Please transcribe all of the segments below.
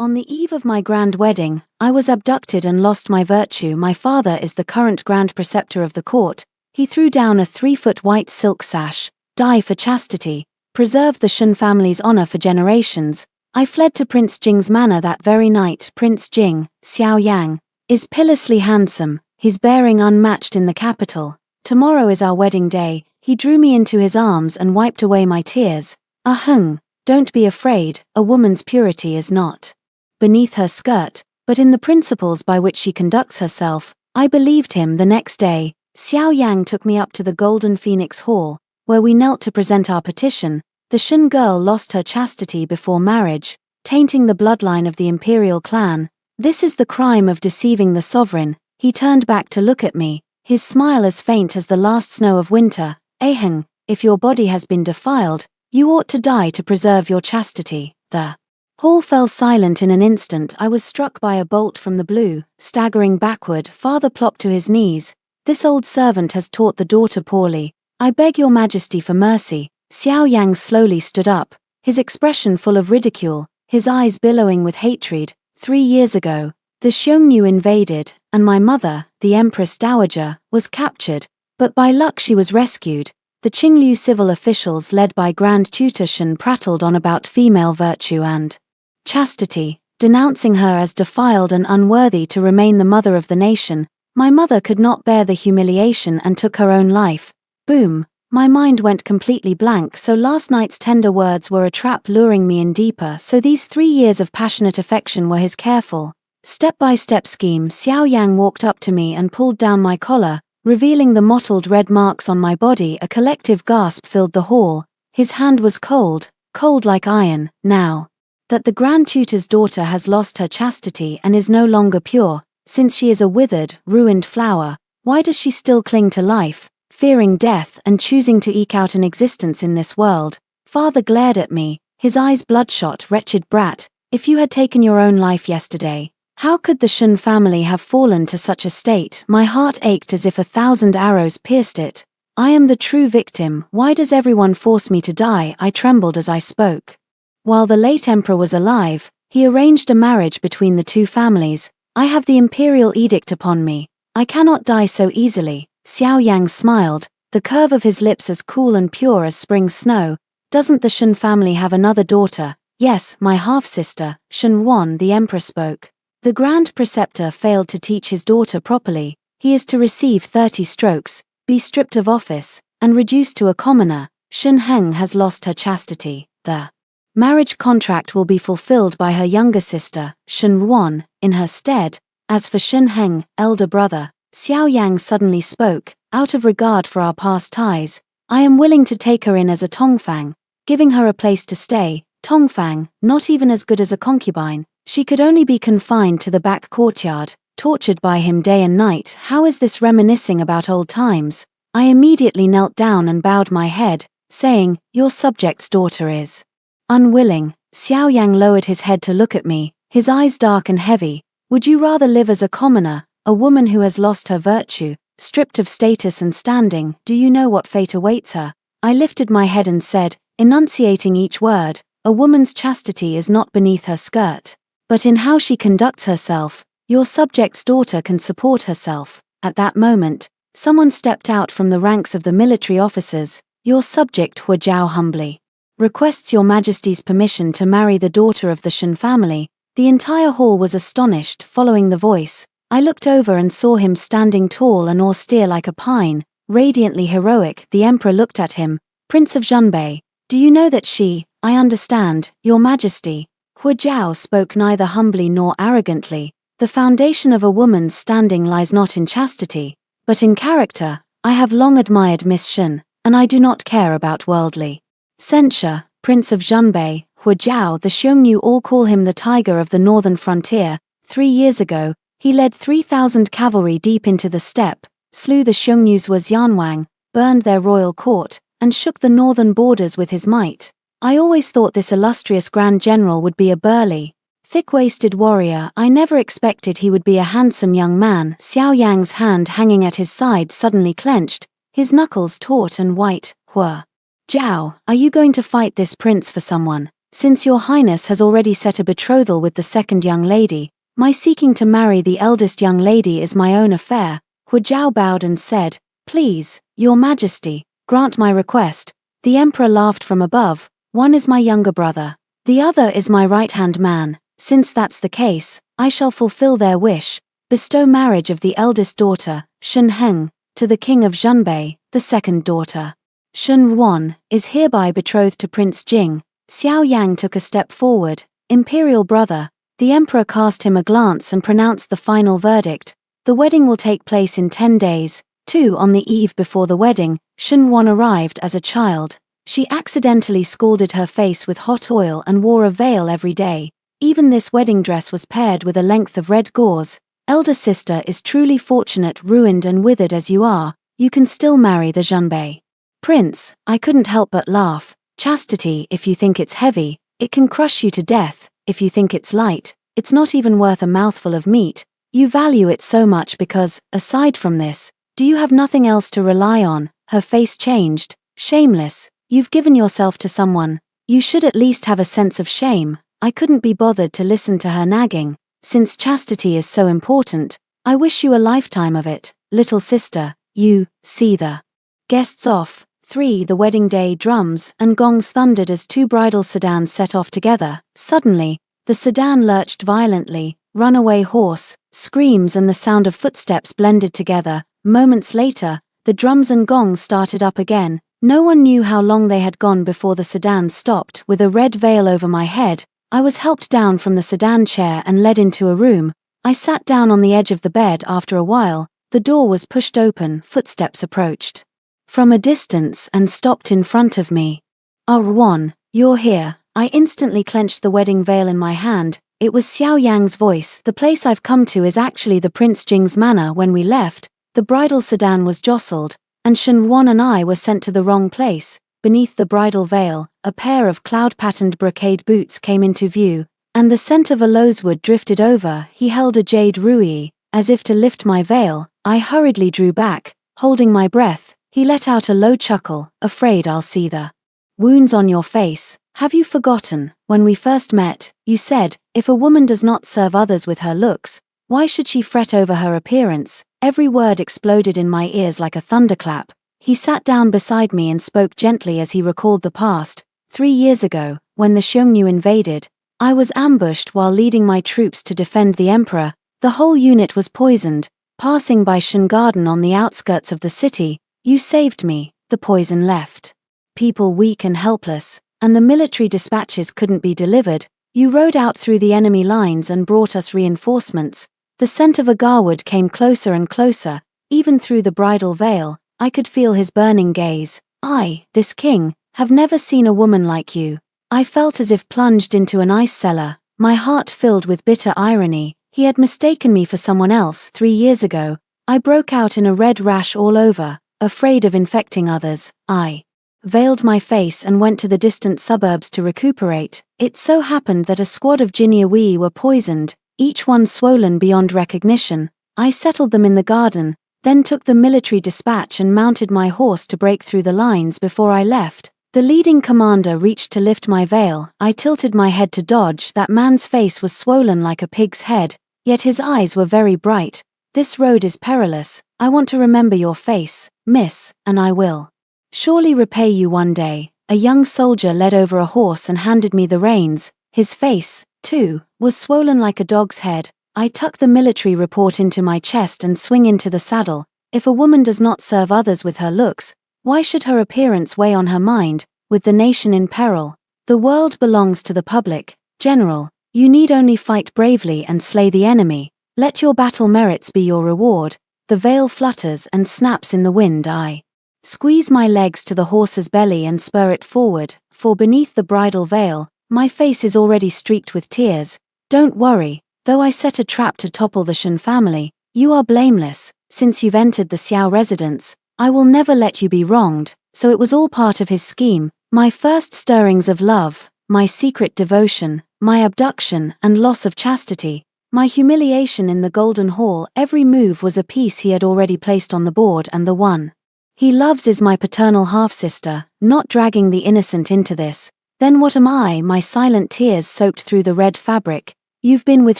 On the eve of my grand wedding, I was abducted and lost my virtue. My father is the current grand preceptor of the court. He threw down a 3-foot white silk sash, die for chastity, preserve the Shun family's honor for generations. I fled to Prince Jing's manor that very night. Prince Jing, Xiao Yang, is pitilessly handsome, his bearing unmatched in the capital. Tomorrow is our wedding day. He drew me into his arms and wiped away my tears. Don't be afraid, a woman's purity is not beneath her skirt, but in the principles by which she conducts herself. I believed him. The next day, Xiao Yang took me up to the Golden Phoenix Hall, where we knelt to present our petition. The Shun girl lost her chastity before marriage, tainting the bloodline of the imperial clan. This is the crime of deceiving the sovereign. He turned back to look at me, his smile as faint as the last snow of winter. If your body has been defiled, you ought to die to preserve your chastity. The hall fell silent in an instant. I was struck by a bolt from the blue. Staggering backward, father plopped to his knees. This old servant has taught the daughter poorly. I beg your majesty for mercy. Xiao Yang slowly stood up, his expression full of ridicule, his eyes billowing with hatred. 3 years ago, the Xiongnu invaded, and my mother, the Empress Dowager, was captured, but by luck she was rescued. The Qinglu civil officials led by Grand Tutor Shun prattled on about female virtue and chastity, denouncing her as defiled and unworthy to remain the mother of the nation. My mother could not bear the humiliation and took her own life. Boom. My mind went completely blank. So last night's tender words were a trap luring me in deeper. So these 3 years of passionate affection were his careful, step-by-step scheme. Xiao Yang walked up to me and pulled down my collar, revealing the mottled red marks on my body. A collective gasp filled the hall. His hand was cold, cold like iron. Now that the Grand Tutor's daughter has lost her chastity and is no longer pure, since she is a withered, ruined flower, why does she still cling to life, fearing death and choosing to eke out an existence in this world? Father glared at me, his eyes bloodshot. Wretched brat, if you had taken your own life yesterday, how could the Shun family have fallen to such a state? My heart ached as if 1,000 arrows pierced it. I am the true victim. Why does everyone force me to die? I trembled as I spoke. While the late emperor was alive, he arranged a marriage between the two families. I have the imperial edict upon me. I cannot die so easily. Xiao Yang smiled, the curve of his lips as cool and pure as spring snow. Doesn't the Shun family have another daughter? Yes, my half-sister, Shun Wan. The emperor spoke. The grand preceptor failed to teach his daughter properly. He is to receive 30 strokes, be stripped of office, and reduced to a commoner. Shun Heng has lost her chastity. The marriage contract will be fulfilled by her younger sister, Shun Wan, in her stead. As for Shun Heng, elder brother, Xiao Yang suddenly spoke, out of regard for our past ties, I am willing to take her in as a Tongfang, giving her a place to stay. Tongfang, not even as good as a concubine. She could only be confined to the back courtyard, tortured by him day and night. How is this reminiscing about old times? I immediately knelt down and bowed my head, saying, your subject's daughter is unwilling. Xiao Yang lowered his head to look at me, his eyes dark and heavy. Would you rather live as a commoner, a woman who has lost her virtue, stripped of status and standing? Do you know what fate awaits her? I lifted my head and said, enunciating each word, a woman's chastity is not beneath her skirt, but in how she conducts herself. Your subject's daughter can support herself. At that moment, someone stepped out from the ranks of the military officers. Your subject Hua Jiao humbly requests your majesty's permission to marry the daughter of the Shun family. The entire hall was astonished. Following the voice, I looked over and saw him standing tall and austere like a pine, radiantly heroic. The emperor looked at him. Prince of Zhunbei, do you know that she, I understand, your majesty. Hua Jiao spoke neither humbly nor arrogantly. The foundation of a woman's standing lies not in chastity, but in character. I have long admired Miss Shun, and I do not care about worldly censure. Prince of Zhunbei, Hua Jiao, the Xiongnu all call him the tiger of the northern frontier. 3 years ago, he led 3,000 cavalry deep into the steppe, slew the Xiongnu's Wazianwang, burned their royal court, and shook the northern borders with his might. I always thought this illustrious Grand General would be a burly, thick-waisted warrior. I never expected he would be a handsome young man. Xiao Yang's hand hanging at his side suddenly clenched, his knuckles taut and white. Hua Jiao, are you going to fight this prince for someone? since your highness has already set a betrothal with the second young lady, my seeking to marry the eldest young lady is my own affair." Hu Zhao bowed and said, "Please, your majesty, grant my request." The emperor laughed from above. "One is my younger brother. The other is my right-hand man. Since that's the case, I shall fulfill their wish. Bestow marriage of the eldest daughter, Shen Heng, to the king of Zhenbei, the second daughter. Shen Ruan, is hereby betrothed to Prince Jing." Xiao Yang took a step forward. "Imperial brother." The emperor cast him a glance and pronounced the final verdict. "The wedding will take place in 10 days. 2 On the eve before the wedding, Shen Ruan arrived as a child. She accidentally scalded her face with hot oil and wore a veil every day. Even this wedding dress was paired with a length of red gauze. Elder sister is truly fortunate. Ruined and withered as you are, you can still marry the Zhenbei prince." I couldn't help but laugh. "Chastity, if you think it's heavy, it can crush you to death. If you think it's light, it's not even worth a mouthful of meat. You value it so much because, aside from this, do you have nothing else to rely on?" Her face changed. "Shameless. You've given yourself to someone. You should at least have a sense of shame." I couldn't be bothered to listen to her nagging. "Since chastity is so important, I wish you a lifetime of it, little sister." You see the guests off. 3 The wedding day. Drums and gongs thundered as 2 bridal sedans set off together. Suddenly, the sedan lurched violently. Runaway horse, screams and the sound of footsteps blended together. Moments later, the drums and gongs started up again. No one knew how long they had gone before the sedan stopped. With a red veil over my head, I was helped down from the sedan chair and led into a room. I sat down on the edge of the bed. After a while, the door was pushed open. Footsteps approached from a distance and stopped in front of me. "Ah, Ruan, you're here." I instantly clenched the wedding veil in my hand. It was Xiao Yang's voice. "The place I've come to is actually the Prince Jing's manor." When we left, the bridal sedan was jostled, and Shen Ruan and I were sent to the wrong place. Beneath the bridal veil, a pair of cloud-patterned brocade boots came into view, and the scent of aloeswood drifted over. He held a jade ruyi, as if to lift my veil. I hurriedly drew back, holding my breath. He let out a low chuckle. "Afraid I'll see the wounds on your face? Have you forgotten, when we first met, you said, if a woman does not serve others with her looks, why should she fret over her appearance?" Every word exploded in my ears like a thunderclap. He sat down beside me and spoke gently as he recalled the past. 3 years ago, when the Xiongnu invaded, I was ambushed while leading my troops to defend the emperor. The whole unit was poisoned. Passing by Shen Garden on the outskirts of the city, you saved me. The poison left people weak and helpless, and the military dispatches couldn't be delivered. You rode out through the enemy lines and brought us reinforcements. The scent of agarwood came closer and closer. Even through the bridal veil, I could feel his burning gaze. "I, this king, have never seen a woman like you." I felt as if plunged into an ice cellar, my heart filled with bitter irony. He had mistaken me for someone else. 3 years ago, I broke out in a red rash all over, afraid of infecting others. I veiled my face and went to the distant suburbs to recuperate. It so happened that a squad of Jinyawei were poisoned, each one swollen beyond recognition. I settled them in the garden, then took the military dispatch and mounted my horse to break through the lines. Before I left, the leading commander reached to lift my veil. I tilted my head to dodge. That man's face was swollen like a pig's head, yet his eyes were very bright. "This road is perilous. I want to remember your face, miss, and I will surely repay you one day." A young soldier led over a horse and handed me the reins. His face, too, was swollen like a dog's head. I tuck the military report into my chest and swing into the saddle. If a woman does not serve others with her looks, why should her appearance weigh on her mind? With the nation in peril, the world belongs to the public. General, you need only fight bravely and slay the enemy. Let your battle merits be your reward. The veil flutters and snaps in the wind. I squeeze my legs to the horse's belly and spur it forward, for beneath the bridal veil, my face is already streaked with tears. "Don't worry, though I set a trap to topple the Shen family, you are blameless. Since you've entered the Xiao residence, I will never let you be wronged." So it was all part of his scheme. My first stirrings of love, my secret devotion, my abduction and loss of chastity, my humiliation in the Golden Hall. Every move was a piece he had already placed on the board, and the one he loves is my paternal half-sister. Not dragging the innocent into this, Then what am I? My silent tears soaked through the red fabric. You've been with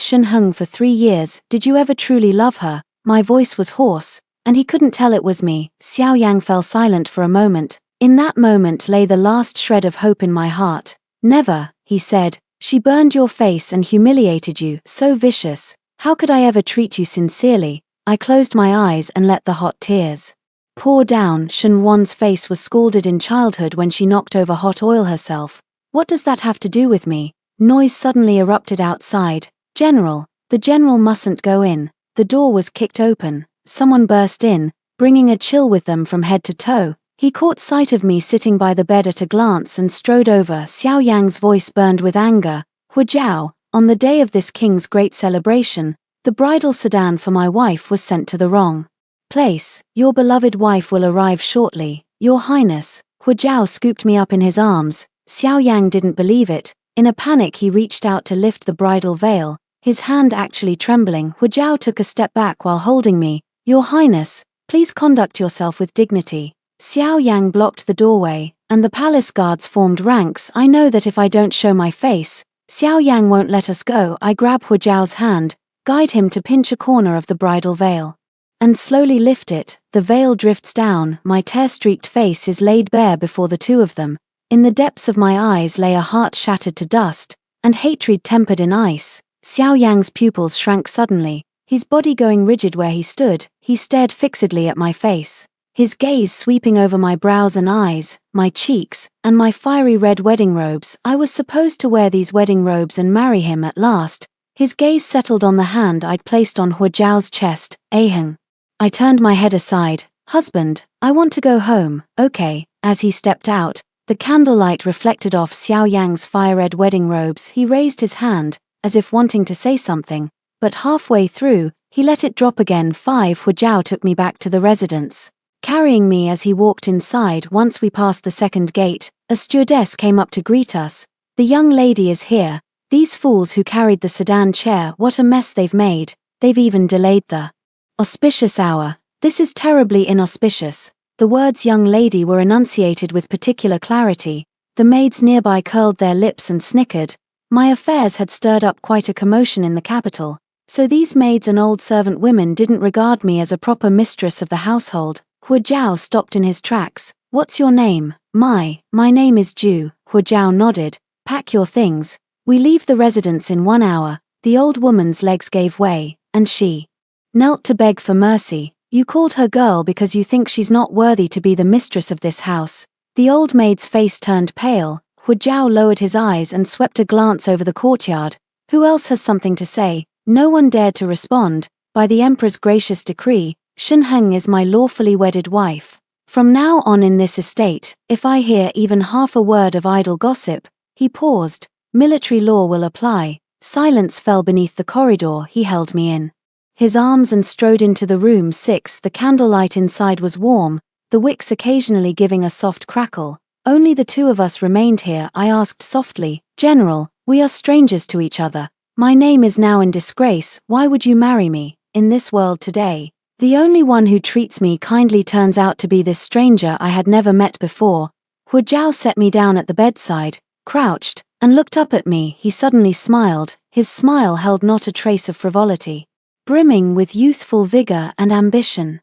Shen Heng for 3 years, did you ever truly love her? My voice was hoarse, and he couldn't tell it was me. Xiao Yang fell silent for a moment. In that moment lay the last shred of hope in my heart. Never, he said. She burned your face and humiliated you, so vicious. How could I ever treat you sincerely? I closed my eyes and let the hot tears pour down. Shen Wan's face was scalded in childhood when she knocked over hot oil herself. What does that have to do with me? Noise suddenly erupted outside. General, the general mustn't go in. The door was kicked open. Someone burst in, bringing a chill with them from head to toe. He caught sight of me sitting by the bed at a glance and strode over. Xiao Yang's voice burned with anger. Hujiao, on the day of this king's great celebration, the bridal sedan for my wife was sent to the wrong place. Your beloved wife will arrive shortly, Your Highness. Hujiao scooped me up in his arms. Xiao Yang didn't believe it. In a panic he reached out to lift the bridal veil, his hand actually trembling. Hujiao took a step back while holding me. Your Highness, please conduct yourself with dignity. Xiao Yang blocked the doorway, and the palace guards formed ranks. I know that if I don't show my face, Xiao Yang won't let us go. I grab Hujiao's hand, guide him to pinch a corner of the bridal veil, and slowly lift it. The veil drifts down, my tear-streaked face is laid bare before the two of them. In the depths of my eyes lay a heart shattered to dust, and hatred tempered in ice. Xiao Yang's pupils shrank suddenly, his body going rigid where he stood. He stared fixedly at my face, his gaze sweeping over my brows and eyes, my cheeks, and my fiery red wedding robes. I was supposed to wear these wedding robes and marry him at last. His gaze settled on the hand I'd placed on Hujiao's chest. Aheng. I turned my head aside. Husband, I want to go home. Okay. As he stepped out, the candlelight reflected off Xiao Yang's fire-red wedding robes. He raised his hand, as if wanting to say something, but halfway through, he let it drop again. 5. Hujiao took me back to the residence, carrying me as he walked inside. Once we passed the second gate, a stewardess came up to greet us. The young lady is here. These fools who carried the sedan chair, what a mess they've made. They've even delayed the auspicious hour. This is terribly inauspicious. The words young lady were enunciated with particular clarity. The maids nearby curled their lips and snickered. My affairs had stirred up quite a commotion in the capital, so these maids and old servant women didn't regard me as a proper mistress of the household. Hujiao stopped in his tracks. What's your name? My name is Ju. Hujiao nodded. Pack your things. We leave the residence in 1 hour. The old woman's legs gave way, and she knelt to beg for mercy. You called her girl because you think she's not worthy to be the mistress of this house. The old maid's face turned pale. Hujiao lowered his eyes and swept a glance over the courtyard. Who else has something to say? No one dared to respond. By the emperor's gracious decree, Shen Heng is my lawfully wedded wife. From now on in this estate, if I hear even half a word of idle gossip. He paused. Military law will apply. Silence fell beneath the corridor. He held me in his arms and strode into the room. 6. The candlelight inside was warm, the wicks occasionally giving a soft crackle. Only the two of us remained here. I asked softly, General, we are strangers to each other. My name is now in disgrace. Why would you marry me? In this world today, the only one who treats me kindly turns out to be this stranger I had never met before. Hujiao set me down at the bedside, crouched, and looked up at me. He suddenly smiled. His smile held not a trace of frivolity, brimming with youthful vigor and ambition.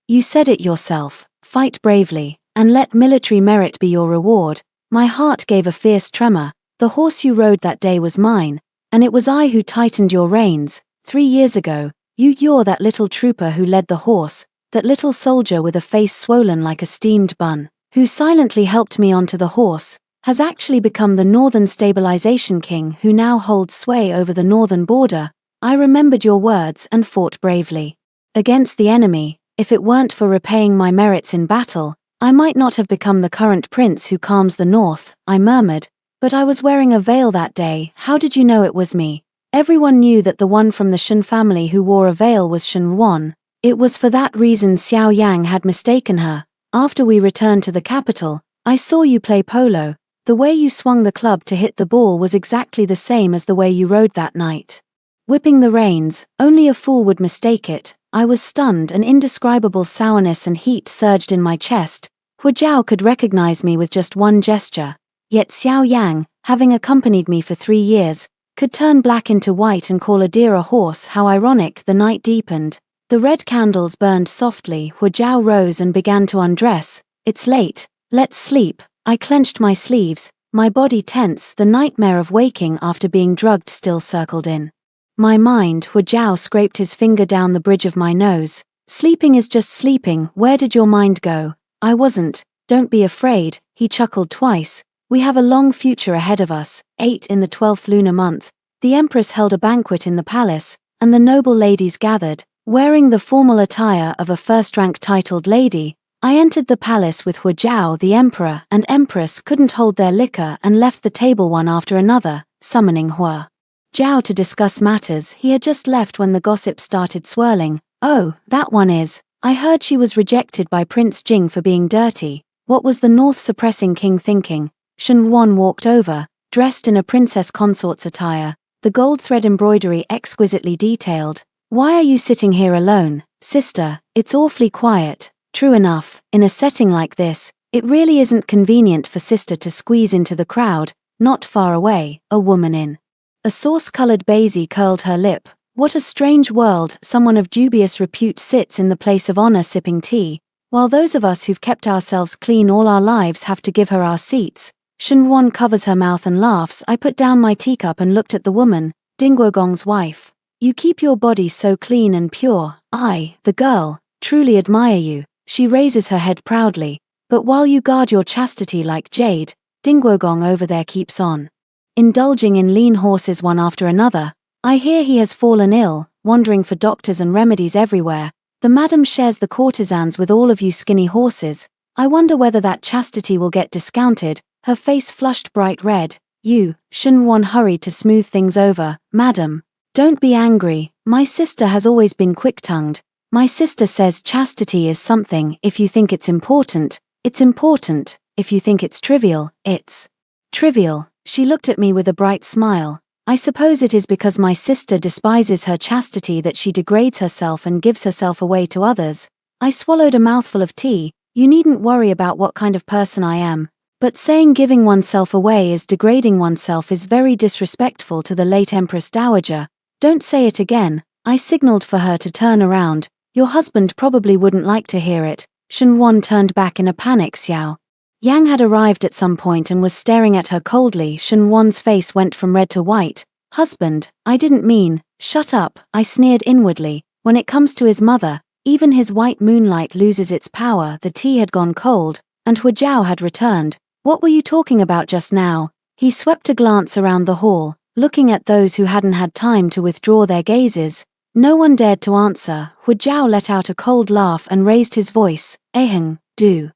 You said it yourself, fight bravely, and let military merit be your reward. My heart gave a fierce tremor. The horse you rode that day was mine, and it was I who tightened your reins. 3 years ago, you're that little trooper who led the horse, that little soldier with a face swollen like a steamed bun, who silently helped me onto the horse, has actually become the Northern Stabilization King who now holds sway over the northern border. I remembered your words and fought bravely against the enemy. If it weren't for repaying my merits in battle, I might not have become the current prince who calms the north. I murmured, but I was wearing a veil that day. How did you know it was me? Everyone knew that the one from the Shen family who wore a veil was Shen Wan. It was for that reason Xiao Yang had mistaken her. After we returned to the capital, I saw you play polo. The way you swung the club to hit the ball was exactly the same as the way you rode that night, whipping the reins. Only a fool would mistake it. I was stunned. An indescribable sourness and heat surged in my chest. Hujiao could recognize me with just one gesture. Yet Xiao Yang, having accompanied me for 3 years, could turn black into white and call a deer a horse. How ironic. The night deepened. The red candles burned softly. Huajiao rose and began to undress. It's late. Let's sleep. I clenched my sleeves, my body tense. The nightmare of waking after being drugged still circled in my mind. Huajiao scraped his finger down the bridge of my nose. Sleeping is just sleeping. Where did your mind go? I wasn't. Don't be afraid, he chuckled twice. We have a long future ahead of us. 8 in the 12th lunar month. The Empress held a banquet in the palace, and the noble ladies gathered. Wearing the formal attire of a first-rank titled lady, I entered the palace with Huajiao. The Emperor and Empress couldn't hold their liquor and left the table one after another, summoning Huajiao to discuss matters he had just left when the gossip started swirling. Oh, that one is. I heard she was rejected by Prince Jing for being dirty. What was the North-suppressing king thinking? Shen Yuan walked over, dressed in a princess consort's attire, the gold thread embroidery exquisitely detailed. Why are you sitting here alone, sister? It's awfully quiet. True enough, in a setting like this, it really isn't convenient for sister to squeeze into the crowd. Not far away, a woman in a sauce-colored baize curled her lip. What a strange world. Someone of dubious repute sits in the place of honor sipping tea, while those of us who've kept ourselves clean all our lives have to give her our seats. Shen Yuan covers her mouth and laughs. I put down my teacup and looked at the woman, Dingguogong's wife. You keep your body so clean and pure. I, the girl, truly admire you. She raises her head proudly. But while you guard your chastity like jade, Dingguogong over there keeps on indulging in lean horses one after another. I hear he has fallen ill, wandering for doctors and remedies everywhere. The madam shares the courtesans with all of you skinny horses. I wonder whether that chastity will get discounted. Her face flushed bright red. You, Shen Yuan hurried to smooth things over. Madam, don't be angry. My sister has always been quick-tongued. My sister says chastity is something. If you think it's important, it's important. If you think it's trivial, it's trivial. She looked at me with a bright smile. I suppose it is because my sister despises her chastity that she degrades herself and gives herself away to others. I swallowed a mouthful of tea. You needn't worry about what kind of person I am. But saying giving oneself away is degrading oneself is very disrespectful to the late Empress Dowager. Don't say it again. I signaled for her to turn around. Your husband probably wouldn't like to hear it. Shen Yuan turned back in a panic. Xiao Yang had arrived at some point and was staring at her coldly. Shen Yuan's face went from red to white. Husband, I didn't mean. Shut up, I sneered inwardly. When it comes to his mother, even his white moonlight loses its power. The tea had gone cold, and Huajiao had returned. What were you talking about just now? He swept a glance around the hall, looking at those who hadn't had time to withdraw their gazes. No one dared to answer. Huajiao let out a cold laugh and raised his voice. Eheng, do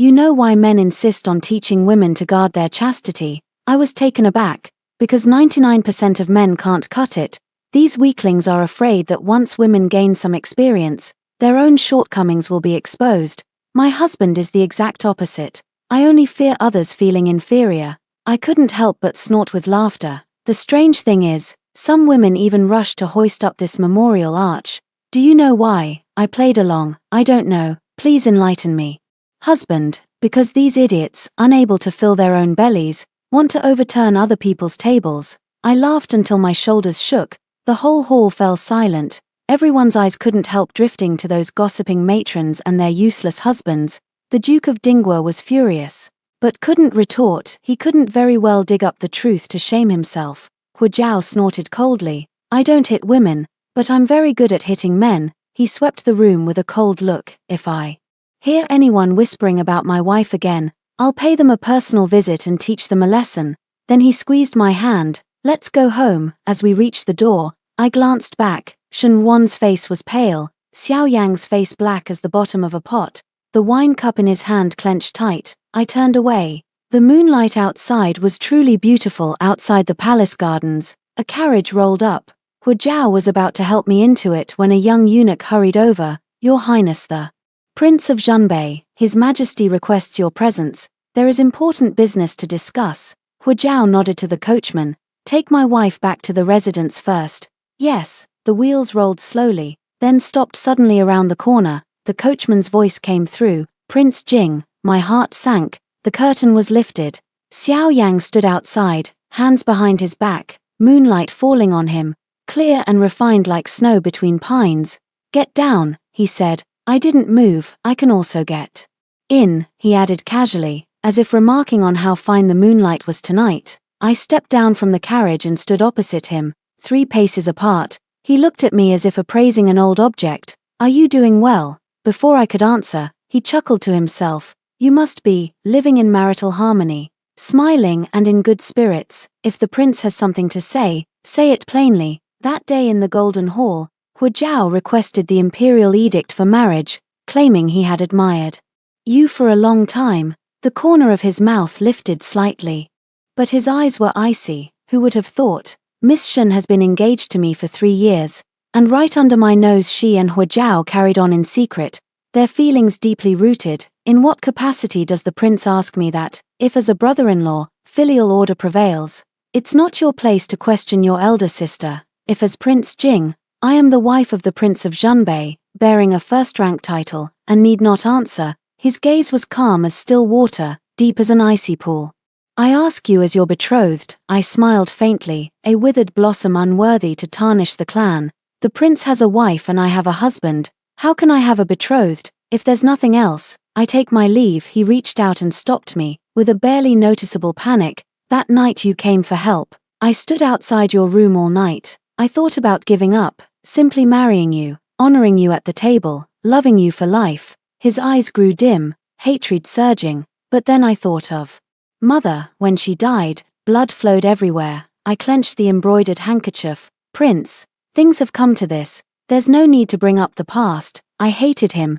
you know why men insist on teaching women to guard their chastity? I was taken aback, because 99% of men can't cut it. These weaklings are afraid that once women gain some experience, their own shortcomings will be exposed. My husband is the exact opposite. I only fear others feeling inferior. I couldn't help but snort with laughter. The strange thing is, some women even rush to hoist up this memorial arch. Do you know why? I played along. I don't know. Please enlighten me. Husband, because these idiots, unable to fill their own bellies, want to overturn other people's tables. I laughed until my shoulders shook. The whole hall fell silent. Everyone's eyes couldn't help drifting to those gossiping matrons and their useless husbands. The Duke of Dingguo was furious, but couldn't retort. He couldn't very well dig up the truth to shame himself. Huajiao snorted coldly. I don't hit women, but I'm very good at hitting men. He swept the room with a cold look. If I hear anyone whispering about my wife again, I'll pay them a personal visit and teach them a lesson. Then he squeezed my hand. Let's go home. As we reached the door, I glanced back. Shen Yuan's face was pale, Xiao Yang's face black as the bottom of a pot, the wine cup in his hand clenched tight. I turned away. The moonlight outside was truly beautiful. Outside the palace gardens, a carriage rolled up. Huajiao was about to help me into it when a young eunuch hurried over. Your Highness the Prince of Zhenbei, His Majesty requests your presence. There is important business to discuss. Huajiao nodded to the coachman. Take my wife back to the residence first. Yes. The wheels rolled slowly, then stopped suddenly around the corner. The coachman's voice came through. Prince Jing. My heart sank. The curtain was lifted. Xiao Yang stood outside, hands behind his back, moonlight falling on him, clear and refined like snow between pines. "Get down," he said. I didn't move. "I can also get in," he added casually, as if remarking on how fine the moonlight was tonight. I stepped down from the carriage and stood opposite him, 3 paces apart. He looked at me as if appraising an old object. "Are you doing well?" Before I could answer, he chuckled to himself. "You must be living in marital harmony, smiling and in good spirits. If the prince has something to say it plainly." That day in the Golden Hall, Hu Jiao requested the imperial edict for marriage, claiming he had admired you for a long time. The corner of his mouth lifted slightly, but his eyes were icy. Who would have thought? Miss Shen has been engaged to me for 3 years, and right under my nose she and Hu Jiao carried on in secret, their feelings deeply rooted. In what capacity does the prince ask me that? If as a brother-in-law, filial order prevails. It's not your place to question your elder sister. If as Prince Jing, I am the wife of the Prince of Zhenbei, bearing a first-rank title, and need not answer. His gaze was calm as still water, deep as an icy pool. "I ask you as your betrothed." I smiled faintly, a withered blossom unworthy to tarnish the clan. "The prince has a wife and I have a husband. How can I have a betrothed? If there's nothing else, I take my leave." He reached out and stopped me, with a barely noticeable panic. "That night you came for help. I stood outside your room all night. I thought about giving up, simply marrying you, honoring you at the table, loving you for life." His eyes grew dim, hatred surging. "But then I thought of Mother. When she died, blood flowed everywhere." I clenched the embroidered handkerchief. "Prince, things have come to this. There's no need to bring up the past." I hated him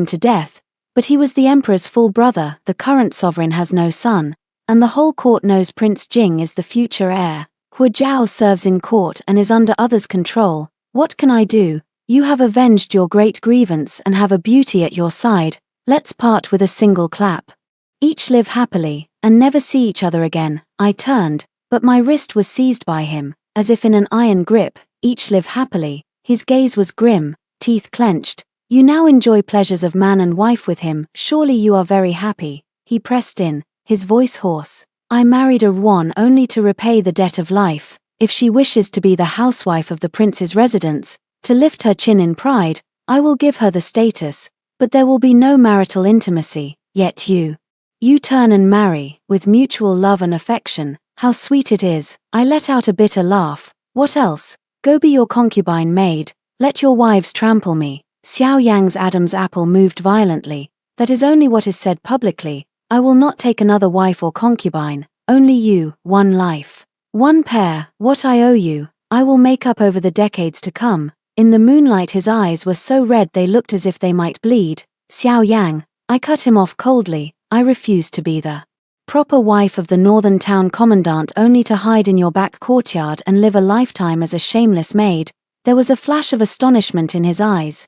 to death. But he was the emperor's full brother. The current sovereign has no son, and the whole court knows Prince Jing is the future heir. Hu Jiao serves in court and is under others' control. What can I do? You have avenged your great grievance and have a beauty at your side. Let's part with a single clap. Each live happily, and never see each other again. I turned, but my wrist was seized by him, as if in an iron grip. Each live happily. His gaze was grim, teeth clenched. "You now enjoy pleasures of man and wife with him. Surely you are very happy." He pressed in, his voice hoarse. "I married a Ruan only to repay the debt of life. If she wishes to be the housewife of the prince's residence, to lift her chin in pride, I will give her the status, but there will be no marital intimacy. Yet you turn and marry, with mutual love and affection. How sweet it is." I let out a bitter laugh. "What else? Go be your concubine maid. Let your wives trample me." Xiao Yang's Adam's apple moved violently. "That is only what is said publicly. I will not take another wife or concubine. Only you, one life, one pair. What I owe you, I will make up over the decades to come." In the moonlight his eyes were so red they looked as if they might bleed. "Xiao Yang," I cut him off coldly. "I refuse to be the proper wife of the northern town commandant only to hide in your back courtyard and live a lifetime as a shameless maid." There was a flash of astonishment in his eyes.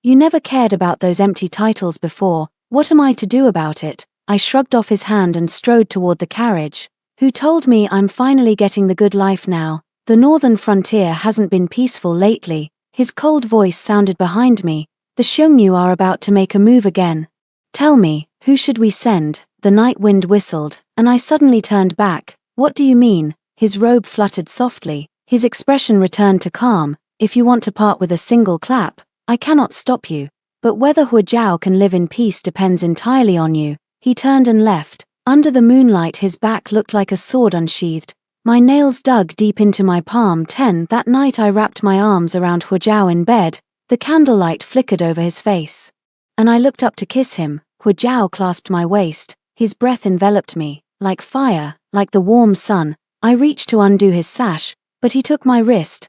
You never cared about those empty titles before. What am I to do about it?" I shrugged off his hand and strode toward the carriage. "Who told me I'm finally getting the good life now? The northern frontier hasn't been peaceful lately." His cold voice sounded behind me. "The Xiongnu are about to make a move again. Tell me, who should we send?" The night wind whistled, and I suddenly turned back. "What do you mean?" His robe fluttered softly, his expression returned to calm. "If you want to part with a single clap, I cannot stop you. But whether Hu Jiao can live in peace depends entirely on you." He turned and left. Under the moonlight his back looked like a sword unsheathed. My nails dug deep into my palm. That night I wrapped my arms around Hu Jiao in bed. The candlelight flickered over his face, and I looked up to kiss him. Hu Jiao clasped my waist. His breath enveloped me, like fire, like the warm sun. I reached to undo his sash, but he took my wrist.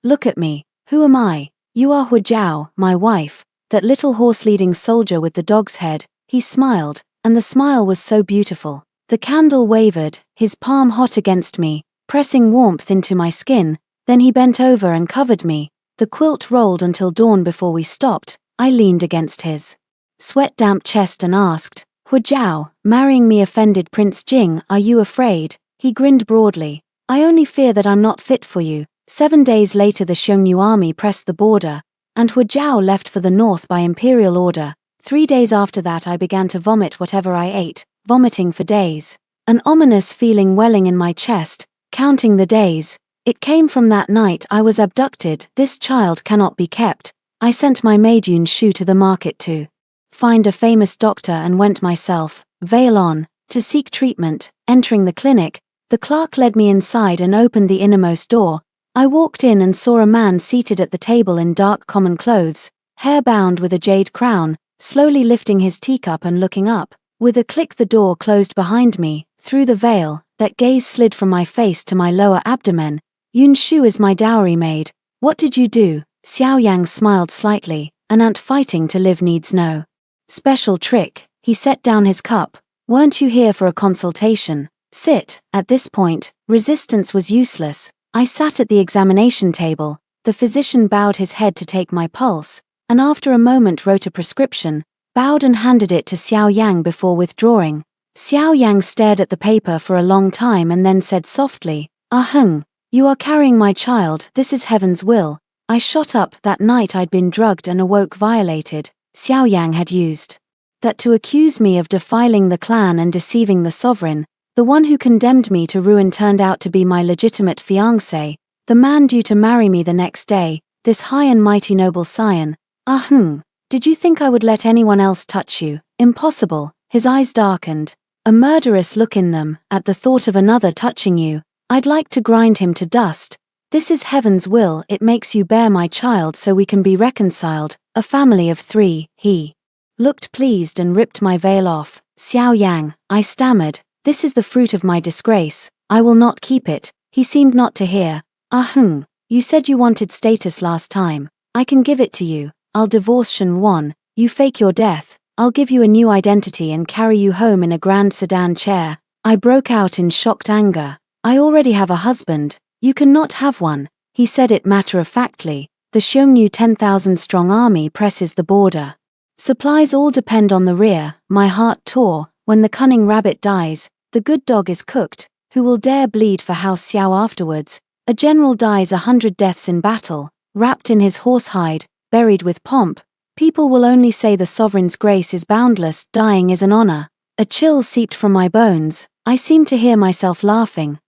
Look at me. Who am I?" "You are Hu Jiao, my wife, that little horse-leading soldier with the dog's head." He smiled, and the smile was so beautiful. The candle wavered, his palm hot against me, pressing warmth into my skin. Then he bent over and covered me. The quilt rolled until dawn before we stopped. I leaned against his sweat-damp chest and asked, "Hu Jiao, marrying me offended Prince Jing, are you afraid?" He grinned broadly. "I only fear that I'm not fit for you." 7 days later the Xiongnu army pressed the border, and Hu Jiao left for the north by imperial order. 3 days after that I began to vomit whatever I ate. vomiting for days. An ominous feeling welling in my chest, counting the days. It came from that night I was abducted. This child cannot be kept. I sent my maid Yunshu to the market to find a famous doctor and went myself, veil on, to seek treatment. Entering the clinic, the clerk led me inside and opened the innermost door. I walked in and saw a man seated at the table in dark common clothes, hair bound with a jade crown, slowly lifting his teacup and looking up. With a click the door closed behind me. Through the veil, that gaze slid from my face to my lower abdomen. Yunshu is my dowry maid. What did you do? Xiao Yang smiled slightly. An ant fighting to live needs no special trick. He set down his cup. Weren't you here for a consultation? Sit. At this point, resistance was useless. I sat at the examination table. The physician bowed his head to take my pulse, and after a moment wrote a prescription, bowed and handed it to Xiao Yang before withdrawing. Xiao Yang stared at the paper for a long time and then said softly, "Ahung, you are carrying my child. This is heaven's will." I shot up. That night I'd been drugged and awoke violated. Xiao Yang had used that to accuse me of defiling the clan and deceiving the sovereign. The one who condemned me to ruin turned out to be my legitimate fiancé, the man due to marry me the next day, this high and mighty noble scion. Ahung, did you think I would let anyone else touch you? Impossible. His eyes darkened, a murderous look in them. At the thought of another touching you, I'd like to grind him to dust. This is heaven's will. It makes you bear my child so we can be reconciled, a family of 3. He looked pleased and ripped my veil off. Xiao Yang, I stammered. This is the fruit of my disgrace. I will not keep it. He seemed not to hear. Ahung, you said you wanted status last time. I can give it to you. I'll divorce Shen Wan. You fake your death. I'll give you a new identity and carry you home in a grand sedan chair. I broke out in shocked anger. I already have a husband. You cannot have one. He said it matter-of-factly. The Xiongnu 10,000-strong army presses the border. Supplies all depend on the rear. My heart tore. When the cunning rabbit dies, the good dog is cooked. Who will dare bleed for House Xiao afterwards? A general dies 100 deaths in battle, wrapped in his horsehide, buried with pomp. People will only say the sovereign's grace is boundless. Dying is an honor. A chill seeped from my bones. I seemed to hear myself laughing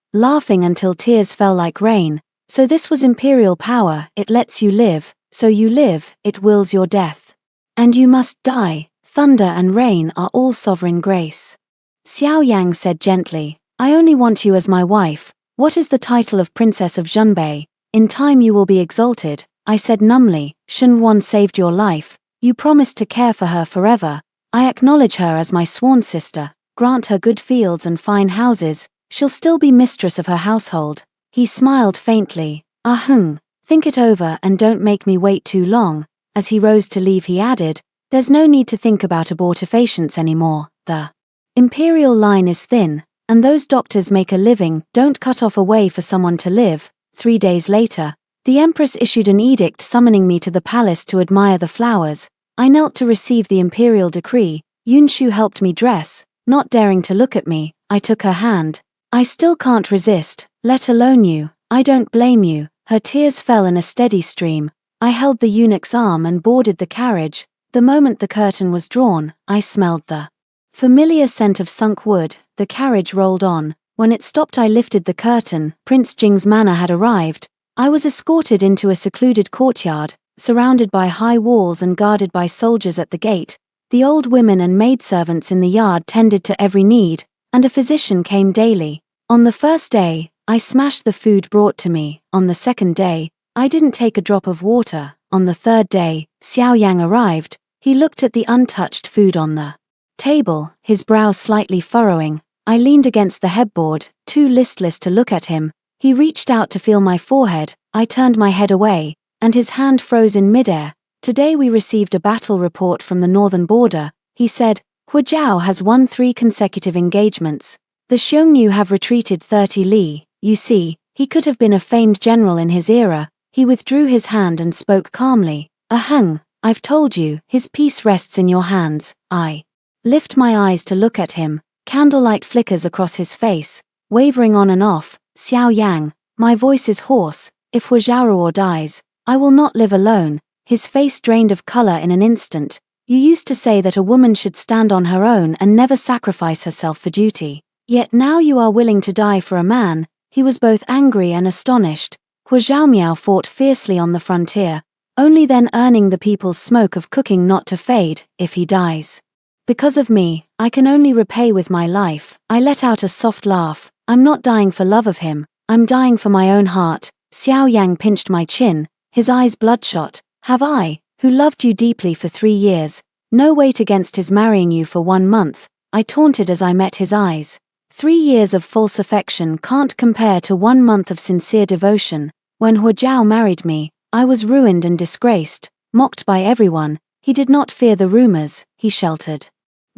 until tears fell like rain. So this was imperial power. It lets you live, so you live. It wills your death. And you must die. Thunder and rain are all sovereign grace. Xiao Yang said gently, I only want you as my wife. What is the title of Princess of Zhenbei? In time you will be exalted. I said numbly, Shen Wan saved your life. You promised to care for her forever. I acknowledge her as my sworn sister. Grant her good fields and fine houses. She'll still be mistress of her household. He smiled faintly. Ahung, think it over and don't make me wait too long. As he rose to leave he added, there's no need to think about abortifacients anymore. The imperial line is thin, and those doctors make a living. Don't cut off a way for someone to live. 3 days later, the empress issued an edict summoning me to the palace to admire the flowers. I knelt to receive the imperial decree. Yunshu helped me dress. Not daring to look at me, I took her hand. I still can't resist, let alone you. I don't blame you. Her tears fell in a steady stream. I held the eunuch's arm and boarded the carriage. The moment the curtain was drawn, I smelled the familiar scent of sunk wood. The carriage rolled on. When it stopped I lifted the curtain. Prince Jing's manor had arrived. I was escorted into a secluded courtyard, surrounded by high walls and guarded by soldiers at the gate. The old women and maidservants in the yard tended to every need, and a physician came daily. On the first day, I smashed the food brought to me. On the second day, I didn't take a drop of water. On the third day, Xiao Yang arrived. He looked at the untouched food on the table, his brow slightly furrowing. I leaned against the headboard, too listless to look at him. He reached out to feel my forehead. I turned my head away, and his hand froze in midair. Today we received a battle report from the northern border. He said, Huajiao has won 3 consecutive engagements. The Xiongnu have retreated 30 li. You see, he could have been a famed general in his era. He withdrew his hand and spoke calmly. Ahung, I've told you, his peace rests in your hands. I lift my eyes to look at him. Candlelight flickers across his face, wavering on and off. Xiao Yang, my voice is hoarse. If Huajiao dies, I will not live alone. His face drained of color in an instant. You used to say that a woman should stand on her own and never sacrifice herself for duty. Yet now you are willing to die for a man." He was both angry and astonished. Hu Zhaomiao fought fiercely on the frontier, only then earning the people's smoke of cooking not to fade. If he dies because of me, I can only repay with my life. I let out a soft laugh. I'm not dying for love of him, I'm dying for my own heart. Xiao Yang pinched my chin, his eyes bloodshot. Have I, who loved you deeply for 3 years, no weight against his marrying you for 1 month? I taunted as I met his eyes. 3 years of false affection can't compare to 1 month of sincere devotion. When Hu Zhao married me, I was ruined and disgraced, mocked by everyone. He did not fear the rumors, he sheltered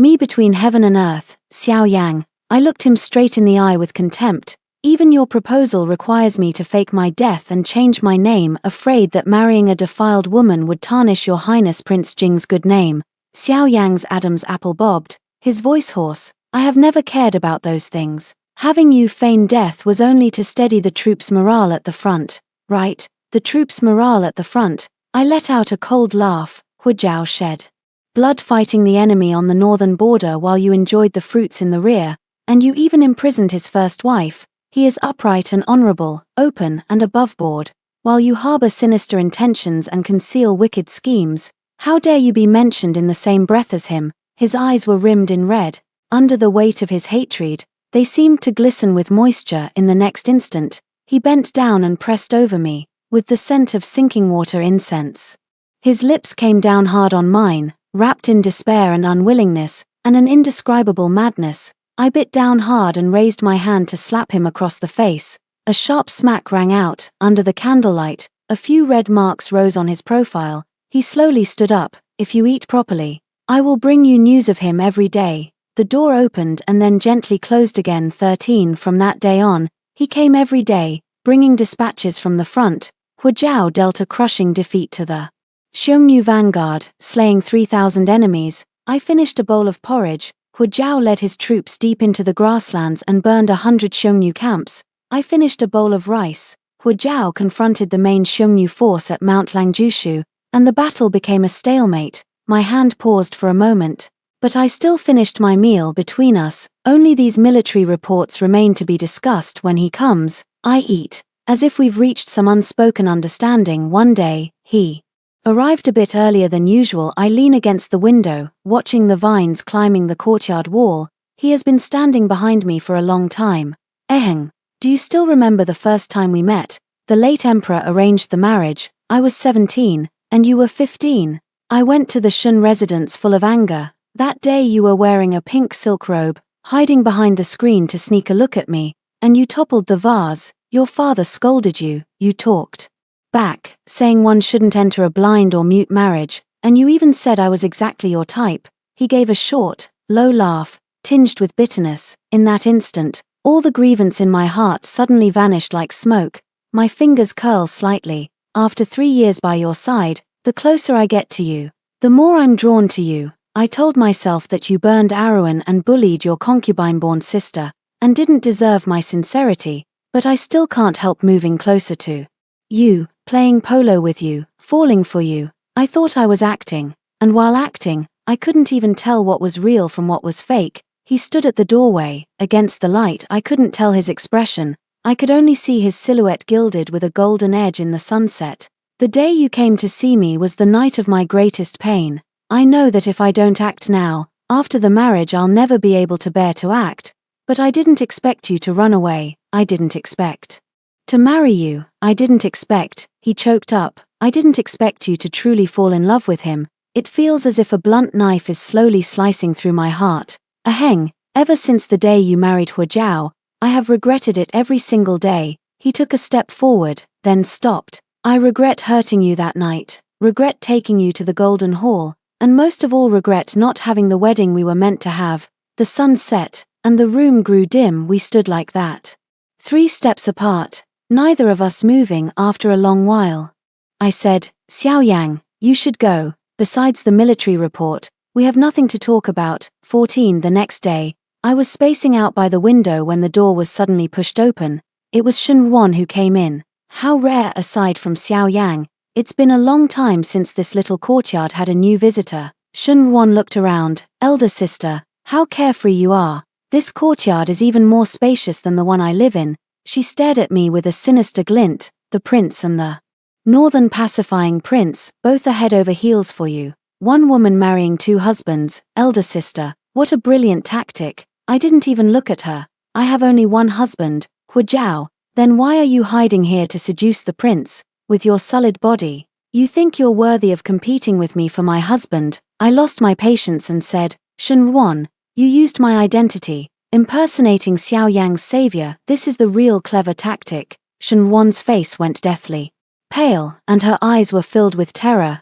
me between heaven and earth. Xiao Yang, I looked him straight in the eye with contempt. Even your proposal requires me to fake my death and change my name, afraid that marrying a defiled woman would tarnish your highness Prince Jing's good name. Xiao Yang's Adam's apple bobbed, his voice hoarse. I have never cared about those things. Having you feign death was only to steady the troops' morale at the front. Right, the troops' morale at the front. I let out a cold laugh. Hu Zhao shed blood fighting the enemy on the northern border while you enjoyed the fruits in the rear, and you even imprisoned his first wife. He is upright and honorable, open and aboveboard, while you harbor sinister intentions and conceal wicked schemes. How dare you be mentioned in the same breath as him? His eyes were rimmed in red. Under the weight of his hatred, they seemed to glisten with moisture. In the next instant, he bent down and pressed over me, with the scent of sinking water incense. His lips came down hard on mine, wrapped in despair and unwillingness, and an indescribable madness. I bit down hard and raised my hand to slap him across the face. A sharp smack rang out. Under the candlelight, a few red marks rose on his profile. He slowly stood up. If you eat properly, I will bring you news of him every day. The door opened and then gently closed again. 13 From that day on, he came every day, bringing dispatches from the front. Hu Zhao dealt a crushing defeat to the Xiongnu vanguard, slaying 3,000 enemies. I finished a bowl of porridge. Hu Zhao led his troops deep into the grasslands and burned 100 Xiongnu camps. I finished a bowl of rice. Hu Zhao confronted the main Xiongnu force at Mount Langjushu, and the battle became a stalemate. My hand paused for a moment, but I still finished my meal. Between us, only these military reports remain to be discussed. When he comes, I eat, as if we've reached some unspoken understanding. One day, he arrived a bit earlier than usual. I lean against the window, watching the vines climbing the courtyard wall. He has been standing behind me for a long time. Eheng, do you still remember the first time we met? The late emperor arranged the marriage. I was 17, and you were 15. I went to the Shun residence full of anger. That day you were wearing a pink silk robe, hiding behind the screen to sneak a look at me, and you toppled the vase. Your father scolded you. You talked back, saying one shouldn't enter a blind or mute marriage, and you even said I was exactly your type. He gave a short, low laugh, tinged with bitterness. In that instant, all the grievance in my heart suddenly vanished like smoke. My fingers curl slightly. After 3 years by your side, the closer I get to you, the more I'm drawn to you. I told myself that you burned Arwen and bullied your concubine-born sister, and didn't deserve my sincerity, but I still can't help moving closer to you, playing polo with you, falling for you. I thought I was acting, and while acting, I couldn't even tell what was real from what was fake. He stood at the doorway, against the light. I couldn't tell his expression. I could only see his silhouette gilded with a golden edge in the sunset. The day you came to see me was the night of my greatest pain. I know that if I don't act now, after the marriage I'll never be able to bear to act. But I didn't expect you to run away. I didn't expect to marry you. I didn't expect, he choked up, I didn't expect you to truly fall in love with him. It feels as if a blunt knife is slowly slicing through my heart. Aheng, ever since the day you married Hu Zhao, I have regretted it every single day. He took a step forward, then stopped. I regret hurting you that night, regret taking you to the Golden Hall, and most of all regret not having the wedding we were meant to have. The sun set, and the room grew dim. We stood like that, 3 steps apart, neither of us moving. After a long while, I said, Xiao Yang, you should go. Besides the military report, we have nothing to talk about. 14 The next day, I was spacing out by the window when the door was suddenly pushed open. It was Shen Wan who came in. How rare. Aside from Xiao Yang, it's been a long time since this little courtyard had a new visitor. Shunwan looked around. Elder sister, how carefree you are. This courtyard is even more spacious than the one I live in. She stared at me with a sinister glint. The prince and the northern pacifying prince, both are head over heels for you. One woman marrying two husbands. Elder sister, what a brilliant tactic. I didn't even look at her. I have only one husband, Hujiao. Then why are you hiding here to seduce the prince, with your sullied body? You think you're worthy of competing with me for my husband? I lost my patience and said, Shunwan, you used my identity, impersonating Xiao Yang's savior. This is the real clever tactic. Shunwan's face went deathly pale, and her eyes were filled with terror.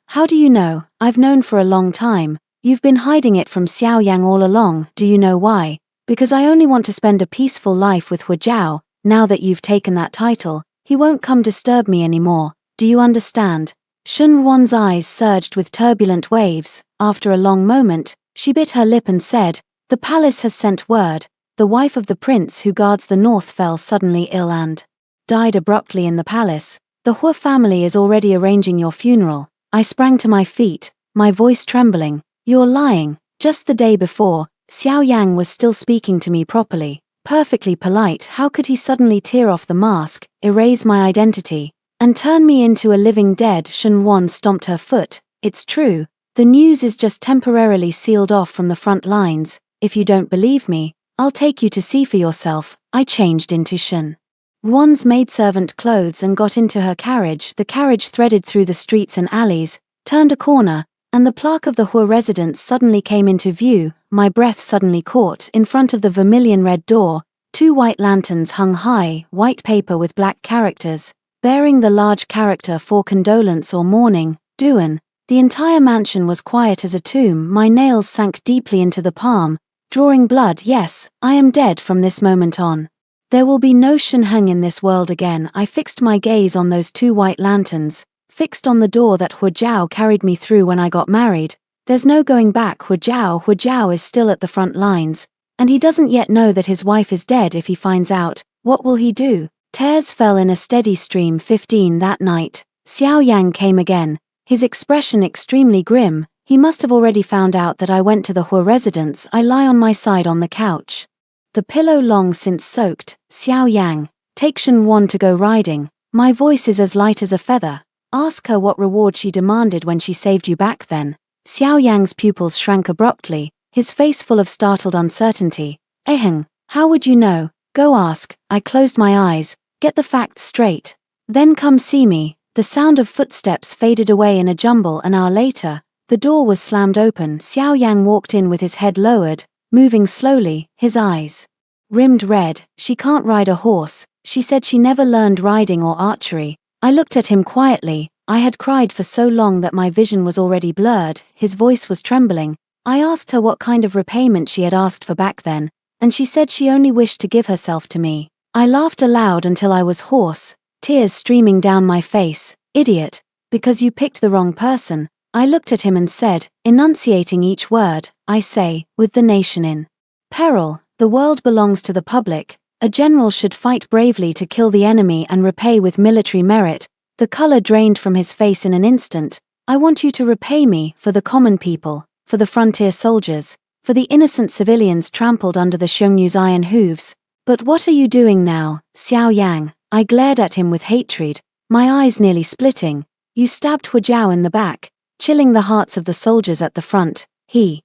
How do you know? I've known for a long time. You've been hiding it from Xiao Yang all along. Do you know why? Because I only want to spend a peaceful life with Hujiao. Now that you've taken that title, he won't come disturb me anymore. Do you understand? Shunwan's eyes surged with turbulent waves. After a long moment, she bit her lip and said, the palace has sent word. The wife of the prince who guards the north fell suddenly ill and died abruptly in the palace. The Hua family is already arranging your funeral. I sprang to my feet, my voice trembling. You're lying. Just the day before, Xiao Yang was still speaking to me properly, perfectly polite. How could he suddenly tear off the mask, erase my identity, and turn me into a living dead? Shunwan stomped her foot. It's true. The news is just temporarily sealed off from the front lines. If you don't believe me, I'll take you to see for yourself. I changed into Shunwan's maidservant clothes and got into her carriage. The carriage threaded through the streets and alleys, turned a corner, and the plaque of the Hua residence suddenly came into view. My breath suddenly caught. In front of the vermilion-red door, two white lanterns hung high, white paper with black characters, bearing the large character for condolence or mourning, Duan. The entire mansion was quiet as a tomb. My nails sank deeply into the palm, drawing blood. Yes, I am dead from this moment on. There will be no Shunheng in this world again. I fixed my gaze on those two white lanterns, fixed on the door that Hujiao carried me through when I got married. There's no going back. Hujiao is still at the front lines, and he doesn't yet know that his wife is dead. If he finds out, what will he do? Tears fell in a steady stream. 15 That night, Xiao Yang came again, his expression extremely grim. He must have already found out that I went to the Hua residence. I lie on my side on the couch, the pillow long since soaked. Xiao Yang, take Shunwan to go riding. My voice is as light as a feather. Ask her what reward she demanded when she saved you back then. Xiao Yang's pupils shrank abruptly, his face full of startled uncertainty. Eheng, how would you know? Go ask. I closed my eyes. Get the facts straight. Then come see me. The sound of footsteps faded away in a jumble. An hour later, the door was slammed open. Xiao Yang walked in with his head lowered, moving slowly, his eyes rimmed red. She can't ride a horse. She said she never learned riding or archery. I looked at him quietly. I had cried for so long that my vision was already blurred. His voice was trembling. I asked her what kind of repayment she had asked for back then, and she said she only wished to give herself to me. I laughed aloud until I was hoarse, tears streaming down my face. Idiot, because you picked the wrong person. I looked at him and said, enunciating each word, I say, with the nation in peril, the world belongs to the public. A general should fight bravely to kill the enemy and repay with military merit. The color drained from his face in an instant. I want you to repay me for the common people, for the frontier soldiers, for the innocent civilians trampled under the Xiongnu's iron hooves. But what are you doing now, Xiao Yang? I glared at him with hatred, my eyes nearly splitting. You stabbed Hujiao in the back, chilling the hearts of the soldiers at the front. He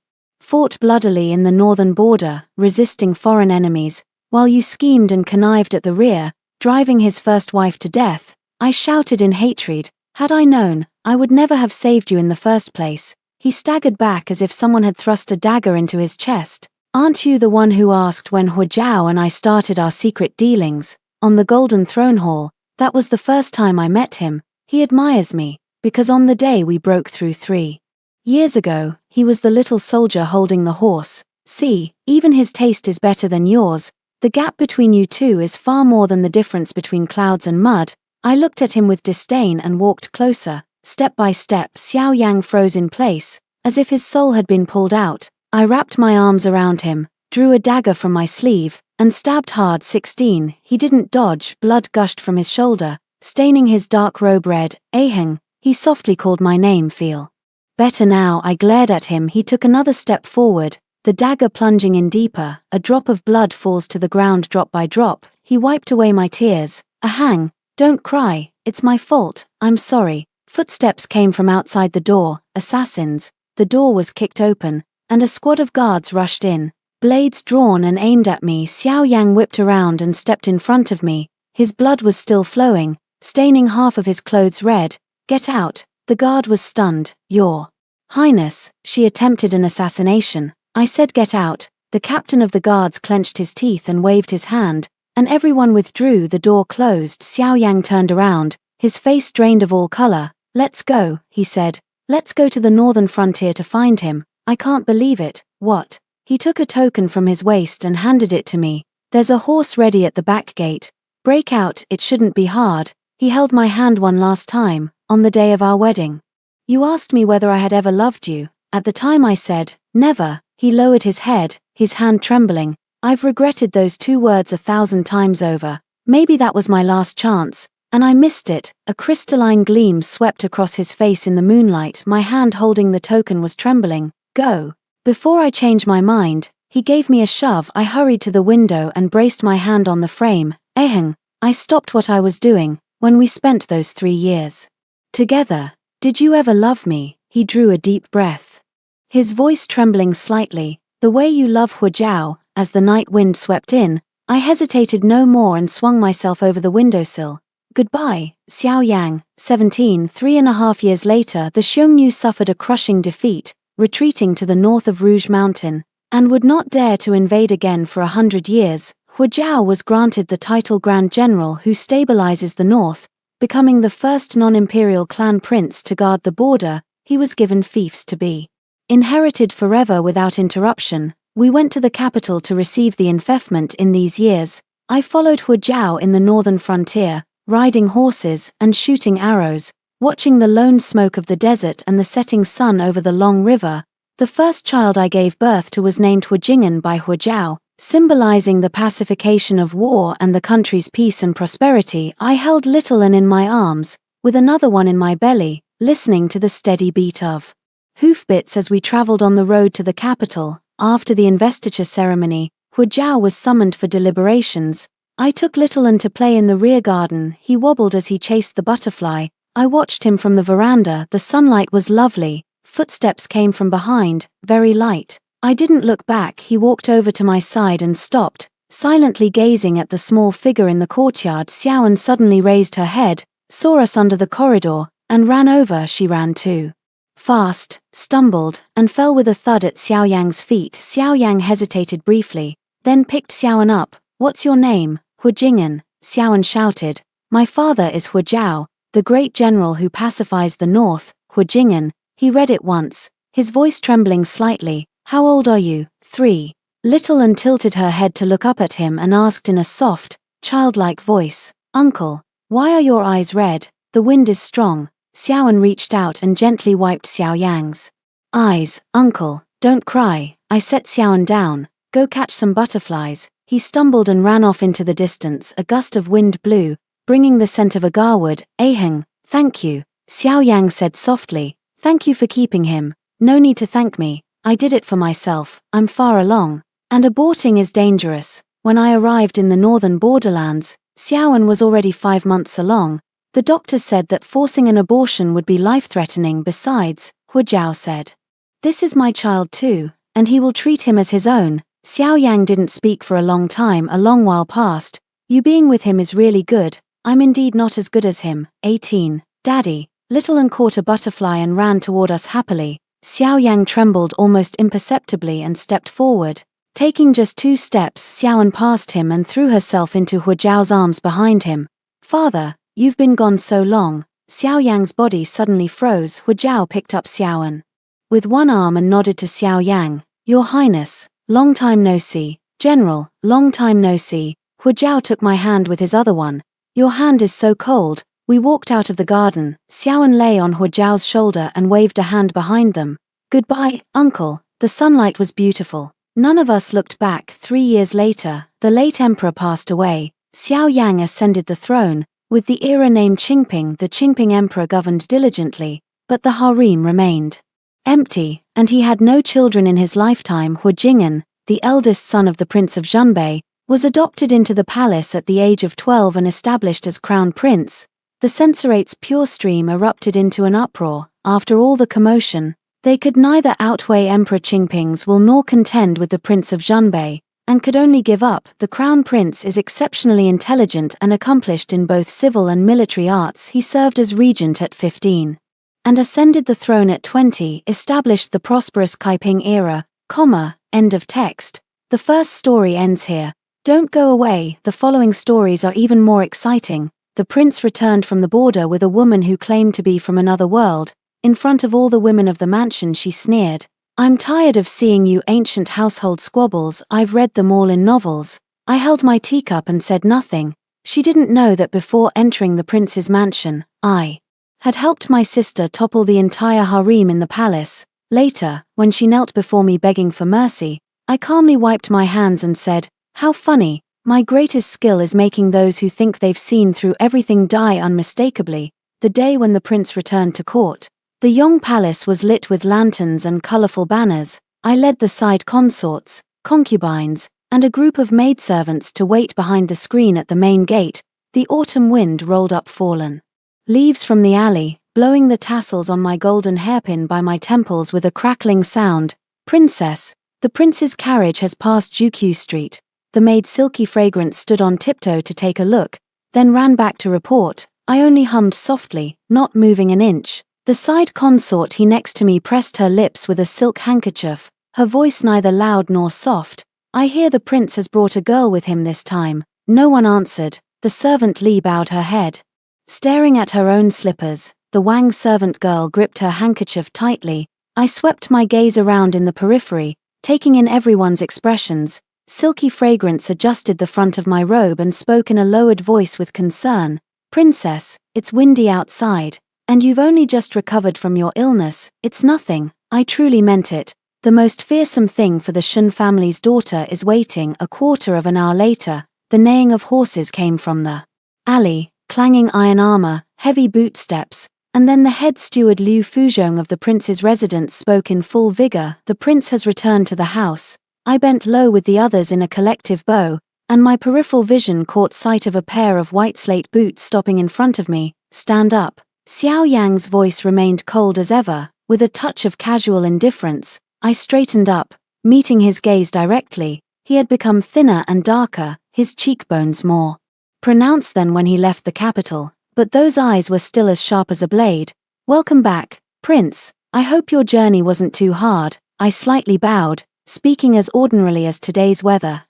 fought bloodily in the northern border, resisting foreign enemies, while you schemed and connived at the rear, driving his first wife to death. I shouted in hatred. Had I known, I would never have saved you in the first place. He staggered back as if someone had thrust a dagger into his chest. Aren't you the one who asked when Hujiao and I started our secret dealings? On the Golden Throne Hall, that was the first time I met him. He admires me, because on the day we broke through 3 years ago, he was the little soldier holding the horse. See, even his taste is better than yours. The gap between you two is far more than the difference between clouds and mud. I looked at him with disdain and walked closer. Step by step, Xiao Yang froze in place, as if his soul had been pulled out. I wrapped my arms around him, drew a dagger from my sleeve, and stabbed hard. 16 He didn't dodge. Blood gushed from his shoulder, staining his dark robe red. Aheng, he softly called my name. Feel Better now, I glared at him. He took another step forward, the dagger plunging in deeper. A drop of blood falls to the ground drop by drop. He wiped away my tears. Ahang, don't cry, it's my fault, I'm sorry. Footsteps came from outside the door, assassins. The door was kicked open, and a squad of guards rushed in. Blades drawn and aimed at me. Xiao Yang whipped around and stepped in front of me. His blood was still flowing, staining half of his clothes red. Get out. The guard was stunned. Your Highness, she attempted an assassination. I said get out. The captain of the guards clenched his teeth and waved his hand, and everyone withdrew. The door closed. Xiao Yang turned around, his face drained of all color. Let's go, he said. Let's go to the northern frontier to find him. I can't believe it. What? He took a token from his waist and handed it to me. There's a horse ready at the back gate. Break out, it shouldn't be hard. He held my hand one last time, on the day of our wedding. You asked me whether I had ever loved you. At the time I said, never. He lowered his head, his hand trembling. I've regretted those 2 words 1,000 times over. Maybe that was my last chance, and I missed it. A crystalline gleam swept across his face in the moonlight. My hand holding the token was trembling. Go. Before I changed my mind, he gave me a shove. I hurried to the window and braced my hand on the frame. Ahang, I stopped what I was doing, when we spent those 3 years together. Did you ever love me? He drew a deep breath, his voice trembling slightly. The way you love Huajiao. As the night wind swept in, I hesitated no more and swung myself over the windowsill. Goodbye, Xiao Yang. 17. 3.5 years later, the Xiongnu suffered a crushing defeat, retreating to the north of Rouge Mountain, and would not dare to invade again for 100 years. Huajiao was granted the title Grand General who stabilizes the north, becoming the first non-imperial clan prince to guard the border. He was given fiefs to be inherited forever without interruption. We went to the capital to receive the enfeoffment. In these years, I followed Huajiao in the northern frontier, riding horses and shooting arrows, watching the lone smoke of the desert and the setting sun over the long river. The first child I gave birth to was named Huajing'an by Huajiao, symbolizing the pacification of war and the country's peace and prosperity. I held little An in my arms, with another one in my belly, listening to the steady beat of hoofbeats as we traveled on the road to the capital. After the investiture ceremony, Huajiao was summoned for deliberations. I took little An to play in the rear garden. He wobbled as he chased the butterfly. I watched him from the veranda. The sunlight was lovely. Footsteps came from behind, very light. I didn't look back. He walked over to my side and stopped, silently gazing at the small figure in the courtyard. Xiaoan suddenly raised her head, saw us under the corridor, and ran over. She ran too fast, stumbled, and fell with a thud at Xiao Yang's feet. Xiao Yang hesitated briefly, then picked Xiaoan up. What's your name? Huajing'an, Xiaoan shouted. My father is Huajiao, the great general who pacifies the north. Huajing'an. He read it once, his voice trembling slightly. How old are you? 3. Little An tilted her head to look up at him and asked in a soft, childlike voice, Uncle, why are your eyes red? The wind is strong. Xiaoan reached out and gently wiped Xiao Yang's eyes. Uncle, don't cry. I set Xiaoan down. Go catch some butterflies. He stumbled and ran off into the distance. A gust of wind blew, bringing the scent of agarwood. Ahang, thank you, Xiao Yang said softly. Thank you for keeping him. No need to thank me. I did it for myself. I'm far along, and aborting is dangerous. When I arrived in the northern borderlands, Xiaoan was already 5 months along. The doctors said that forcing an abortion would be life-threatening. Besides, Huajiao said, this is my child too, and he will treat him as his own. Xiao Yang didn't speak for a long time. A long while passed. You being with him is really good. I'm indeed not as good as him. 18. Daddy. Little An caught a butterfly and ran toward us happily. Xiao Yang trembled almost imperceptibly and stepped forward. Taking just 2 steps, Xiaoan passed him and threw herself into Huajiao's arms behind him. Father, you've been gone so long. Xiao Yang's body suddenly froze. Huajiao picked up Xiaoan with one arm and nodded to Xiao Yang. Your Highness, long time no see. General, long time no see. Huajiao took my hand with his other one. Your hand is so cold. We walked out of the garden. Xiaoan lay on Huajiao's shoulder and waved a hand behind them. Goodbye, uncle. The sunlight was beautiful. None of us looked back. 3 years later, the late emperor passed away. Xiao Yang ascended the throne. With the era named Qingping, the Qingping emperor governed diligently, but the harem remained. empty, and he had no children in his lifetime. Hu Jing'an, the eldest son of the Prince of Zhenbei, was adopted into the palace at the age of 12 and established as crown prince. The censorate's pure stream erupted into an uproar. After all the commotion, they could neither outweigh Emperor Qingping's will nor contend with the Prince of Zhenbei, and could only give up. The crown prince is exceptionally intelligent and accomplished in both civil and military arts. He served as regent at 15 and ascended the throne at 20, established the prosperous Kaiping era, end of text. The first story ends here. Don't go away, the following stories are even more exciting. The prince returned from the border with a woman who claimed to be from another world. In front of all the women of the mansion she sneered, "I'm tired of seeing you ancient household squabbles, I've read them all in novels." I held my teacup and said nothing. She didn't know that before entering the prince's mansion, I had helped my sister topple the entire harem in the palace. Later, when she knelt before me begging for mercy, I calmly wiped my hands and said, "How funny, my greatest skill is making those who think they've seen through everything die unmistakably." The day when the prince returned to court, the Yong palace was lit with lanterns and colorful banners. I led the side consorts, concubines, and a group of maidservants to wait behind the screen at the main gate. The autumn wind rolled up fallen leaves from the alley, blowing the tassels on my golden hairpin by my temples with a crackling sound. "Princess, the prince's carriage has passed Jukyu Street." The maid Silky Fragrance stood on tiptoe to take a look, then ran back to report. I only hummed softly, not moving an inch. The side consort he next to me pressed her lips with a silk handkerchief, her voice neither loud nor soft. "I hear the prince has brought a girl with him this time." No one answered. The servant Li bowed her head. Staring at her own slippers, the Wang servant girl gripped her handkerchief tightly. I swept my gaze around in the periphery, taking in everyone's expressions. Silky Fragrance adjusted the front of my robe and spoke in a lowered voice with concern. "Princess, it's windy outside, and you've only just recovered from your illness." "It's nothing." I truly meant it. "The most fearsome thing for the Shun family's daughter is waiting." A quarter of an hour later, the neighing of horses came from the alley, clanging iron armor, heavy bootsteps, and then the head steward Liu Fuzhong of the prince's residence spoke in full vigor. "The prince has returned to the house." I bent low with the others in a collective bow, and my peripheral vision caught sight of a pair of white slate boots stopping in front of me. "Stand up." Xiao Yang's voice remained cold as ever, with a touch of casual indifference. I straightened up, meeting his gaze directly. He had become thinner and darker, his cheekbones more pronounced than when he left the capital, but those eyes were still as sharp as a blade. "Welcome back, Prince. I hope your journey wasn't too hard." I slightly bowed, speaking as ordinarily as today's weather.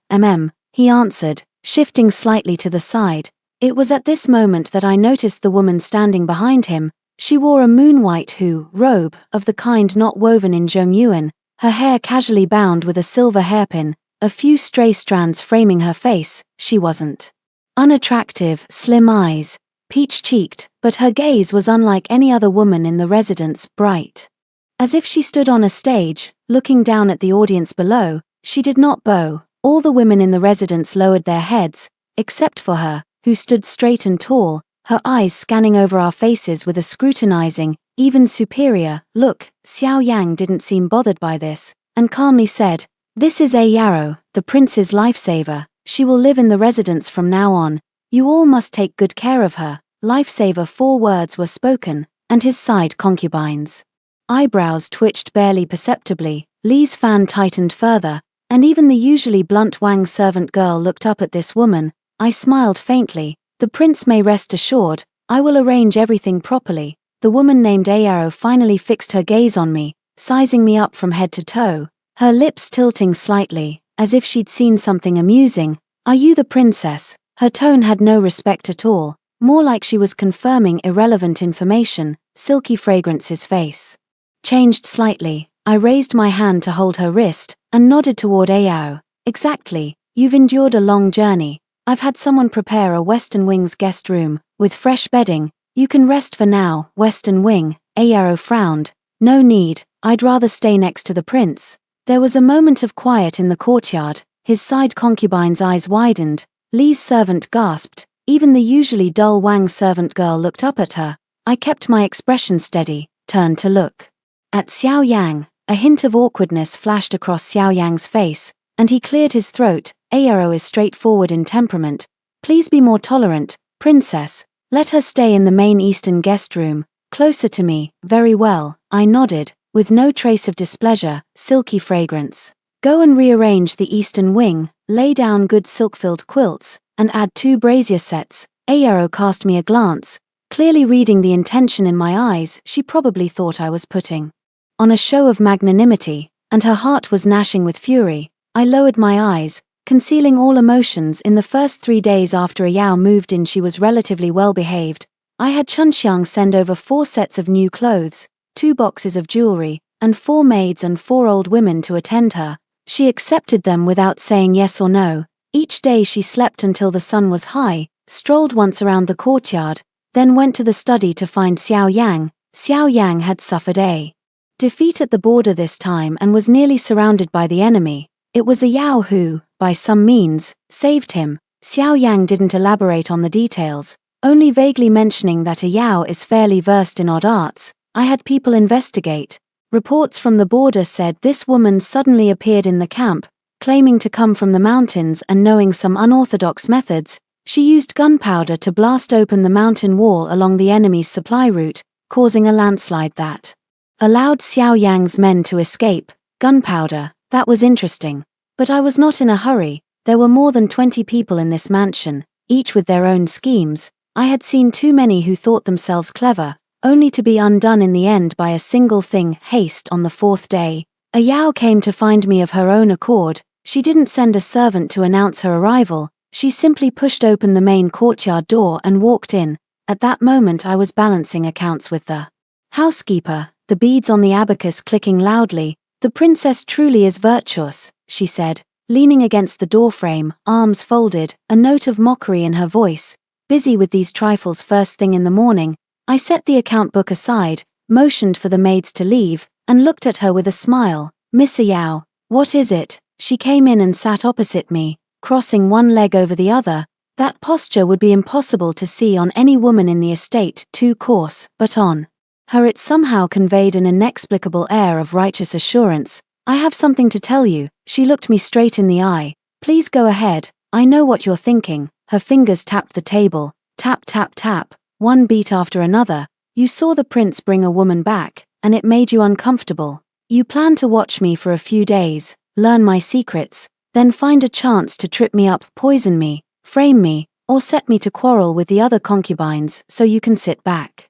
He answered, shifting slightly to the side. It was at this moment that I noticed the woman standing behind him. She wore a moon-white robe, of the kind not woven in Zhongyuan, her hair casually bound with a silver hairpin, a few stray strands framing her face. She wasn't unattractive, slim eyes, peach-cheeked, but her gaze was unlike any other woman in the residence, bright. As if she stood on a stage, looking down at the audience below. She did not bow. All the women in the residence lowered their heads, except for her, who stood straight and tall, her eyes scanning over our faces with a scrutinizing, even superior look. Xiao Yang didn't seem bothered by this, and calmly said, "This is A Yarrow, the prince's lifesaver. She will live in the residence from now on. You all must take good care of her." Lifesaver. 4 words were spoken, and his side concubines' eyebrows twitched barely perceptibly. Li's fan tightened further, and even the usually blunt Wang servant girl looked up at this woman. I smiled faintly. "The prince may rest assured, I will arrange everything properly." The woman named Ayaro finally fixed her gaze on me, sizing me up from head to toe, her lips tilting slightly, as if she'd seen something amusing. "Are you the princess?" Her tone had no respect at all, more like she was confirming irrelevant information. Silky Fragrance's face changed slightly. I raised my hand to hold her wrist, and nodded toward Ayao. "Exactly. You've endured a long journey. I've had someone prepare a Western Wing's guest room, with fresh bedding. You can rest for now." "Western Wing?" Ayaro frowned. "No need, I'd rather stay next to the prince." There was a moment of quiet in the courtyard. His side concubine's eyes widened. Li's servant gasped. Even the usually dull Wang servant girl looked up at her. I kept my expression steady, turned to look At Xiao Yang, a hint of awkwardness flashed across Xiao Yang's face, and he cleared his throat. Ayaro is straightforward in temperament. Please be more tolerant, princess. Let her stay in the main eastern guest room, closer to me. Very well, I nodded, with no trace of displeasure. Silky fragrance. Go and rearrange the eastern wing, lay down good silk-filled quilts, and add 2 brazier sets. Ayaro cast me a glance. Clearly reading the intention in my eyes, she probably thought I was putting on a show of magnanimity, and her heart was gnashing with fury. I lowered my eyes, concealing all emotions. In the first 3 days after Ayao moved in, she was relatively well behaved. I had Chunxiang send over 4 sets of new clothes, 2 boxes of jewelry, and 4 maids and 4 old women to attend her. She accepted them without saying yes or no. Each day she slept until the sun was high, strolled once around the courtyard, then went to the study to find Xiao Yang. Xiao Yang had suffered a defeat at the border this time and was nearly surrounded by the enemy. It was Ayao who, by some means, saved him. Xiao Yang didn't elaborate on the details, only vaguely mentioning that Ayao is fairly versed in odd arts. I had people investigate. Reports from the border said this woman suddenly appeared in the camp, claiming to come from the mountains and knowing some unorthodox methods. She used gunpowder to blast open the mountain wall along the enemy's supply route, causing a landslide that allowed Xiao Yang's men to escape. Gunpowder, that was interesting. But I was not in a hurry. There were more than 20 people in this mansion, each with their own schemes. I had seen too many who thought themselves clever, only to be undone in the end by a single thing: haste. On the 4th day, Ayao came to find me of her own accord. She didn't send a servant to announce her arrival. She simply pushed open the main courtyard door and walked in. At that moment I was balancing accounts with the housekeeper, the beads on the abacus clicking loudly. The princess truly is virtuous, she said, leaning against the doorframe, arms folded, a note of mockery in her voice. Busy with these trifles first thing in the morning, I set the account book aside, motioned for the maids to leave, and looked at her with a smile. Miss Ayao, what is it? She came in and sat opposite me, crossing one leg over the other. That posture would be impossible to see on any woman in the estate, too coarse, but on her it somehow conveyed an inexplicable air of righteous assurance. I have something to tell you. She looked me straight in the eye. Please go ahead, I know what you're thinking. Her fingers tapped the table, tap tap tap, one beat after another. You saw the prince bring a woman back, and it made you uncomfortable. You plan to watch me for a few days, learn my secrets, then find a chance to trip me up, poison me, frame me, or set me to quarrel with the other concubines so you can sit back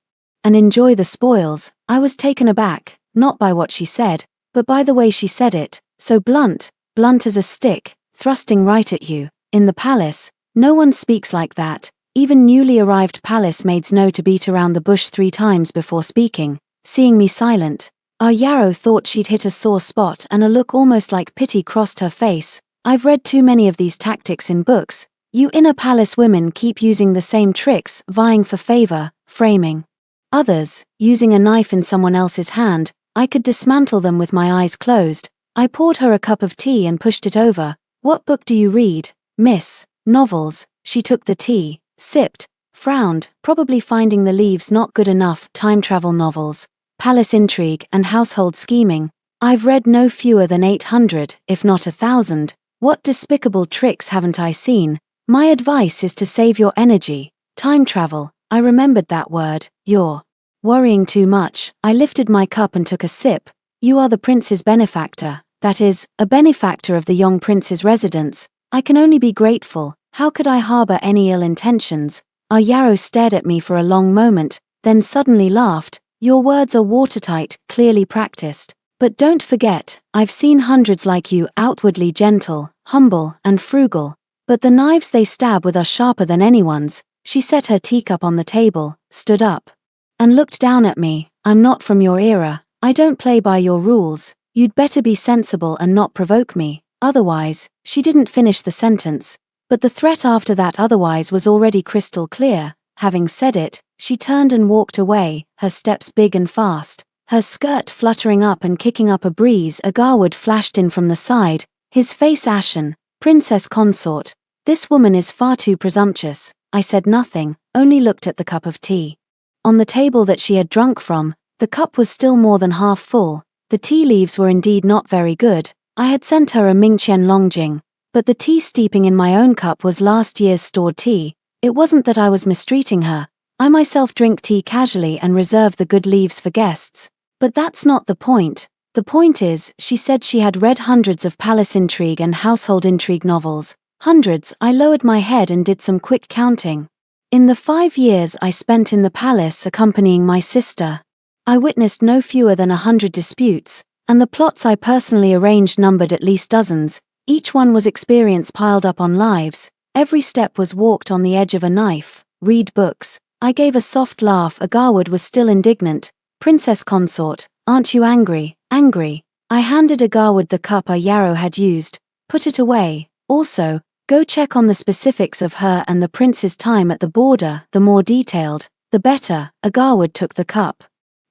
and enjoy the spoils. I was taken aback, not by what she said, but by the way she said it, so blunt as a stick, thrusting right at you. In the palace, no one speaks like that. Even newly arrived palace maids know to beat around the bush 3 times before speaking. Seeing me silent, our Yarrow thought she'd hit a sore spot and a look almost like pity crossed her face. I've read too many of these tactics in books. You inner palace women keep using the same tricks, vying for favor, framing others, using a knife in someone else's hand. I could dismantle them with my eyes closed. I poured her a cup of tea and pushed it over. What book do you read, miss? Novels. She took the tea, sipped, frowned, probably finding the leaves not good enough. Time travel novels, palace intrigue and household scheming. I've read no fewer than 800, if not 1,000. What despicable tricks haven't I seen? My advice is to save your energy. Time travel. I remembered that word. You're worrying too much. I lifted my cup and took a sip. You are the prince's benefactor, that is, a benefactor of the young prince's residence. I can only be grateful. How could I harbor any ill intentions? Our Yarrow stared at me for a long moment, then suddenly laughed. Your words are watertight, clearly practiced. But don't forget, I've seen hundreds like you, outwardly gentle, humble, and frugal. But the knives they stab with are sharper than anyone's. She set her teacup on the table, stood up, and looked down at me. I'm not from your era. I don't play by your rules. You'd better be sensible and not provoke me. Otherwise, she didn't finish the sentence. But the threat after that otherwise was already crystal clear. Having said it, she turned and walked away, her steps big and fast, her skirt fluttering up and kicking up a breeze. A Garwood flashed in from the side, his face ashen. Princess consort, this woman is far too presumptuous. I said nothing, only looked at the cup of tea on the table that she had drunk from. The cup was still more than half full. The tea leaves were indeed not very good. I had sent her a Mingqian Longjing, but the tea steeping in my own cup was last year's stored tea. It wasn't that I was mistreating her. I myself drink tea casually and reserve the good leaves for guests. But that's not the point. The point is, she said she had read hundreds of palace intrigue and household intrigue novels. Hundreds. I lowered my head and did some quick counting. In the 5 years I spent in the palace accompanying my sister, I witnessed no fewer than 100 disputes, and the plots I personally arranged numbered at least dozens. Each one was experience piled up on lives. Every step was walked on the edge of a knife. Read books. I gave a soft laugh. Agarward was still indignant. Princess consort, aren't you angry? Angry. I handed Agarward the cup Yarrow had used. Put it away. Also, go check on the specifics of her and the prince's time at the border. The more detailed, the better. Agarward took the cup.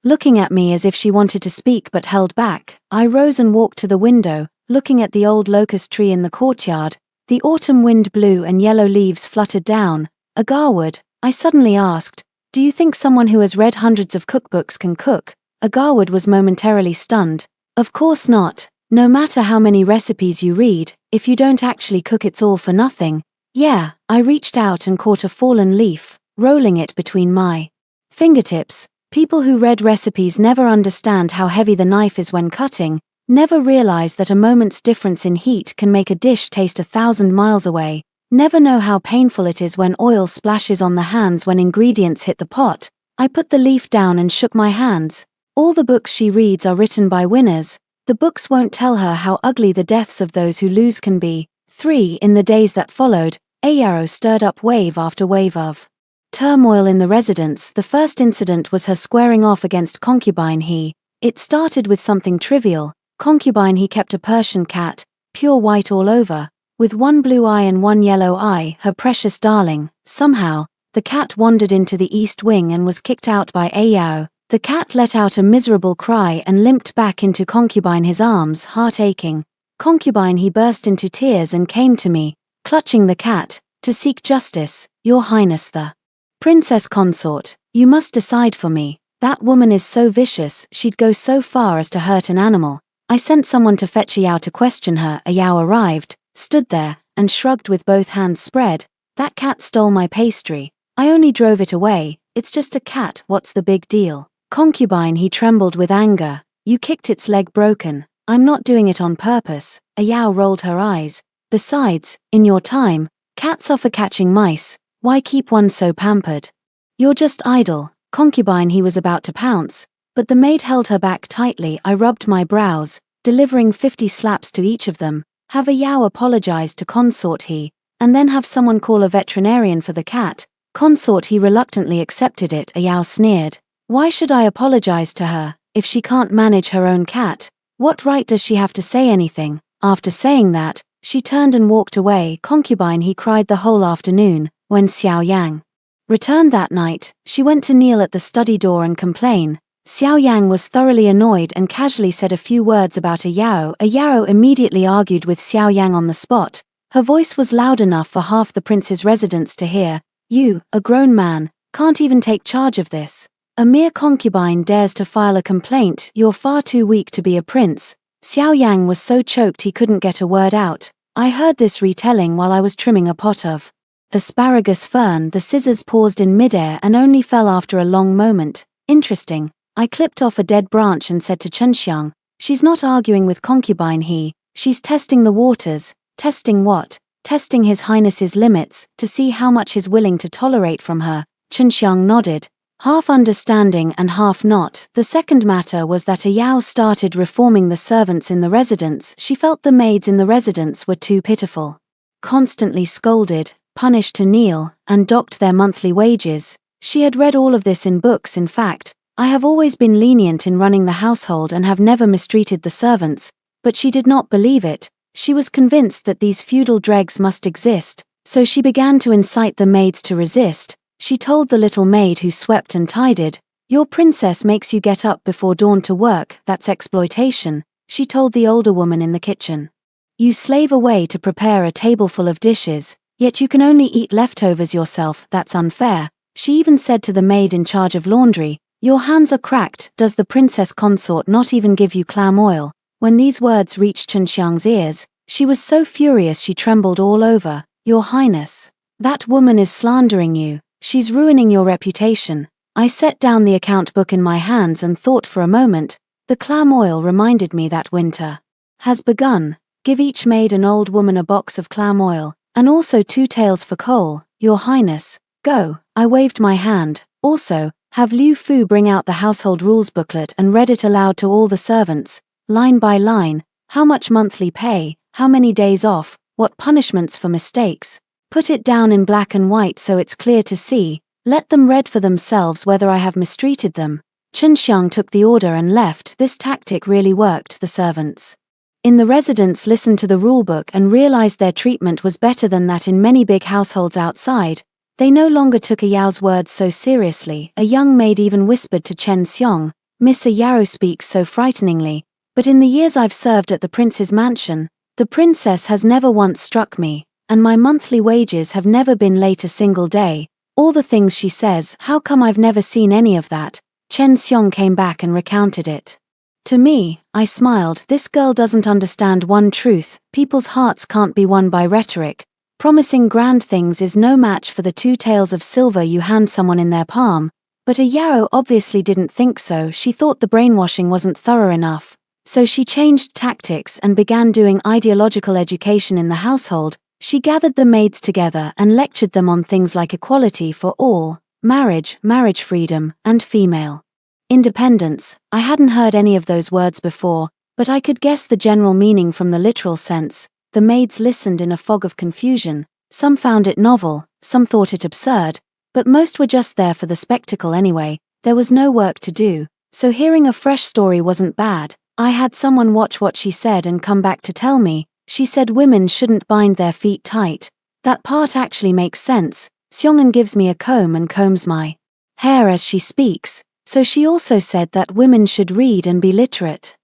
Looking at me as if she wanted to speak but held back, I rose and walked to the window, looking at the old locust tree in the courtyard. The autumn wind blew and yellow leaves fluttered down. Agarward, I suddenly asked, do you think someone who has read hundreds of cookbooks can cook? Agarward was momentarily stunned. Of course not. No matter how many recipes you read, if you don't actually cook it's all for nothing. Yeah, I reached out and caught a fallen leaf, rolling it between my fingertips. People who read recipes never understand how heavy the knife is when cutting, never realize that a moment's difference in heat can make a dish taste 1,000 miles away, never know how painful it is when oil splashes on the hands when ingredients hit the pot. I put the leaf down and shook my hands. All the books she reads are written by winners. The books won't tell her how ugly the deaths of those who lose can be. 3. In the days that followed, Yarrow stirred up wave after wave of turmoil in the residence. The first incident was her squaring off against Concubine He. It started with something trivial. Concubine He kept a Persian cat, pure white all over, with one blue eye and one yellow eye, her precious darling. Somehow, the cat wandered into the east wing and was kicked out by Yarrow. The cat let out a miserable cry and limped back into Concubine He's arms, heart aching. Concubine He burst into tears and came to me, clutching the cat, to seek justice. Your Highness the Princess Consort, you must decide for me. That woman is so vicious, she'd go so far as to hurt an animal. I sent someone to fetch Yao to question her. Yao arrived, stood there, and shrugged with both hands spread. That cat stole my pastry. I only drove it away. It's just a cat, what's the big deal? Concubine He trembled with anger. You kicked its leg broken. I'm not doing it on purpose. Yao rolled her eyes. Besides, in your time, cats are for catching mice. Why keep one so pampered? You're just idle. Concubine He was about to pounce, but the maid held her back tightly. I rubbed my brows, delivering 50 slaps to each of them. Have Yao apologize to Consort He, and then have someone call a veterinarian for the cat. Consort He reluctantly accepted it. Yao sneered. Why should I apologize to her, if she can't manage her own cat? What right does she have to say anything? After saying that, she turned and walked away. Concubine He cried the whole afternoon. When Xiao Yang returned that night, she went to kneel at the study door and complain. Xiao Yang was thoroughly annoyed and casually said a few words about Yarrow. Yarrow immediately argued with Xiao Yang on the spot. Her voice was loud enough for half the prince's residents to hear. You, a grown man, can't even take charge of this. A mere concubine dares to file a complaint. You're far too weak to be a prince. Xiao Yang was so choked he couldn't get a word out. I heard this retelling while I was trimming a pot of asparagus fern. The scissors paused in midair and only fell after a long moment. Interesting. I clipped off a dead branch and said to Chenxiang, she's not arguing with Concubine He, she's testing the waters. Testing what? Testing His Highness's limits, to see how much he's willing to tolerate from her. Chenxiang nodded, half understanding and half not. The second matter was that Yao started reforming the servants in the residence. She felt the maids in the residence were too pitiful. Constantly scolded, punished to kneel, and docked their monthly wages. She had read all of this in books. In fact, I have always been lenient in running the household and have never mistreated the servants, but she did not believe it. She was convinced that these feudal dregs must exist, so she began to incite the maids to resist. She told the little maid who swept and tidied, your princess makes you get up before dawn to work, that's exploitation. She told the older woman in the kitchen, you slave away to prepare a tableful of dishes, yet you can only eat leftovers yourself, that's unfair. She even said to the maid in charge of laundry, Your hands are cracked, does the princess consort not even give you clam oil? When these words reached Chen ears, she was so furious she trembled all over. Your Highness, that woman is slandering you, she's ruining your reputation. I set down the account book in my hands and thought for a moment. The clam oil reminded me that winter has begun. Give each maid and old woman a box of clam oil, and also 2 taels for coal, Your Highness. Go. I waved my hand. Also, have Liu Fu bring out the household rules booklet and read it aloud to all the servants, line by line. How much monthly pay, how many days off, what punishments for mistakes. Put it down in black and white so it's clear to see. Let them read for themselves whether I have mistreated them. Chen Xiang took the order and left. This tactic really worked. The servants in the residence listened to the rulebook and realized their treatment was better than that in many big households outside. They no longer took Yao's words so seriously. A young maid even whispered to Chen Xiang, Miss Yao speaks so frighteningly, but in the years I've served at the prince's mansion, the princess has never once struck me, and my monthly wages have never been late a single day. All the things she says, how come I've never seen any of that? Chen Xiang came back and recounted it to me. I smiled. This girl doesn't understand one truth: people's hearts can't be won by rhetoric. Promising grand things is no match for the 2 taels of silver you hand someone in their palm. But Yao obviously didn't think so. She thought the brainwashing wasn't thorough enough. So she changed tactics and began doing ideological education in the household. She gathered the maids together and lectured them on things like equality for all, marriage freedom, and female independence. I hadn't heard any of those words before, but I could guess the general meaning from the literal sense. The maids listened in a fog of confusion. Some found it novel, some thought it absurd, but most were just there for the spectacle anyway. There was no work to do, so hearing a fresh story wasn't bad. I had someone watch what she said and come back to tell me. She said women shouldn't bind their feet tight. That part actually makes sense. Xiong'an gives me a comb and combs my hair as she speaks, so she also said that women should read and be literate.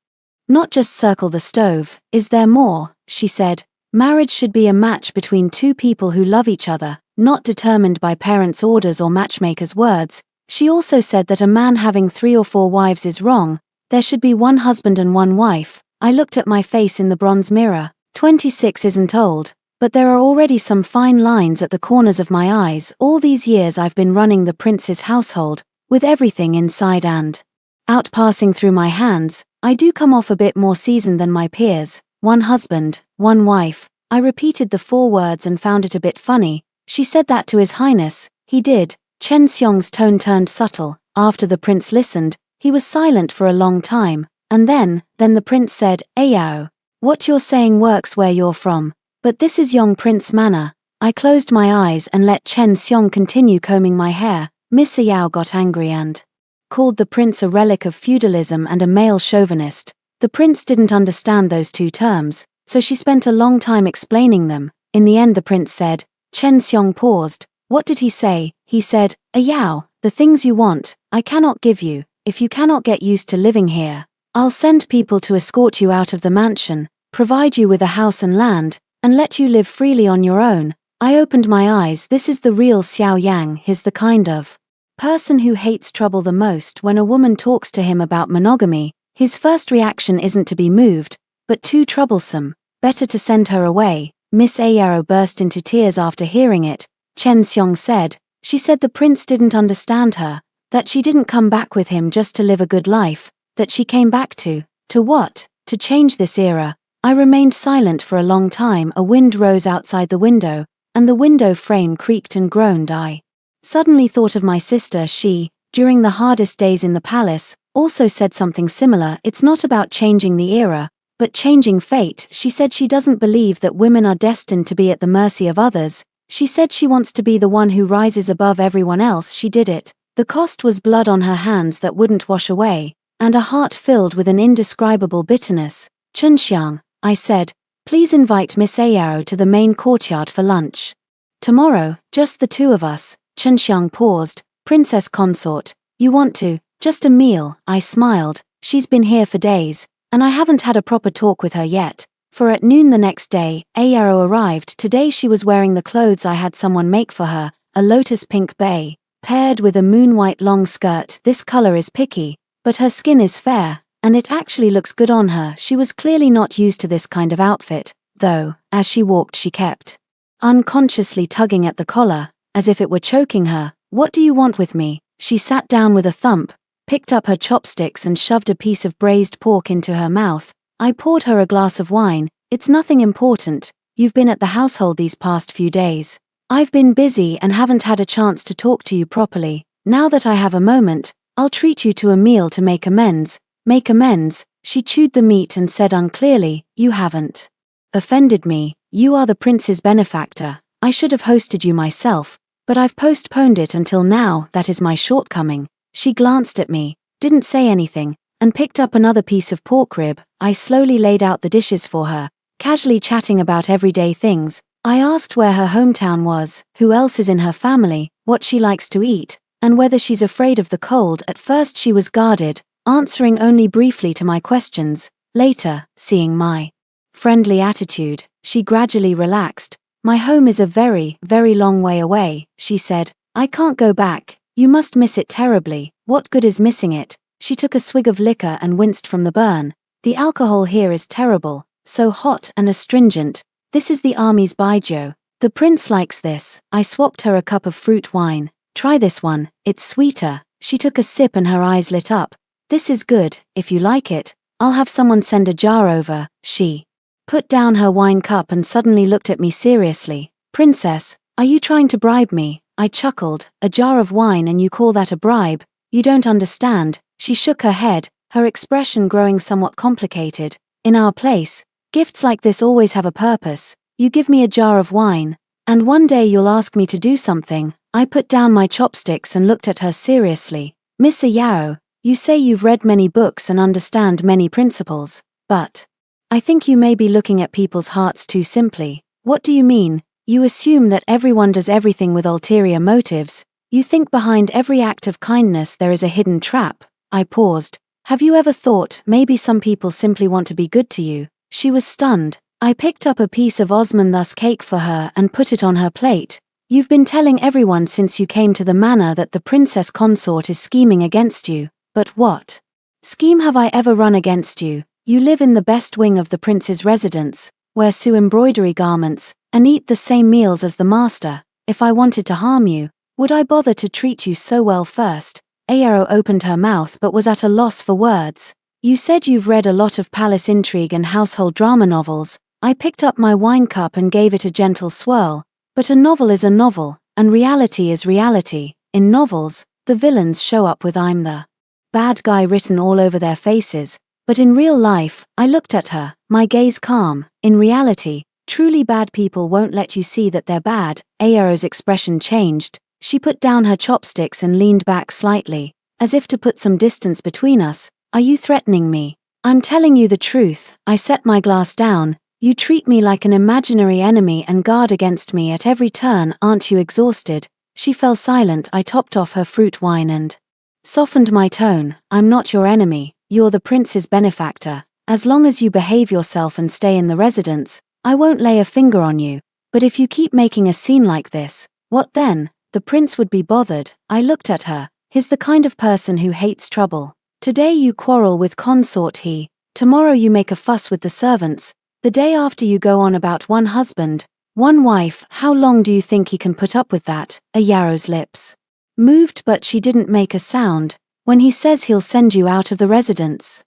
Not just circle the stove. Is there more? She said, marriage should be a match between 2 people who love each other, not determined by parents' orders or matchmakers' words. She also said that a man having 3 or 4 wives is wrong. There should be 1 husband and 1 wife. I looked at my face in the bronze mirror. 26 isn't old, but there are already some fine lines at the corners of my eyes. All these years I've been running the prince's household, with everything inside and out passing through my hands. I do come off a bit more seasoned than my peers. 1 husband, 1 wife. I repeated the 4 words and found it a bit funny. She said that to His Highness. He did. Chen Xiong's tone turned subtle. After the prince listened, he was silent for a long time, and then the prince said, Yao, what you're saying works where you're from, but this is young prince manner. I closed my eyes and let Chen Xiong continue combing my hair. Miss Yao got angry and called the prince a relic of feudalism and a male chauvinist. The prince didn't understand those 2 terms, so she spent a long time explaining them. In the end the prince said. Chen Xiong paused. What did he say? He said, Yao, the things you want, I cannot give you. If you cannot get used to living here, I'll send people to escort you out of the mansion, provide you with a house and land, and let you live freely on your own. I opened my eyes. This is the real Xiao Yang. He's the kind of person who hates trouble the most. When a woman talks to him about monogamy, his first reaction isn't to be moved, but too troublesome. Better to send her away. Miss Yao burst into tears after hearing it. Chen Xiong said. She said the prince didn't understand her, that she didn't come back with him just to live a good life, that she came back to what? To change this era. I remained silent for a long time. A wind rose outside the window, and the window frame creaked and groaned. I suddenly thought of my sister. She, during the hardest days in the palace, also said something similar. It's not about changing the era, but changing fate. She said she doesn't believe that women are destined to be at the mercy of others. She said she wants to be the one who rises above everyone else. She did it. The cost was blood on her hands that wouldn't wash away, and a heart filled with an indescribable bitterness. Chen Xiang, I said, please invite Miss Yao to the main courtyard for lunch. Tomorrow, just the 2 of us. Chen Xiang paused. Princess consort, you want to, just a meal? I smiled. She's been here for days, and I haven't had a proper talk with her yet. For at noon the next day, Yao arrived. Today she was wearing the clothes I had someone make for her, a lotus pink bay paired with a moon-white long skirt. This color is picky, but her skin is fair, and it actually looks good on her. She was clearly not used to this kind of outfit, though. As she walked, she kept unconsciously tugging at the collar, as if it were choking her. What do you want with me? She sat down with a thump, picked up her chopsticks and shoved a piece of braised pork into her mouth. I poured her a glass of wine. It's nothing important. You've been at the household these past few days. I've been busy and haven't had a chance to talk to you properly. Now that I have a moment, I'll treat you to a meal to make amends. Make amends? She chewed the meat and said unclearly, you haven't offended me. You are the prince's benefactor. I should have hosted you myself, but I've postponed it until now. That is my shortcoming. She glanced at me, didn't say anything, and picked up another piece of pork rib. I slowly laid out the dishes for her, casually chatting about everyday things. I asked where her hometown was, who else is in her family, what she likes to eat, and whether she's afraid of the cold. At first she was guarded, answering only briefly to my questions. Later, seeing my friendly attitude, she gradually relaxed. My home is a very, very long way away, she said. I can't go back. You must miss it terribly. What good is missing it? She took a swig of liquor and winced from the burn. The alcohol here is terrible, so hot and astringent. This is the army's baijiu. The prince likes this. I swapped her a cup of fruit wine. Try this one, it's sweeter. She took a sip and her eyes lit up. This is good. If you like it, I'll have someone send a jar over. She put down her wine cup and suddenly looked at me seriously. Princess, are you trying to bribe me? I chuckled. A jar of wine and you call that a bribe? You don't understand. She shook her head, her expression growing somewhat complicated. In our place, gifts like this always have a purpose. You give me a jar of wine, and one day you'll ask me to do something. I put down my chopsticks and looked at her seriously. Miss Yao, you say you've read many books and understand many principles, but I think you may be looking at people's hearts too simply. What do you mean? You assume that everyone does everything with ulterior motives. You think behind every act of kindness there is a hidden trap. I paused. Have you ever thought maybe some people simply want to be good to you? She was stunned. I picked up a piece of Osmanthus cake for her and put it on her plate. You've been telling everyone since you came to the manor that the princess consort is scheming against you. But what scheme have I ever run against you? You live in the best wing of the prince's residence, wear sew embroidery garments, and eat the same meals as the master. If I wanted to harm you, would I bother to treat you so well first? Ayaro opened her mouth but was at a loss for words. You said you've read a lot of palace intrigue and household drama novels. I picked up my wine cup and gave it a gentle swirl. But a novel is a novel, and reality is reality. In novels, the villains show up with "I'm the bad guy" written all over their faces. But in real life, I looked at her, my gaze calm. In reality, truly bad people won't let you see that they're bad. Ayaro's expression changed. She put down her chopsticks and leaned back slightly, as if to put some distance between us. Are you threatening me? I'm telling you the truth. I set my glass down. You treat me like an imaginary enemy and guard against me at every turn. Aren't you exhausted? She fell silent. I topped off her fruit wine and softened my tone. I'm not your enemy. You're the prince's benefactor. As long as you behave yourself and stay in the residence, I won't lay a finger on you. But if you keep making a scene like this, what then? The prince would be bothered. I looked at her. He's the kind of person who hates trouble. Today you quarrel with consort he. Tomorrow you make a fuss with the servants. The day after you go on about one husband, one wife. How long do you think he can put up with that? Ayaro's lips moved but she didn't make a sound. When he says he'll send you out of the residence,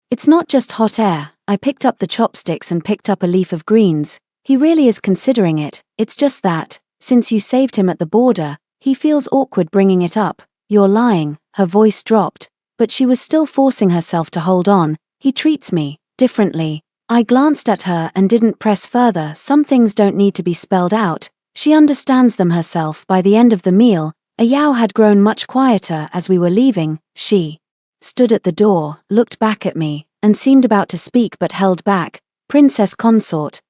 it's not just hot air. I picked up the chopsticks and picked up a leaf of greens. He really is considering it. It's just that, since you saved him at the border, he feels awkward bringing it up. You're lying. Her voice dropped, but she was still forcing herself to hold on. He treats me differently. I glanced at her and didn't press further. Some things don't need to be spelled out. She understands them herself. By the end of the meal, Ayao had grown much quieter. As we were leaving, she stood at the door, looked back at me, and seemed about to speak but held back. Princess consort,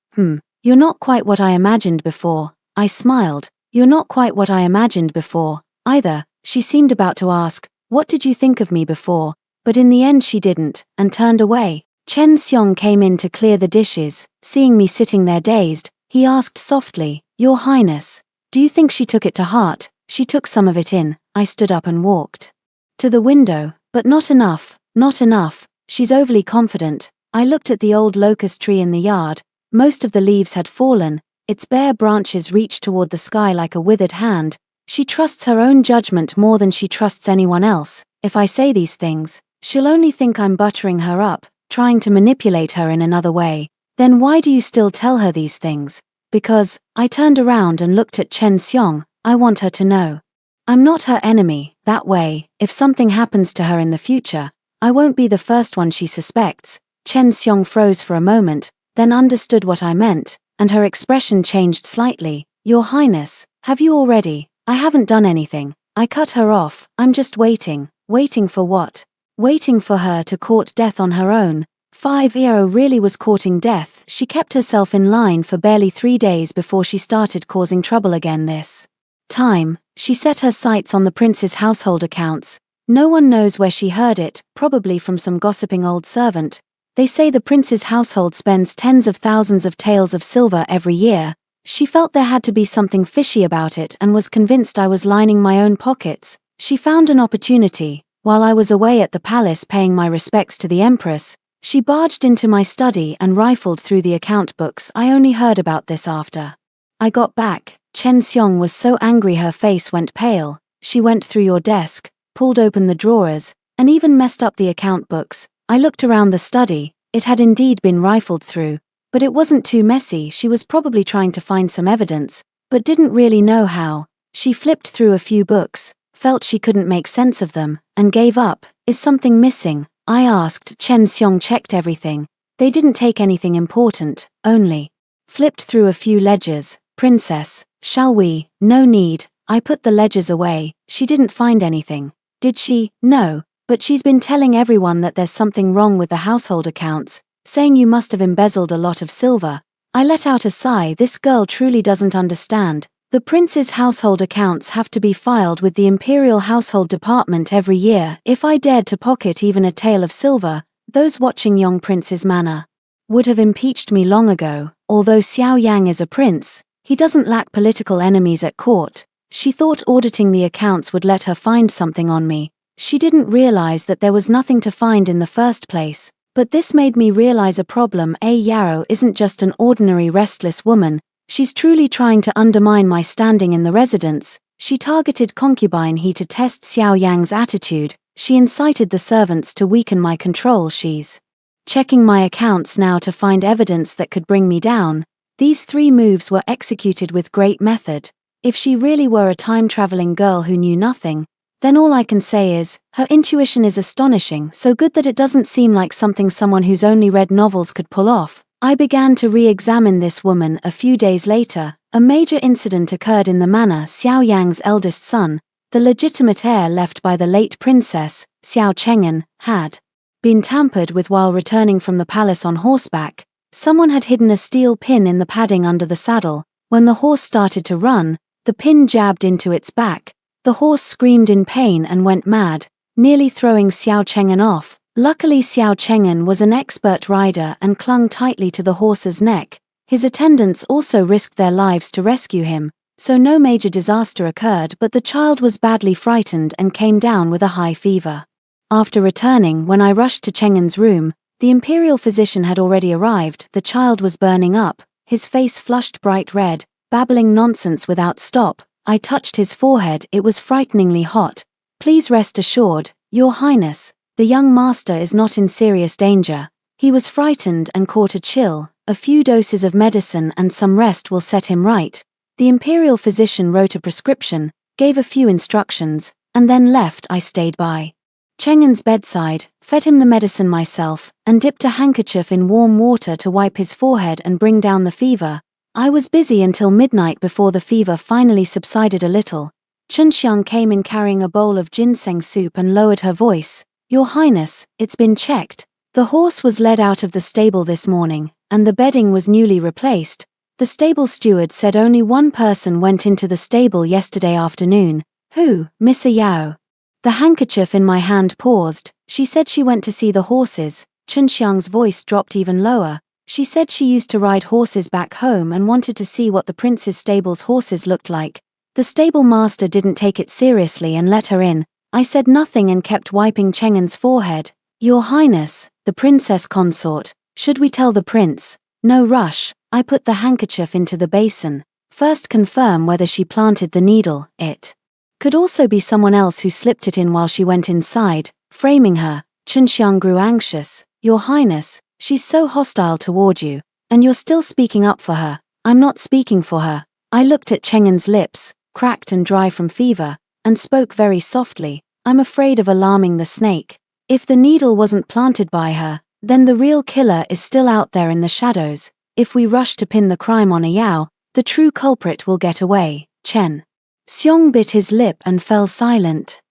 you're not quite what I imagined before. I smiled. You're not quite what I imagined before, either. She seemed about to ask, what did you think of me before? But in the end she didn't, and turned away. Chen Xiong came in to clear the dishes. Seeing me sitting there dazed, he asked softly, Your Highness, do you think she took it to heart? She took some of it in. I stood up and walked to the window, but not enough, not enough. She's overly confident. I looked at the old locust tree in the yard. Most of the leaves had fallen, its bare branches reached toward the sky like a withered hand. She trusts her own judgment more than she trusts anyone else. If I say these things, she'll only think I'm buttering her up, trying to manipulate her in another way. Then why do you still tell her these things? Because, I turned around and looked at Chen Xiong, I want her to know. I'm not her enemy, that way, if something happens to her in the future, I won't be the first one she suspects. Chen Xiong froze for a moment, then understood what I meant, and her expression changed slightly. Your Highness, have you already? I haven't done anything. I cut her off. I'm just waiting. Waiting for what? Waiting for her to court death on her own. 5-0 really was courting death. She kept herself in line for barely 3 days before she started causing trouble again this time. She set her sights on the prince's household accounts. No one knows where she heard it, probably from some gossiping old servant. They say the prince's household spends tens of thousands of taels of silver every year. She felt there had to be something fishy about it and was convinced I was lining my own pockets. She found an opportunity. While I was away at the palace paying my respects to the empress, she barged into my study and rifled through the account books. I only heard about this after I got back. Chen Xiong was so angry her face went pale. She went through your desk, pulled open the drawers, and even messed up the account books. I looked around the study. It had indeed been rifled through, but it wasn't too messy. She was probably trying to find some evidence, but didn't really know how. She flipped through a few books, felt she couldn't make sense of them, and gave up. Is something missing? I asked. Chen Xiong checked everything. They didn't take anything important, only flipped through a few ledgers. Princess, shall we? No need. I put the ledgers away. She didn't find anything. Did she? No, but she's been telling everyone that there's something wrong with the household accounts, saying you must have embezzled a lot of silver. I let out a sigh. This girl truly doesn't understand. The prince's household accounts have to be filed with the Imperial Household Department every year. If I dared to pocket even a tael of silver, those watching young prince's manner would have impeached me long ago. Although Xiao Yang is a prince, he doesn't lack political enemies at court. She thought auditing the accounts would let her find something on me. She didn't realize that there was nothing to find in the first place. But this made me realize a problem. Yarrow isn't just an ordinary restless woman. She's truly trying to undermine my standing in the residence. She targeted concubine He to test Xiao Yang's attitude. She incited the servants to weaken my control. She's checking my accounts now to find evidence that could bring me down. These 3 moves were executed with great method. If she really were a time-traveling girl who knew nothing, then all I can say is, her intuition is astonishing, so good that it doesn't seem like something someone who's only read novels could pull off. I began to re-examine this woman. A few days later, a major incident occurred in the manor. Xiao Yang's eldest son, the legitimate heir left by the late princess, Xiao Cheng'an, had been tampered with while returning from the palace on horseback. Someone had hidden a steel pin in the padding under the saddle. When the horse started to run, the pin jabbed into its back. The horse screamed in pain and went mad, nearly throwing Xiao Cheng'an off. Luckily Xiao Cheng'an was an expert rider and clung tightly to the horse's neck. His attendants also risked their lives to rescue him, so no major disaster occurred, but the child was badly frightened and came down with a high fever. After returning, when I rushed to Cheng'an's room, the imperial physician had already arrived. The child was burning up, his face flushed bright red, babbling nonsense without stop. I touched his forehead. It was frighteningly hot. Please rest assured, Your Highness, the young master is not in serious danger. He was frightened and caught a chill. A few doses of medicine and some rest will set him right. The imperial physician wrote a prescription, gave a few instructions, and then left. I stayed by Cheng'an's bedside, fed him the medicine myself, and dipped a handkerchief in warm water to wipe his forehead and bring down the fever. I was busy until midnight before the fever finally subsided a little. Chunxiang came in carrying a bowl of ginseng soup and lowered her voice. Your Highness, it's been checked. The horse was led out of the stable this morning, and the bedding was newly replaced. The stable steward said only one person went into the stable yesterday afternoon. Who? Miss Yao. The handkerchief in my hand paused. She said she went to see the horses. Chunxiang's voice dropped even lower. She said she used to ride horses back home and wanted to see what the prince's stable's horses looked like. The stable master didn't take it seriously and let her in. I said nothing and kept wiping Cheng'en's forehead. Your Highness, the princess consort, should we tell the prince? No rush. I put the handkerchief into the basin. First confirm whether she planted the needle. It could also be someone else who slipped it in while she went inside, framing her. Chunxiang grew anxious. Your Highness, she's so hostile toward you, and you're still speaking up for her. I'm not speaking for her. I looked at Cheng'en's lips, cracked and dry from fever, and spoke very softly. I'm afraid of alarming the snake. If the needle wasn't planted by her, then the real killer is still out there in the shadows. If we rush to pin the crime on a Yao, the true culprit will get away. Chen Xiong bit his lip and fell silent.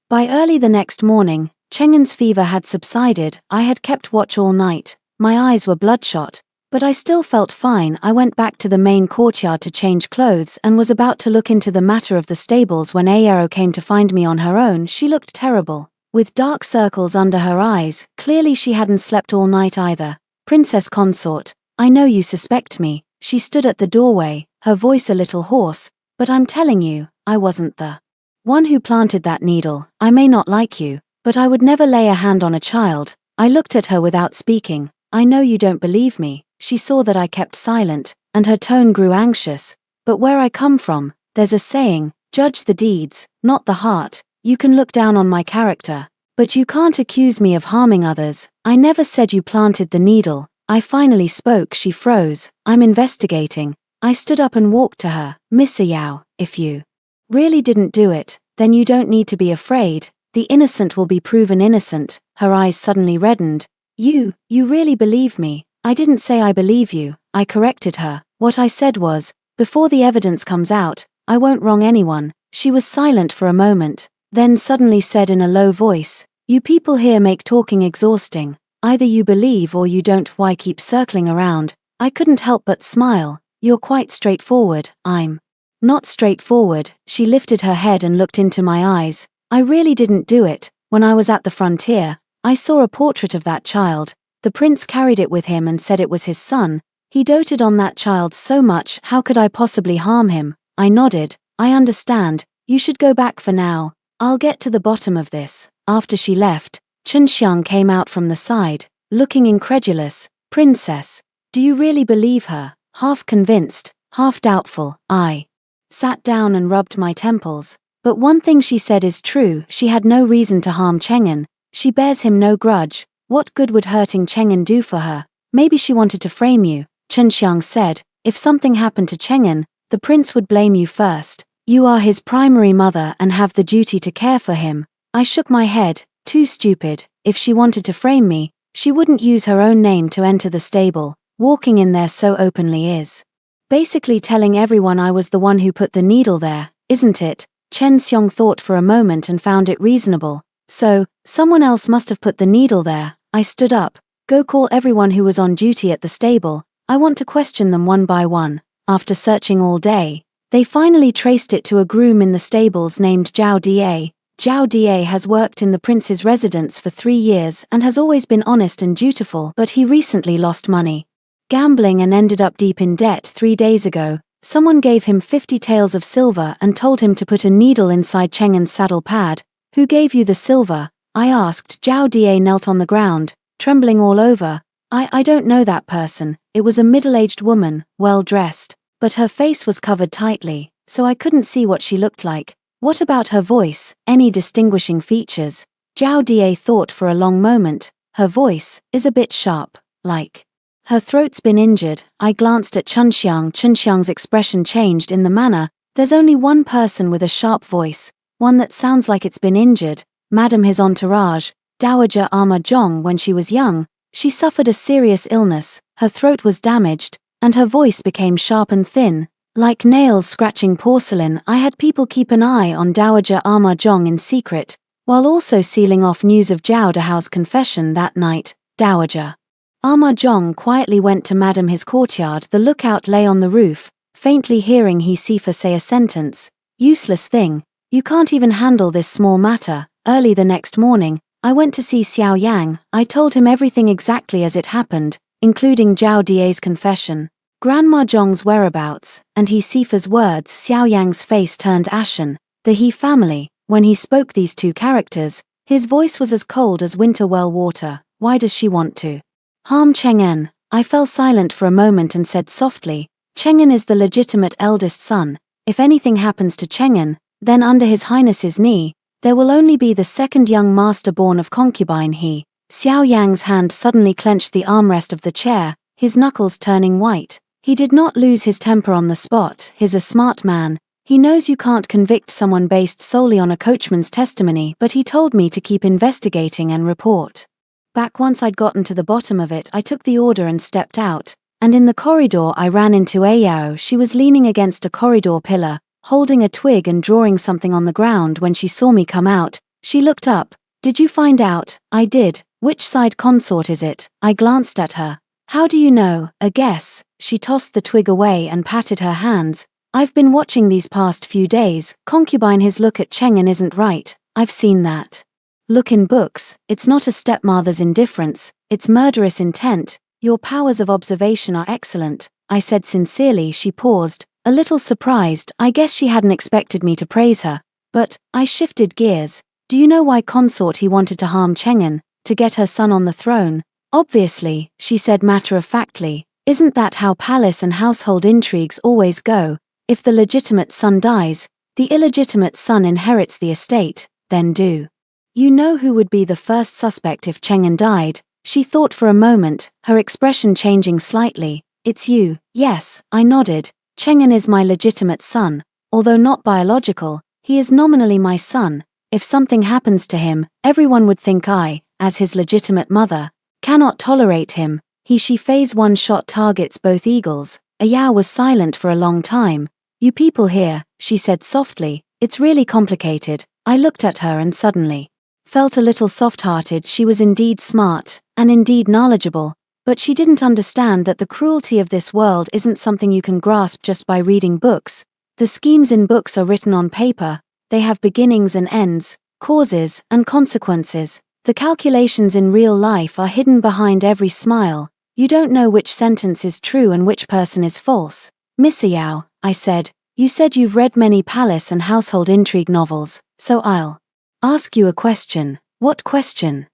By early the next morning, Cheng'en's fever had subsided. I had kept watch all night. My eyes were bloodshot, but I still felt fine. I went back to the main courtyard to change clothes and was about to look into the matter of the stables when Ayero came to find me on her own. She looked terrible, with dark circles under her eyes. Clearly she hadn't slept all night either. Princess consort, I know you suspect me. She stood at the doorway, her voice a little hoarse, but I'm telling you, I wasn't the one who planted that needle. I may not like you, but I would never lay a hand on a child. I looked at her without speaking. I know you don't believe me. She saw that I kept silent, and her tone grew anxious. But where I come from, there's a saying, judge the deeds, not the heart. You can look down on my character, but you can't accuse me of harming others. I never said you planted the needle. I finally spoke. She froze. I'm investigating. I stood up and walked to her. Miss Yao, if you really didn't do it, then you don't need to be afraid. The innocent will be proven innocent. Her eyes suddenly reddened. You really believe me? I didn't say I believe you. I corrected her. What I said was, before the evidence comes out, I won't wrong anyone. She was silent for a moment, then suddenly said in a low voice, you people here make talking exhausting. Either you believe or you don't. Why keep circling around? I couldn't help but smile. You're quite straightforward. I'm not straightforward. She lifted her head and looked into my eyes. I really didn't do it. When I was at the frontier, I saw a portrait of that child. The prince carried it with him and said it was his son. He doted on that child so much. How could I possibly harm him? I nodded. I understand. You should go back for now. I'll get to the bottom of this. After she left, Chunxiang came out from the side, looking incredulous. Princess, do you really believe her? Half convinced, half doubtful. I sat down and rubbed my temples. But one thing she said is true. She had no reason to harm Cheng'en. She bears him no grudge. What good would hurting Cheng'en do for her? Maybe she wanted to frame you. Chunxiang said, if something happened to Cheng'en, the prince would blame you first. You are his primary mother and have the duty to care for him. I shook my head. Too stupid. If she wanted to frame me, she wouldn't use her own name to enter the stable. Walking in there so openly is basically telling everyone I was the one who put the needle there, isn't it? Chen Xiong thought for a moment and found it reasonable. So, someone else must have put the needle there. I stood up. Go call everyone who was on duty at the stable. I want to question them one by one. After searching all day, they finally traced it to a groom in the stables named Zhao Da. Zhao Da has worked in the prince's residence for 3 years and has always been honest and dutiful, but he recently lost money gambling and ended up deep in debt 3 days ago. Someone gave him 50 taels of silver and told him to put a needle inside Cheng'en's saddle pad. Who gave you the silver? I asked. Zhao Da knelt on the ground, trembling all over. I don't know that person. It was a middle-aged woman, well-dressed, but her face was covered tightly, so I couldn't see what she looked like. What about her voice? Any distinguishing features? Zhao Da thought for a long moment. Her voice is a bit sharp, like her throat's been injured. I glanced at Chunxiang. Chunxiang's expression changed in the manner. There's only one person with a sharp voice, one that sounds like it's been injured. Madam, his entourage, Dowager Ma Zhong. When she was young, she suffered a serious illness. Her throat was damaged, and her voice became sharp and thin, like nails scratching porcelain. I had people keep an eye on Dowager Ma Zhong in secret, while also sealing off news of Zhao Dahao's confession that night. Dowager Ma Zhong quietly went to Madam his courtyard. The lookout lay on the roof, faintly hearing he Sifa say a sentence. Useless thing. You can't even handle this small matter. Early the next morning, I went to see Xiao Yang. I told him everything exactly as it happened, including Zhao Da's confession. Grandma Zhong's whereabouts, and he Sifa's words. Xiao Yang's face turned ashen. The He family, when he spoke these two characters, his voice was as cold as winter well water. Why does she want to harm Cheng'en? I fell silent for a moment and said softly, Cheng'en is the legitimate eldest son. If anything happens to Cheng'en, then under His Highness's knee, there will only be the second young master born of concubine He. Xiao Yang's hand suddenly clenched the armrest of the chair, his knuckles turning white. He did not lose his temper on the spot. He's a smart man. He knows you can't convict someone based solely on a coachman's testimony, but he told me to keep investigating and report back. Once I'd gotten to the bottom of it, I took the order and stepped out, and in the corridor I ran into Ayao. She was leaning against a corridor pillar, holding a twig and drawing something on the ground. When she saw me come out, she looked up. Did you find out? I did. Which side consort is it? I glanced at her. How do you know? A guess. She tossed the twig away and patted her hands. I've been watching these past few days. Concubine his look at Cheng'en isn't right. I've seen that look in books. It's not a stepmother's indifference, it's murderous intent. Your powers of observation are excellent, I said sincerely. She paused, a little surprised. I guess she hadn't expected me to praise her. But I shifted gears. Do you know why consort he wanted to harm Cheng'en? To get her son on the throne? Obviously, she said matter-of-factly. Isn't that how palace and household intrigues always go? If the legitimate son dies, the illegitimate son inherits the estate. Then do you know who would be the first suspect if Cheng'en died? She thought for a moment, her expression changing slightly. It's you. Yes, I nodded. Cheng'en is my legitimate son. Although not biological, he is nominally my son. If something happens to him, everyone would think I, as his legitimate mother, cannot tolerate him. She phase one-shot targets both eagles. Ayao was silent for a long time. You people here, she said softly, it's really complicated. I looked at her and suddenly felt a little soft-hearted. She was indeed smart, and indeed knowledgeable, but she didn't understand that the cruelty of this world isn't something you can grasp just by reading books. The schemes in books are written on paper. They have beginnings and ends, causes and consequences. The calculations in real life are hidden behind every smile. You don't know which sentence is true and which person is false. Miss Yao, I said, you said you've read many palace and household intrigue novels, so I'll ask you a question. What question?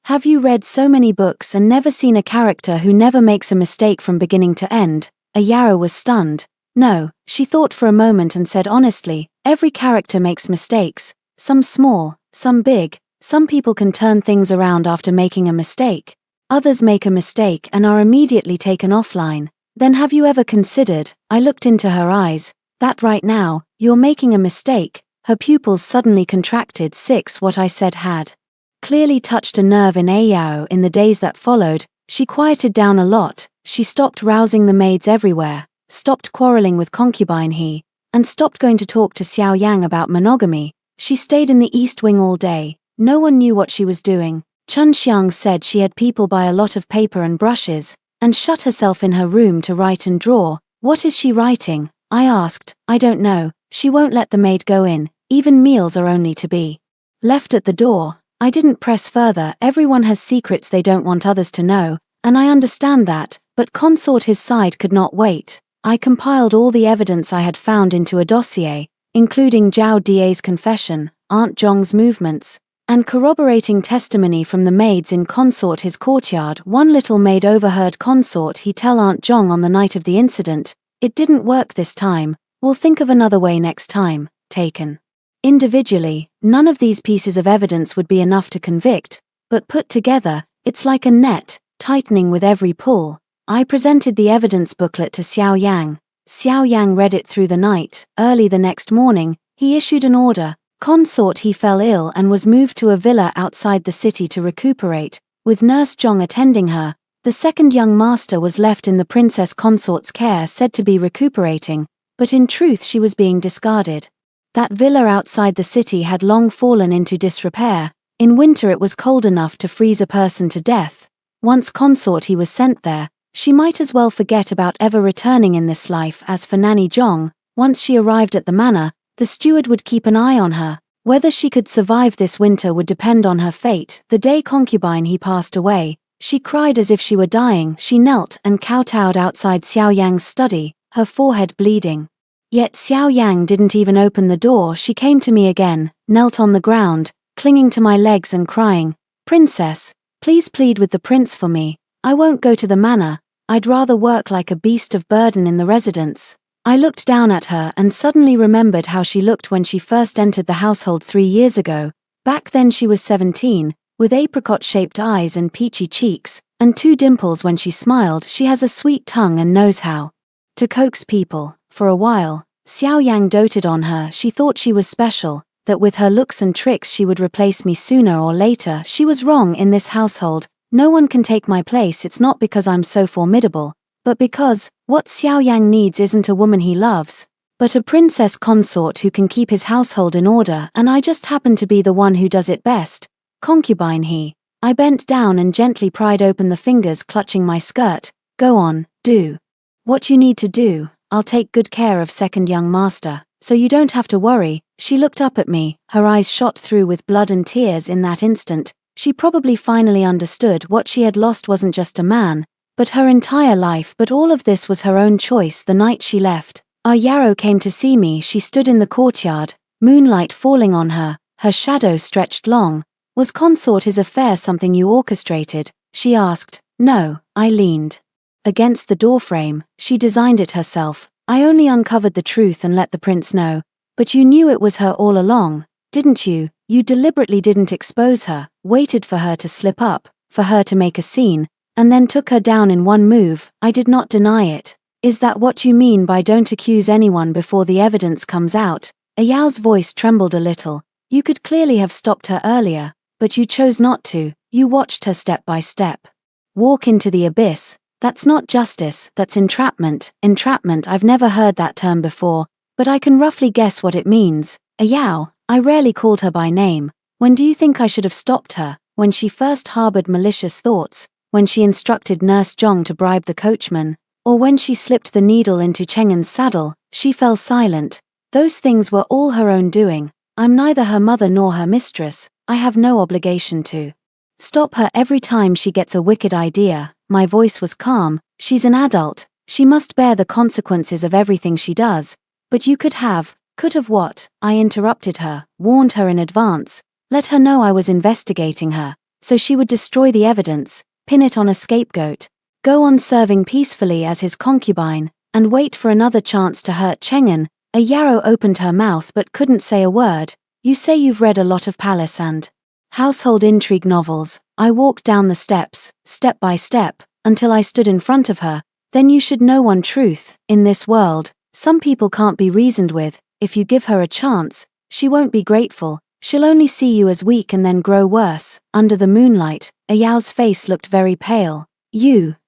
Have you read so many books and never seen a character who never makes a mistake from beginning to end? Ayara was stunned. No, she thought for a moment and said honestly, every character makes mistakes, some small, some big. Some people can turn things around after making a mistake. Others make a mistake and are immediately taken offline. Then have you ever considered, I looked into her eyes, that right now, you're making a mistake? Her pupils suddenly contracted. What I said had clearly touched a nerve in Ayao. In the days that followed, she quieted down a lot. She stopped rousing the maids everywhere, stopped quarreling with concubine He, and stopped going to talk to Xiao Yang about monogamy. She stayed in the East Wing all day. No one knew what she was doing. Chun Xiang said she had people buy a lot of paper and brushes, and shut herself in her room to write and draw. What is she writing? I asked. I don't know. She won't let the maid go in. Even meals are only to be left at the door. I didn't press further. Everyone has secrets they don't want others to know, and I understand that, but consort his side could not wait. I compiled all the evidence I had found into a dossier, including Zhao Die's confession, Aunt Zhong's movements, and corroborating testimony from the maids in consort his courtyard. One little maid overheard consort he tell Aunt Zhong on the night of the incident, "It didn't work this time, we'll think of another way next time." Taken individually, none of these pieces of evidence would be enough to convict, but put together, it's like a net, tightening with every pull. I presented the evidence booklet to Xiao Yang. Xiao Yang read it through the night. Early the next morning, he issued an order. Consort he fell ill and was moved to a villa outside the city to recuperate, with Nurse Zhong attending her. The second young master was left in the princess consort's care, said to be recuperating, but in truth she was being discarded. That villa outside the city had long fallen into disrepair. In winter it was cold enough to freeze a person to death. Once consort he was sent there, she might as well forget about ever returning in this life. As for Nanny Zhong, once she arrived at the manor, the steward would keep an eye on her. Whether she could survive this winter would depend on her fate. The day concubine he passed away, She cried as if she were dying. She knelt and kowtowed outside Xiao Yang's study, her forehead bleeding. Yet Xiao Yang didn't even open the door. She came to me again, knelt on the ground, clinging to my legs and crying, "Princess, please plead with the prince for me. I won't go to the manor. I'd rather work like a beast of burden in the residence." I looked down at her and suddenly remembered how she looked when she first entered the household 3 years ago. Back then she was 17, with apricot-shaped eyes and peachy cheeks, and 2 dimples when she smiled. She has a sweet tongue and knows how to coax people. For a while, Xiao Yang doted on her. She thought she was special, that with her looks and tricks she would replace me sooner or later. She was wrong. In this household, no one can take my place. It's not because I'm so formidable, but because what Xiao Yang needs isn't a woman he loves, but a princess consort who can keep his household in order, and I just happen to be the one who does it best. Concubine he. I bent down and gently pried open the fingers clutching my skirt. Go on, do what you need to do. I'll take good care of second young master, so you don't have to worry. She looked up at me, her eyes shot through with blood and tears. In that instant, she probably finally understood what she had lost wasn't just a man, but her entire life. But all of this was her own choice. The night she left, our Yarrow came to see me. She stood in the courtyard, moonlight falling on her, her shadow stretched long. Was consort his affair something you orchestrated? She asked. No, I leaned against the doorframe. She designed it herself. I only uncovered the truth and let the prince know. But you knew it was her all along, didn't you? You deliberately didn't expose her, waited for her to slip up, for her to make a scene, and then took her down in one move. I did not deny it. Is that what you mean by don't accuse anyone before the evidence comes out? Ayao's voice trembled a little. You could clearly have stopped her earlier, but you chose not to. You watched her step by step walk into the abyss. That's not justice, that's entrapment. Entrapment, I've never heard that term before, but I can roughly guess what it means. Ayao, I rarely called her by name. When do you think I should have stopped her? When she first harbored malicious thoughts, when she instructed Nurse Zhong to bribe the coachman, or when she slipped the needle into Cheng'en's saddle. She fell silent. Those things were all her own doing. I'm neither her mother nor her mistress. I have no obligation to stop her every time she gets a wicked idea. My voice was calm. She's an adult. She must bear the consequences of everything she does. But you could have what? I interrupted her, warned her in advance, let her know I was investigating her, so she would destroy the evidence, pin it on a scapegoat, go on serving peacefully as his concubine, and wait for another chance to hurt Cheng'en. A Yarrow opened her mouth but couldn't say a word. You say you've read a lot of palace and household intrigue novels. I walked down the steps, step by step, until I stood in front of her. Then you should know one truth. In this world, some people can't be reasoned with. If you give her a chance, she won't be grateful. She'll only see you as weak and then grow worse. Under the moonlight, Ayao's face looked very pale.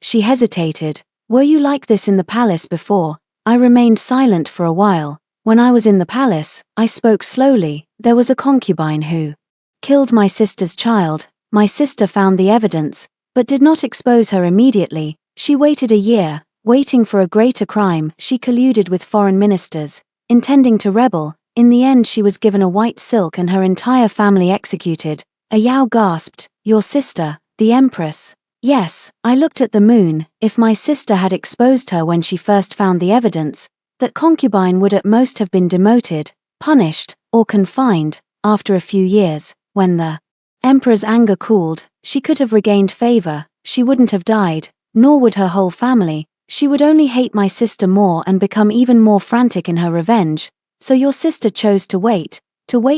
She hesitated. Were you like this in the palace before? I remained silent for a while. When I was in the palace, I spoke slowly. There was a concubine who killed my sister's child. My sister found the evidence, but did not expose her immediately. She waited a year, waiting for a greater crime. She colluded with foreign ministers, intending to rebel. In the end she was given a white silk and her entire family executed. Ayao gasped. Your sister, the Empress? Yes. I looked at the moon. If my sister had exposed her when she first found the evidence, that concubine would at most have been demoted, punished, or confined. After a few years, when the Emperor's anger cooled, she could have regained favor. She wouldn't have died, nor would her whole family. She would only hate my sister more and become even more frantic in her revenge. So your sister chose to wait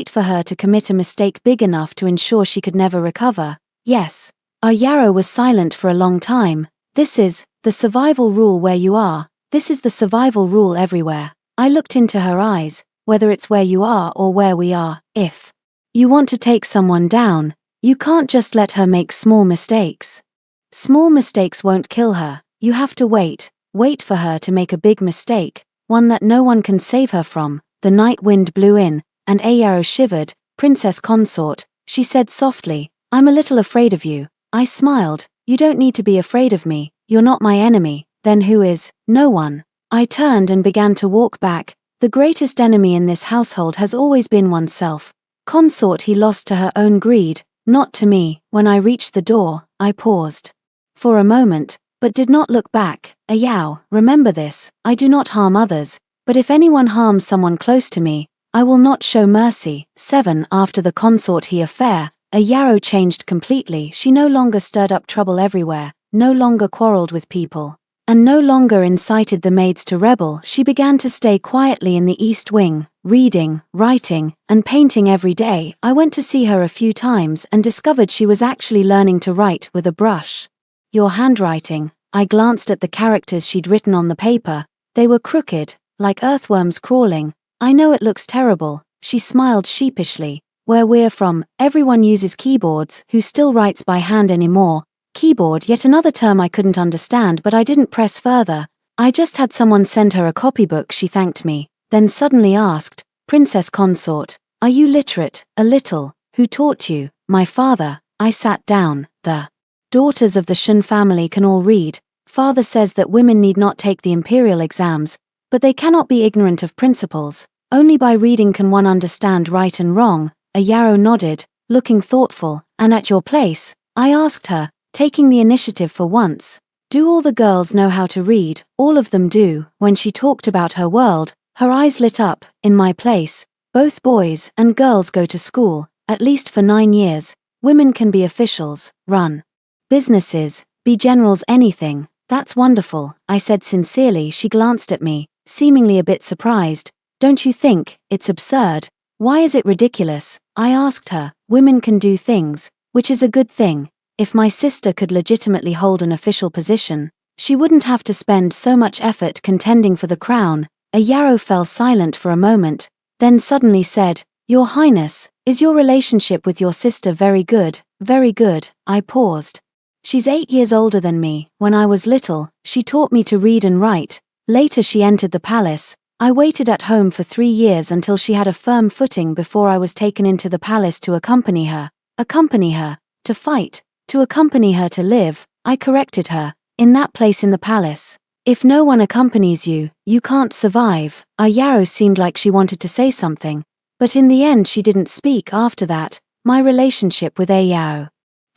for her to commit a mistake big enough to ensure she could never recover. Yes. Our Yarrow was silent for a long time. This is the survival rule where you are. This is the survival rule everywhere. I looked into her eyes. Whether it's where you are or where we are, if you want to take someone down, you can't just let her make small mistakes. Small mistakes won't kill her. You have to wait for her to make a big mistake, one that no one can save her from. The night wind blew in, and Ayaro shivered. Princess consort, she said softly, I'm a little afraid of you. I smiled. You don't need to be afraid of me. You're not my enemy. Then who is? No one. I turned and began to walk back. The greatest enemy in this household has always been oneself. Consort he lost to her own greed, not to me. When I reached the door, I paused. for a moment, but did not look back. Ayao, remember this, I do not harm others, but if anyone harms someone close to me, I will not show mercy. 7. After the consort he affair, Ayao changed completely. She no longer stirred up trouble everywhere, no longer quarreled with people, and no longer incited the maids to rebel. She began to stay quietly in the East Wing, reading, writing, and painting every day. I went to see her a few times and discovered she was actually learning to write with a brush. Your handwriting, I glanced at the characters she'd written on the paper. They were crooked, like earthworms crawling. I know it looks terrible, she smiled sheepishly. Where we're from, everyone uses keyboards. Who still writes by hand anymore? Keyboard, yet another term I couldn't understand, but I didn't press further. I just had someone send her a copybook. She thanked me, then suddenly asked, Princess Consort, are you literate? A little. Who taught you? My father. I sat down. The daughters of the Shun family can all read. Father says that women need not take the imperial exams, but they cannot be ignorant of principles. Only by reading can one understand right and wrong. Ayao nodded, looking thoughtful. And at your place? I asked her, taking the initiative for once. Do all the girls know how to read? All of them do. When she talked about her world, her eyes lit up. In my place, both boys and girls go to school, at least for 9 years. Women can be officials, run businesses, be generals, anything. That's wonderful, I said sincerely. She glanced at me, seemingly a bit surprised. Don't you think it's absurd? Why is it ridiculous? I asked her. Women can do things, which is a good thing. If my sister could legitimately hold an official position, she wouldn't have to spend so much effort contending for the crown. Ayao fell silent for a moment, then suddenly said, Your Highness, is your relationship with your sister very good? Very good. I paused. She's 8 years older than me. When I was little, she taught me to read and write. Later she entered the palace. I waited at home for 3 years until she had a firm footing before I was taken into the palace to accompany her. Accompany her? To fight? To accompany her to live? I corrected her. In that place in the palace. If no one accompanies you, you can't survive. Ayao seemed like she wanted to say something, but in the end she didn't speak. After that, my relationship with Ayao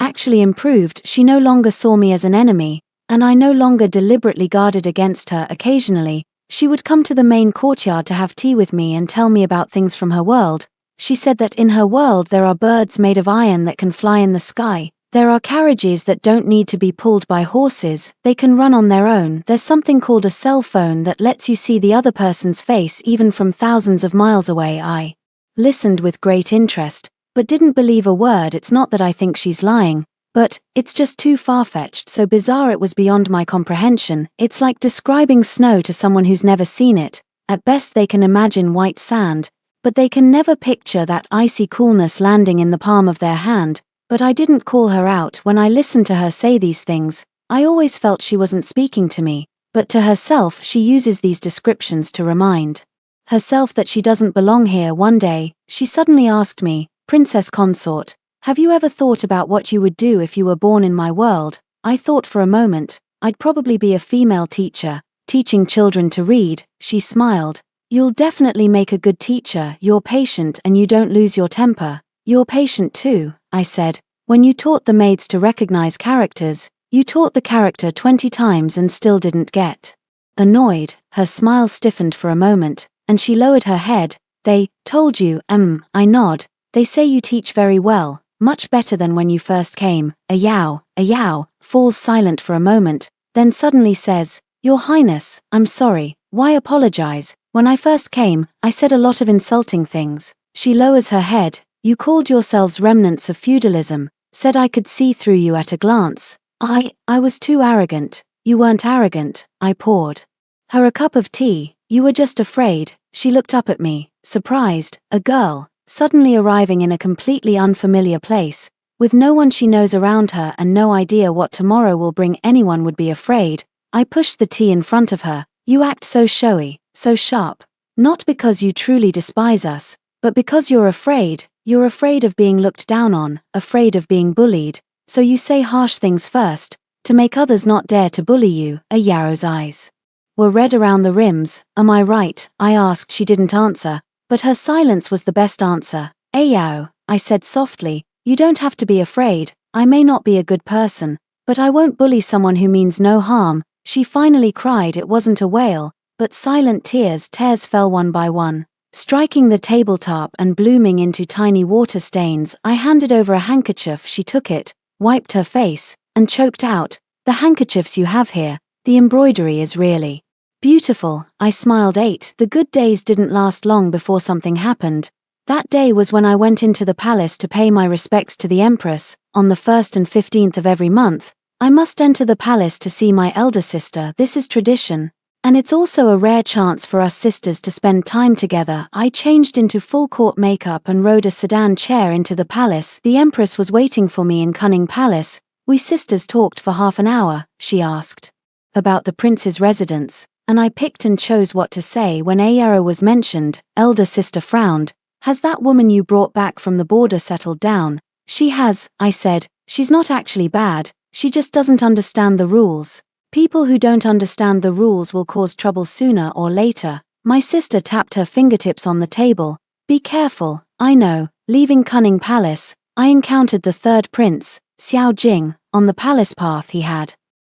actually improved. She no longer saw me as an enemy, and I no longer deliberately guarded against her. Occasionally, she would come to the main courtyard to have tea with me and tell me about things from her world. She said that in her world there are birds made of iron that can fly in the sky. There are carriages that don't need to be pulled by horses, they can run on their own. There's something called a cell phone that lets you see the other person's face even from thousands of miles away. I listened with great interest, but didn't believe a word. It's not that I think she's lying, but it's just too far-fetched, so bizarre it was beyond my comprehension. It's like describing snow to someone who's never seen it. At best they can imagine white sand, but they can never picture that icy coolness landing in the palm of their hand. But I didn't call her out when I listened to her say these things. I always felt she wasn't speaking to me, but to herself she uses these descriptions to remind herself that she doesn't belong here. One day, she suddenly asked me, Princess Consort, have you ever thought about what you would do if you were born in my world? I thought for a moment. I'd probably be a female teacher, teaching children to read. She smiled. You'll definitely make a good teacher. You're patient and you don't lose your temper. You're patient too, I said. When you taught the maids to recognize characters, you taught the character 20 times and still didn't get annoyed. Her smile stiffened for a moment, and she lowered her head. They told you? I nod. They say you teach very well, much better than when you first came. Ayao falls silent for a moment, then suddenly says, Your Highness, I'm sorry. Why apologize? When I first came, I said a lot of insulting things. She lowers her head. You called yourselves remnants of feudalism, said I could see through you at a glance. I was too arrogant. You weren't arrogant. I poured her a cup of tea. You were just afraid. She looked up at me, surprised. A girl, suddenly arriving in a completely unfamiliar place, with no one she knows around her and no idea what tomorrow will bring. Anyone would be afraid. I pushed the tea in front of her. You act so showy, so sharp. Not because you truly despise us, but because you're afraid. You're afraid of being looked down on, afraid of being bullied, so you say harsh things first, to make others not dare to bully you. Ayao's eyes were red around the rims. Am I right? I asked. She didn't answer, but her silence was the best answer. Ayao, I said softly, you don't have to be afraid. I may not be a good person, But I won't bully someone who means no harm, she finally cried. It wasn't a wail, but silent tears fell one by one, striking the tabletop and blooming into tiny water stains. I handed over a handkerchief. She took it, wiped her face, and choked out, "The handkerchiefs you have here, the embroidery is really beautiful." I smiled. The good days didn't last long before something happened. That day was when I went into the palace to pay my respects to the Empress. On the 1st and 15th of every month, I must enter the palace to see my elder sister. This is tradition, and it's also a rare chance for us sisters to spend time together. I changed into full court makeup and rode a sedan chair into the palace. The Empress was waiting for me in Cunning Palace. "We sisters talked for half an hour," she asked, "about the prince's residence," and I picked and chose what to say. When Ayaro was mentioned, elder sister frowned. "Has that woman you brought back from the border settled down?" "She has," I said. "She's not actually bad, she just doesn't understand the rules. People who don't understand the rules will cause trouble sooner or later." My sister tapped her fingertips on the table. "Be careful." I know. Leaving Cunning Palace, I encountered the third prince, Xiao Jing, on the palace path. He had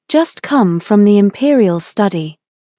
just come from the imperial study,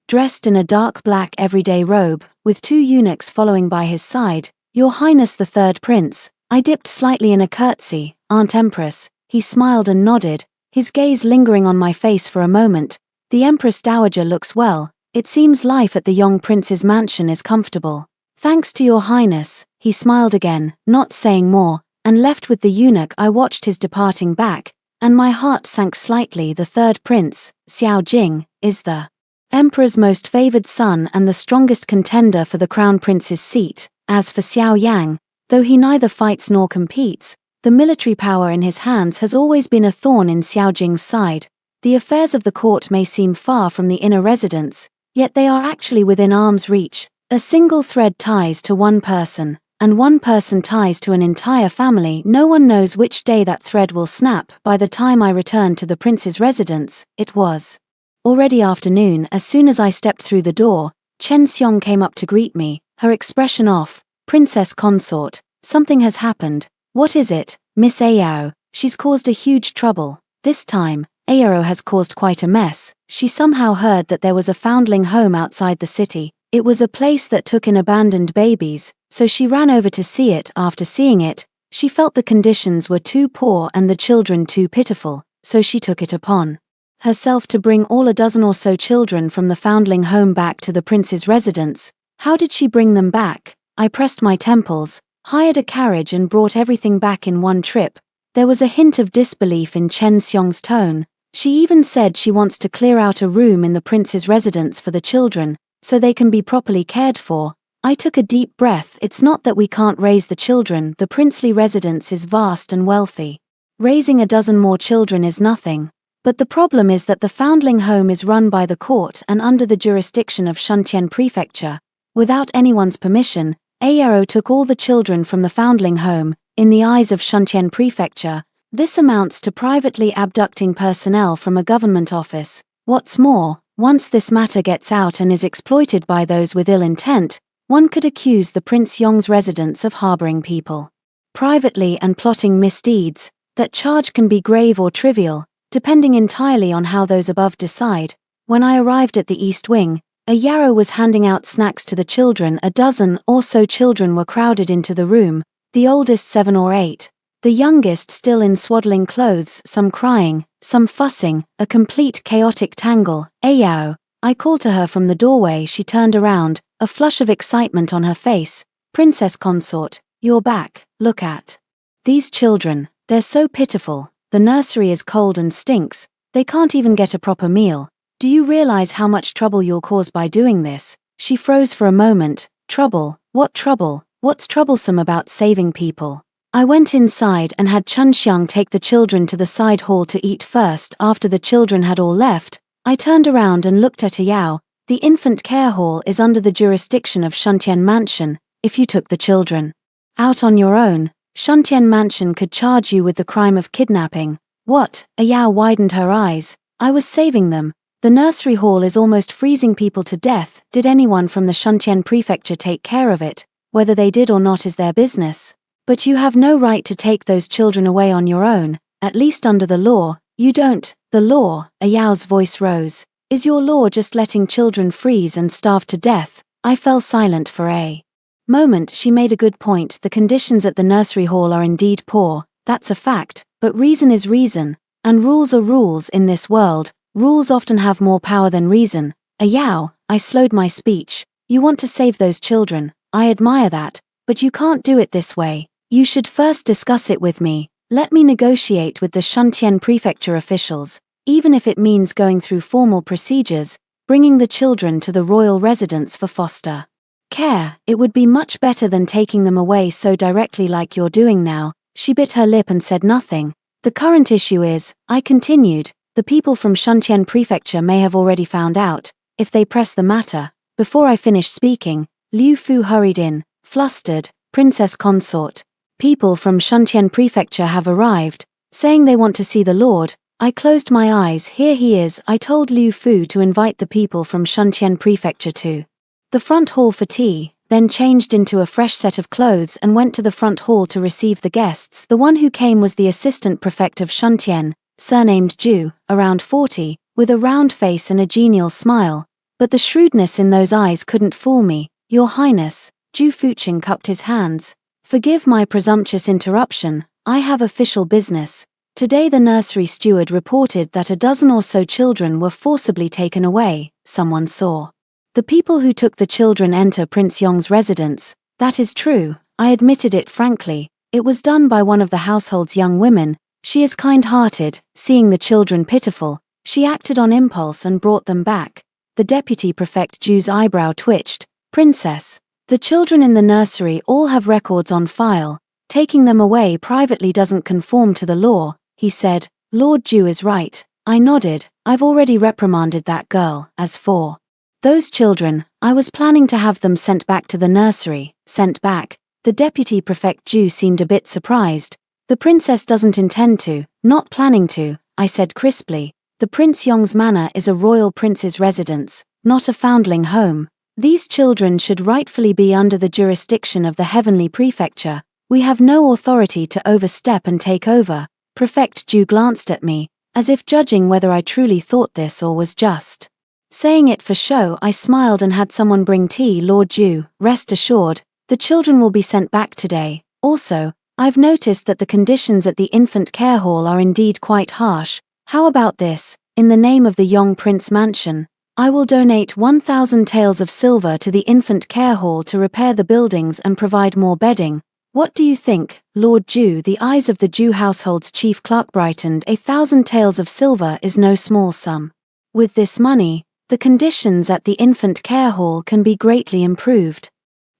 dressed in a dark black everyday robe, with 2 eunuchs following by his side. "Your Highness the third prince." I dipped slightly in a curtsy. "Aunt Empress." He smiled and nodded, his gaze lingering on my face for a moment. "The Empress Dowager looks well. It seems life at the young prince's mansion is comfortable." "Thanks to your Highness." He smiled again, not saying more, and left with the eunuch. I watched his departing back, and my heart sank slightly. The third prince, Xiao Jing, is the Emperor's most favored son and the strongest contender for the crown prince's seat. As for Xiao Yang, though he neither fights nor competes, the military power in his hands has always been a thorn in Xiao Jing's side. The affairs of the court may seem far from the inner residence, yet they are actually within arm's reach. A single thread ties to one person, and one person ties to an entire family. No one knows which day that thread will snap. By the time I returned to the prince's residence, it was already afternoon. As soon as I stepped through the door, Chen Xiong came up to greet me, her expression off. "Princess consort, something has happened." "What is it?" "Miss Ayao, she's caused a huge trouble. This time, Ayao has caused quite a mess. She somehow heard that there was a foundling home outside the city. It was a place that took in abandoned babies, so she ran over to see it. After seeing it, she felt the conditions were too poor and the children too pitiful, so she took it upon herself to bring all a dozen or so children from the foundling home back to the prince's residence." "How did she bring them back?" I pressed my temples, hired a carriage and brought everything back in one trip. There was a hint of disbelief in Chen Xiong's tone. "She even said she wants to clear out a room in the prince's residence for the children, so they can be properly cared for." I took a deep breath. It's not that we can't raise the children, the princely residence is vast and wealthy. Raising a dozen more children is nothing. But the problem is that the foundling home is run by the court and under the jurisdiction of Shuntian Prefecture. Without anyone's permission, Ayaro took all the children from the foundling home. In the eyes of Shuntian Prefecture, this amounts to privately abducting personnel from a government office. What's more, once this matter gets out and is exploited by those with ill intent, one could accuse the Prince Yong's residence of harboring people privately and plotting misdeeds. That charge can be grave or trivial, depending entirely on how those above decide. When I arrived at the East Wing, Ayaro was handing out snacks to the children. A dozen or so children were crowded into the room, the oldest 7 or 8, the youngest still in swaddling clothes, some crying, some fussing, a complete chaotic tangle. "Ayao," I called to her from the doorway. She turned around, a flush of excitement on her face. "Princess consort, you're back. Look at these children, they're so pitiful. The nursery is cold and stinks, they can't even get a proper meal. Do you realize how much trouble you'll cause by doing this?" She froze for a moment. "Trouble? What trouble? What's troublesome about saving people?" I went inside and had Chun Xiang take the children to the side hall to eat first. After the children had all left, I turned around and looked at Ayao. "The infant care hall is under the jurisdiction of Shuntian Mansion. If you took the children out on your own, Shuntian Mansion could charge you with the crime of kidnapping." "What?" Ayao widened her eyes. "I was saving them. The nursery hall is almost freezing people to death. Did anyone from the Shuntian Prefecture take care of it? Whether they did or not is their business. But you have no right to take those children away on your own, at least under the law. You don't, the law, Ayao's voice rose. Is your law just letting children freeze and starve to death? I fell silent for a moment. She made a good point. The conditions at the nursery hall are indeed poor, that's a fact, but reason is reason, and rules are rules in this world. Rules often have more power than reason. Ayao, I slowed my speech. You want to save those children, I admire that, but you can't do it this way. You should first discuss it with me. Let me negotiate with the Shuntian prefecture officials. Even if it means going through formal procedures, bringing the children to the royal residence for foster care, it would be much better than taking them away so directly like you're doing now. She bit her lip and said nothing. The current issue is, I continued, the people from Shuntian prefecture may have already found out, if they press the matter. Before I finished speaking, Liu Fu hurried in, flustered, Princess Consort. People from Shuntian prefecture have arrived, saying they want to see the Lord. I closed my eyes. Here he is. I told Liu Fu to invite the people from Shuntian prefecture to the front hall for tea, then changed into a fresh set of clothes and went to the front hall to receive the guests. The one who came was the assistant prefect of Shuntian, surnamed Ju, around 40, with a round face and a genial smile, but the shrewdness in those eyes couldn't fool me. Your Highness, Ju Fuqing cupped his hands. Forgive my presumptuous interruption, I have official business. Today the nursery steward reported that a dozen or so children were forcibly taken away. Someone saw the people who took the children enter Prince Yong's residence. That is true, I admitted it frankly. It was done by one of the household's young women. She is kind-hearted. Seeing the children pitiful, she acted on impulse and brought them back. The deputy prefect Ju's eyebrow twitched. Princess, the children in the nursery all have records on file. Taking them away privately doesn't conform to the law, he said. Lord Ju is right. I nodded. I've already reprimanded that girl. As for those children, I was planning to have them sent back to the nursery. Sent back? The deputy prefect Ju seemed a bit surprised. The princess doesn't intend to, not planning to, I said crisply. The Prince Yong's manor is a royal prince's residence, not a foundling home. These children should rightfully be under the jurisdiction of the heavenly prefecture. We have no authority to overstep and take over. Prefect Ju glanced at me, as if judging whether I truly thought this or was just saying it for show. I smiled and had someone bring tea. Lord Ju, rest assured, the children will be sent back today. Also, I've noticed that the conditions at the infant care hall are indeed quite harsh. How about this? In the name of the Yong Prince Mansion, I will donate 1,000 taels of silver to the infant care hall to repair the buildings and provide more bedding. What do you think, Lord Ju? The eyes of the Ju household's chief clerk brightened. 1,000 taels of silver is no small sum. With this money, the conditions at the infant care hall can be greatly improved.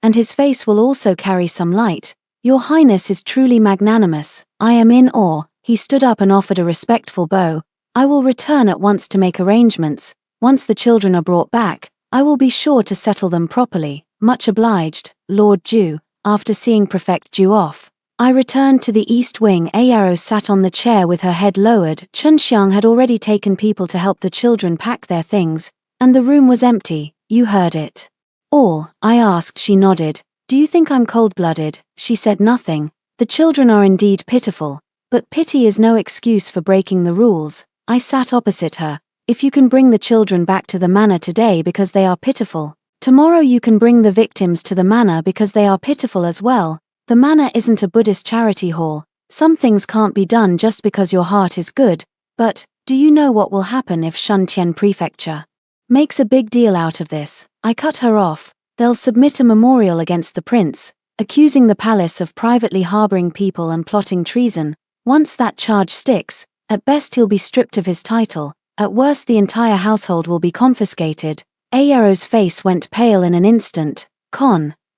And his face will also carry some light. Your Highness is truly magnanimous. I am in awe. He stood up and offered a respectful bow. I will return at once to make arrangements. Once the children are brought back, I will be sure to settle them properly. Much obliged, Lord Ju. After seeing Prefect Ju off, I returned to the east wing. Ayaro sat on the chair with her head lowered. Chunxiang had already taken people to help the children pack their things, and the room was empty. You heard it all? I asked. She nodded. Do you think I'm cold-blooded? She said nothing. The children are indeed pitiful, but pity is no excuse for breaking the rules. I sat opposite her. If you can bring the children back to the manor today because they are pitiful, tomorrow you can bring the victims to the manor because they are pitiful as well. The manor isn't a Buddhist charity hall. Some things can't be done just because your heart is good. But, do you know what will happen if Shuntian prefecture makes a big deal out of this? I cut her off. They'll submit a memorial against the prince, accusing the palace of privately harboring people and plotting treason. Once that charge sticks, at best he'll be stripped of his title. At worst the entire household will be confiscated. Ayaro's face went pale in an instant.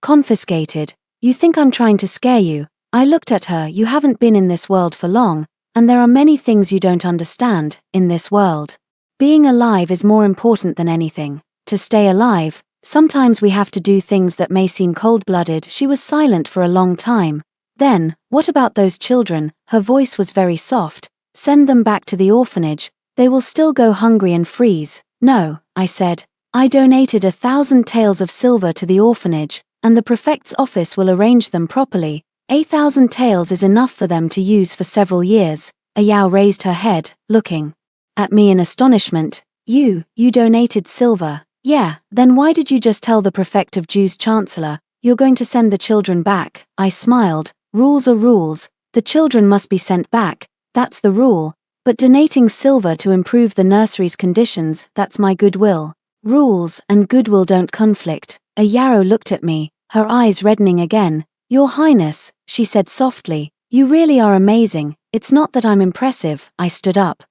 Confiscated? You think I'm trying to scare you? I looked at her. You haven't been in this world for long, and there are many things you don't understand. In this world, being alive is more important than anything. To stay alive, sometimes we have to do things that may seem cold-blooded. She was silent for a long time. Then, what about those children? Her voice was very soft. Send them back to the orphanage. They will still go hungry and freeze. No, I said. I donated 1,000 taels of silver to the orphanage, and the prefect's office will arrange them properly. 1,000 taels is enough for them to use for several years. A Yao raised her head, looking at me in astonishment. You donated silver. Yeah, then why did you just tell the prefect of Jews chancellor, you're going to send the children back? I smiled. Rules are rules. The children must be sent back, that's the rule. But donating silver to improve the nursery's conditions, that's my goodwill. Rules and goodwill don't conflict. A Yarrow looked at me, her eyes reddening again. Your Highness, she said softly, you really are amazing. It's not that I'm impressive, I stood up.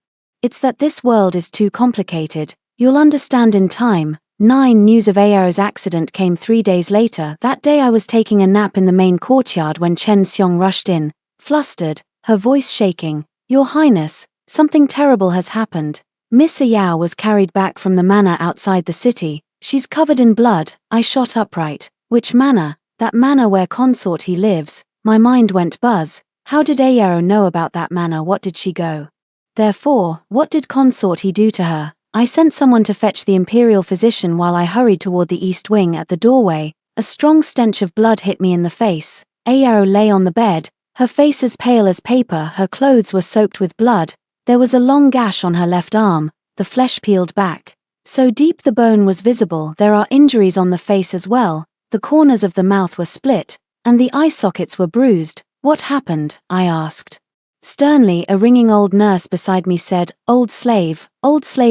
It's that this world is too complicated. You'll understand in time. 9 News of Ayaro's accident came 3 days later. That day I was taking a nap in the main courtyard when Chen Xiong rushed in, flustered, her voice shaking. Your Highness, something terrible has happened. Miss Yao was carried back from the manor outside the city. She's covered in blood. I shot upright. Which manor? That manor where Consort he lives. My mind went buzz. How did Ayaro know about that manor? What did she go? Therefore, what did Consort he do to her? I sent someone to fetch the imperial physician while I hurried toward the east wing. At the doorway, a strong stench of blood hit me in the face. Ayaro lay on the bed, her face as pale as paper, her clothes were soaked with blood. There was a long gash on her left arm, the flesh peeled back. So deep the bone was visible. There are injuries on the face as well. The corners of the mouth were split, and the eye sockets were bruised. What happened? I asked. Sternly, a ringing old nurse beside me said, Old slave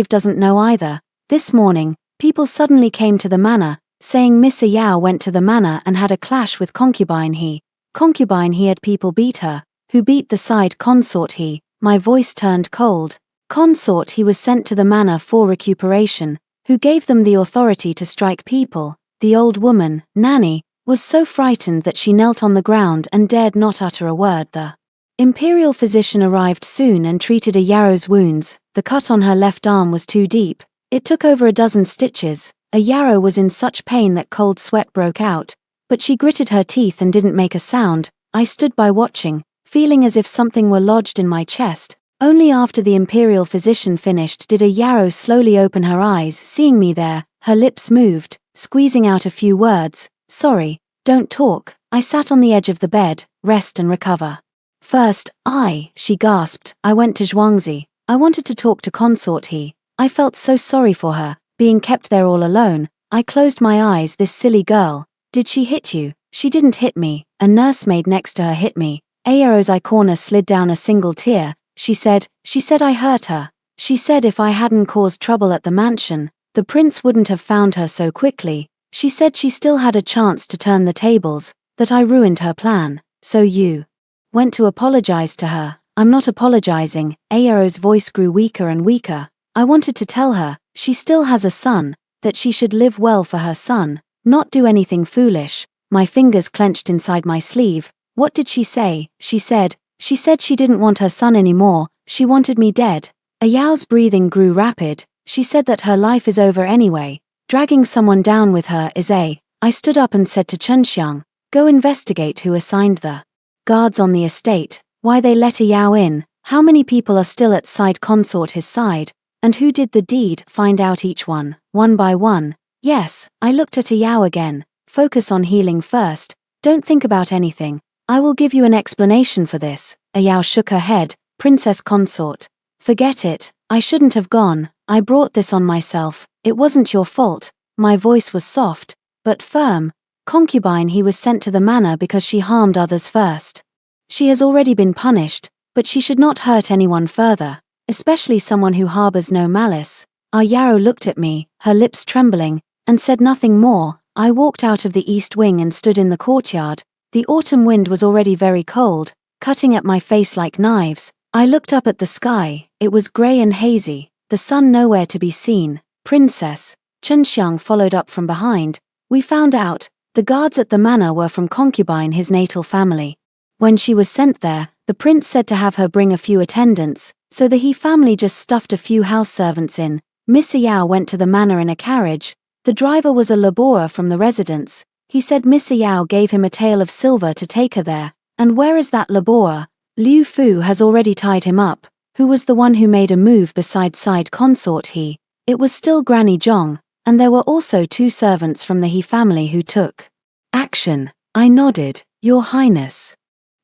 doesn't know either. This morning, people suddenly came to the manor, saying Miss Yao went to the manor and had a clash with concubine he had people beat her. Who beat the side consort he? My voice turned cold. Consort he was sent to the manor for recuperation. Who gave them the authority to strike people? The old woman, Nanny, was so frightened that she knelt on the ground and dared not utter a word. The imperial physician arrived soon and treated Ayaro's wounds. The cut on her left arm was too deep. It took over a dozen stitches. Ayaro was in such pain that cold sweat broke out, but she gritted her teeth and didn't make a sound. I stood by watching, feeling as if something were lodged in my chest. Only after the imperial physician finished did Ayaro slowly open her eyes, seeing me there. Her lips moved, squeezing out a few words. Sorry, don't talk. I sat on the edge of the bed, rest and recover. First, she gasped, I went to Zhuangzi. I wanted to talk to Consort he. I felt so sorry for her, being kept there all alone. I closed my eyes. This silly girl. Did she hit you? She didn't hit me. A nursemaid next to her hit me. Ayaro's eye corner slid down a single tear. She said I hurt her. She said if I hadn't caused trouble at the mansion, the prince wouldn't have found her so quickly. She said she still had a chance to turn the tables, that I ruined her plan. So you went to apologize to her. I'm not apologizing. Ayaro's voice grew weaker and weaker. I wanted to tell her, she still has a son, that she should live well for her son, not do anything foolish. My fingers clenched inside my sleeve. What did she say? She said she didn't want her son anymore, she wanted me dead. Ayao's breathing grew rapid. She said that her life is over anyway. Dragging someone down with her is a. I stood up and said to Chenxiang, go investigate who assigned the guards on the estate, why they let Ayao in, how many people are still at side consort his side, and who did the deed. Find out each one by one. Yes, I looked at Ayao again. Focus on healing first. Don't think about anything. I will give you an explanation for this. Ayao shook her head. Princess consort. Forget it. I shouldn't have gone. I brought this on myself. It wasn't your fault. My voice was soft, but firm. Concubine he was sent to the manor because she harmed others first. She has already been punished, but she should not hurt anyone further, especially someone who harbors no malice. Ayaro looked at me, her lips trembling, and said nothing more. I walked out of the east wing and stood in the courtyard. The autumn wind was already very cold, cutting at my face like knives. I looked up at the sky. It was grey and hazy, the sun nowhere to be seen. Princess, Chenxiang followed up from behind. We found out, the guards at the manor were from concubine his natal family. When she was sent there, the prince said to have her bring a few attendants, so the he family just stuffed a few house servants in. Miss Yao went to the manor in a carriage. The driver was a laborer from the residence. He said Miss Yao gave him a tael of silver to take her there. And where is that laborer? Liu Fu has already tied him up. Who was the one who made a move besides side consort he? It was still Granny Zhong, and there were also 2 servants from the he family who took action. I nodded. Your Highness.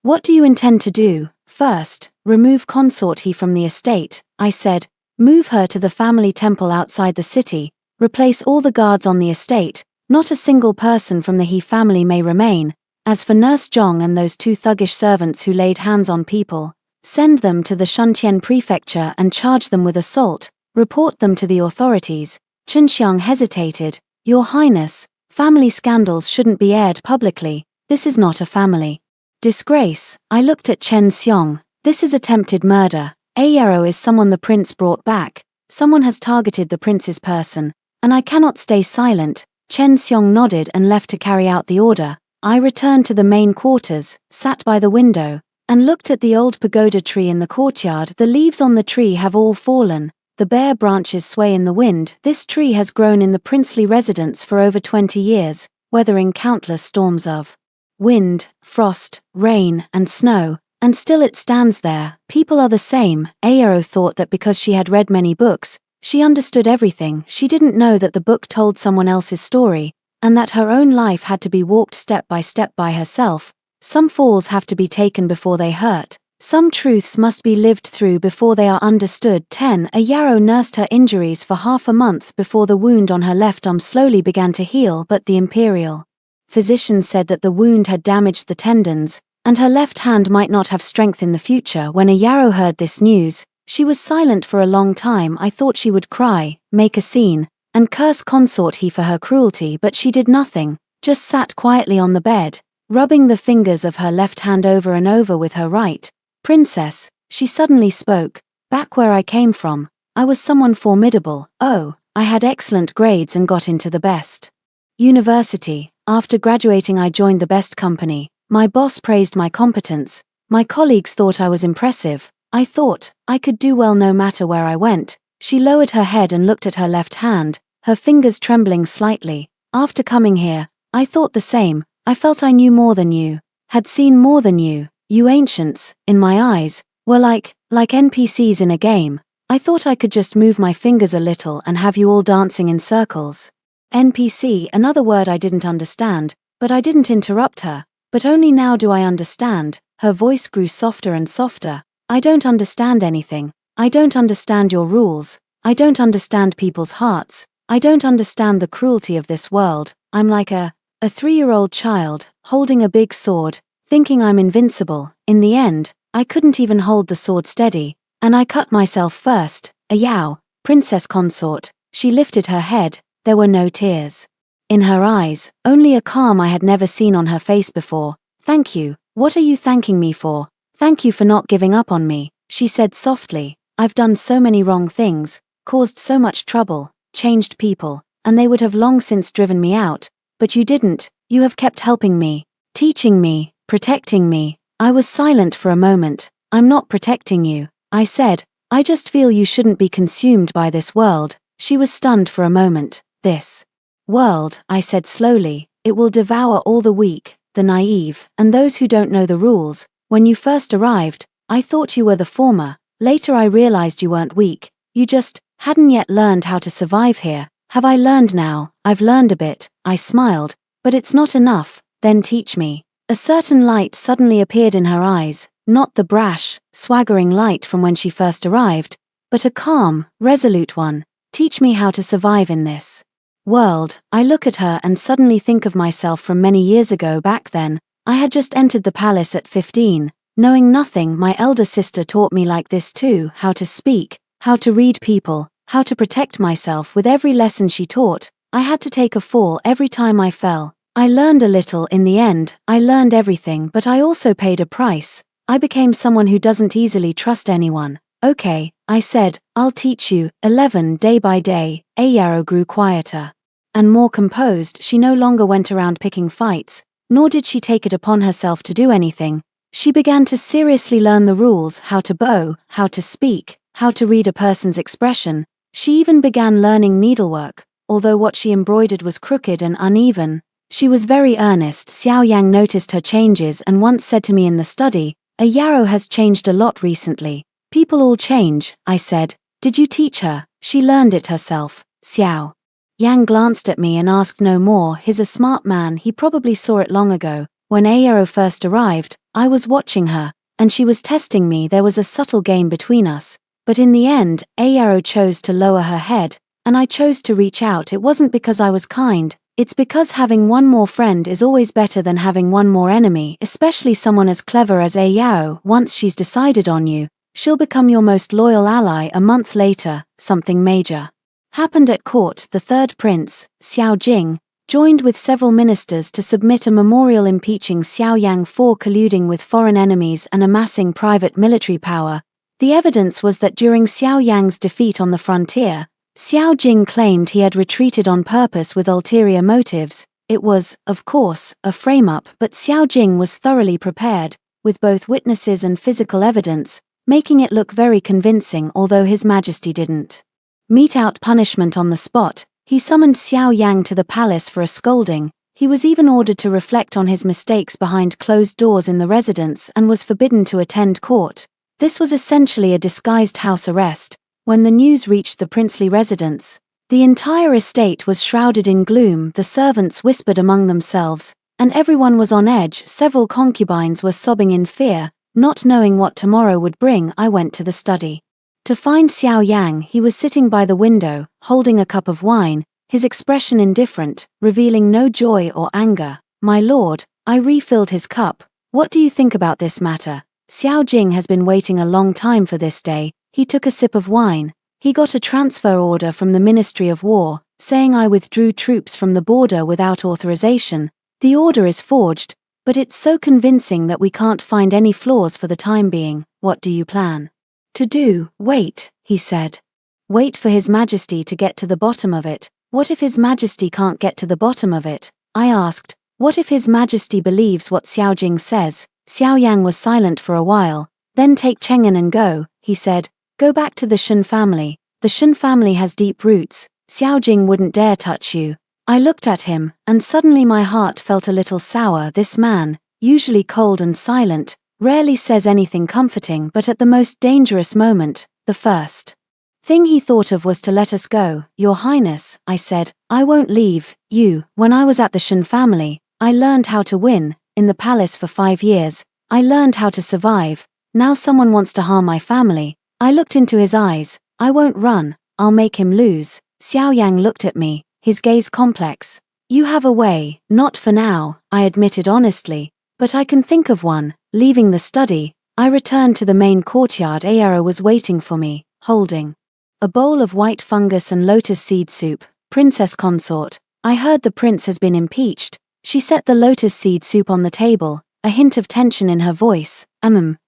What do you intend to do? First, remove consort he from the estate, I said. Move her to the family temple outside the city. Replace all the guards on the estate. Not a single person from the he family may remain. As for Nurse Zhong and those 2 thuggish servants who laid hands on people, send them to the Shuntian prefecture and charge them with assault. Report them to the authorities. Chen Xiang hesitated. Your Highness, family scandals shouldn't be aired publicly. This is not a family disgrace. I looked at Chen Xiang. This is attempted murder. Ayero is someone the prince brought back. Someone has targeted the prince's person, and I cannot stay silent. Chen Xiang nodded and left to carry out the order. I returned to the main quarters, sat by the window, and looked at the old pagoda tree in the courtyard. The leaves on the tree have all fallen. The bare branches sway in the wind. This tree has grown in the princely residence for over 20 years, weathering countless storms of wind, frost, rain, and snow, and still it stands there. People are the same. Ayero thought that because she had read many books, she understood everything. She didn't know that the book told someone else's story, and that her own life had to be walked step by herself. Some falls have to be taken before they hurt. Some truths must be lived through before they are understood. 10. Ayero nursed her injuries for half a month before the wound on her left arm slowly began to heal, but the imperial physician said that the wound had damaged the tendons, and her left hand might not have strength in the future. When Ayero heard this news, she was silent for a long time. I thought she would cry, make a scene, and curse consort he for her cruelty, but she did nothing, just sat quietly on the bed, rubbing the fingers of her left hand over and over with her right. Princess, she suddenly spoke, back where I came from, I was someone formidable. Oh, I had excellent grades and got into the best university. After graduating I joined the best company. My boss praised my competence. My colleagues thought I was impressive. I thought I could do well no matter where I went. She lowered her head and looked at her left hand, her fingers trembling slightly. After coming here, I thought the same. I felt I knew more than you, had seen more than you. You ancients, in my eyes, were like NPCs in a game. I thought I could just move my fingers a little and have you all dancing in circles. NPC, another word I didn't understand, but I didn't interrupt her. But only now do I understand. Her voice grew softer and softer. I don't understand anything. I don't understand your rules. I don't understand people's hearts. I don't understand the cruelty of this world. I'm like a 3-year-old child, holding a big sword, thinking I'm invincible. In the end, I couldn't even hold the sword steady, and I cut myself first. Ayao, princess consort. She lifted her head. There were no tears in her eyes, only a calm I had never seen on her face before. Thank you. What are you thanking me for? Thank you for not giving up on me, she said softly. I've done so many wrong things, caused so much trouble, changed people, and they would have long since driven me out, but you didn't. You have kept helping me, teaching me, protecting me. I was silent for a moment. I'm not protecting you, I said. I just feel you shouldn't be consumed by this world. She was stunned for a moment. This world, I said slowly, it will devour all the weak, the naive, and those who don't know the rules. When you first arrived, I thought you were the former. Later I realized you weren't weak. You just hadn't yet learned how to survive here. Have I learned now? I've learned a bit, I smiled. But it's not enough. Then teach me. A certain light suddenly appeared in her eyes, not the brash, swaggering light from when she first arrived, but a calm, resolute one. Teach me how to survive in this world. I look at her and suddenly think of myself from many years ago. Back then, I had just entered the palace at 15, knowing nothing. My elder sister taught me like this too, how to speak, how to read people, how to protect myself. With every lesson she taught, I had to take a fall every time I fell. I learned a little in the end. I learned everything, but I also paid a price. I became someone who doesn't easily trust anyone. Okay, I said, I'll teach you. 11. Day by day, Ayaro grew quieter and more composed. She no longer went around picking fights, nor did she take it upon herself to do anything. She began to seriously learn the rules, how to bow, how to speak, how to read a person's expression. She even began learning needlework, although what she embroidered was crooked and uneven. She was very earnest. Xiao Yang noticed her changes and once said to me in the study, Ayaro has changed a lot recently. People all change, I said. Did you teach her? She learned it herself. Xiao Yang glanced at me and asked no more. He's a smart man. He probably saw it long ago. When Ayaro first arrived, I was watching her. and she was testing me. There was a subtle game between us. But in the end, Ayaro chose to lower her head, and I chose to reach out. It wasn't because I was kind, it's because having one more friend is always better than having one more enemy, especially someone as clever as Ayaro. Once she's decided on you, she'll become your most loyal ally. A month later, something major happened at court. The third prince, Xiao Jing, joined with several ministers to submit a memorial impeaching Xiao Yang for colluding with foreign enemies and amassing private military power. The evidence was that during Xiao Yang's defeat on the frontier, Xiao Jing claimed he had retreated on purpose with ulterior motives. It was, of course, a frame-up, but Xiao Jing was thoroughly prepared, with both witnesses and physical evidence, making it look very convincing. Although His Majesty didn't mete out punishment on the spot, he summoned Xiao Yang to the palace for a scolding. He was even ordered to reflect on his mistakes behind closed doors in the residence and was forbidden to attend court. This was essentially a disguised house arrest. When the news reached the princely residence, the entire estate was shrouded in gloom. The servants whispered among themselves, and everyone was on edge. Several concubines were sobbing in fear, not knowing what tomorrow would bring. I went to the study to find Xiao Yang. He was sitting by the window, holding a cup of wine, his expression indifferent, revealing no joy or anger. "My lord," I refilled his cup. "What do you think about this matter?" Xiao Jing has been waiting a long time for this day. He took a sip of wine. He got a transfer order from the Ministry of War, saying I withdrew troops from the border without authorization. The order is forged, but it's so convincing that we can't find any flaws for the time being. What do you plan to do? Wait, he said. Wait for His Majesty to get to the bottom of it. What if His Majesty can't get to the bottom of it? I asked. What if His Majesty believes what Xiao Jing says? Xiao Yang was silent for a while. Then take Cheng'an and go, he said. Go back to the Shen family. The Shen family has deep roots. Xiao Jing wouldn't dare touch you. I looked at him, and suddenly my heart felt a little sour. This man, usually cold and silent, rarely says anything comforting, but at the most dangerous moment, the first thing he thought of was to let us go. Your Highness, I said, I won't leave you. When I was at the Shen family, I learned how to win. In the palace for 5 years, I learned how to survive. Now someone wants to harm my family. I looked into his eyes. I won't run. I'll make him lose. Xiao Yang looked at me, his gaze complex. You have a way. Not for now, I admitted honestly, but I can think of one. Leaving the study, I returned to the main courtyard. Ayara was waiting for me, holding a bowl of white fungus and lotus seed soup. Princess consort, I heard the prince has been impeached. She set the lotus seed soup on the table, a hint of tension in her voice.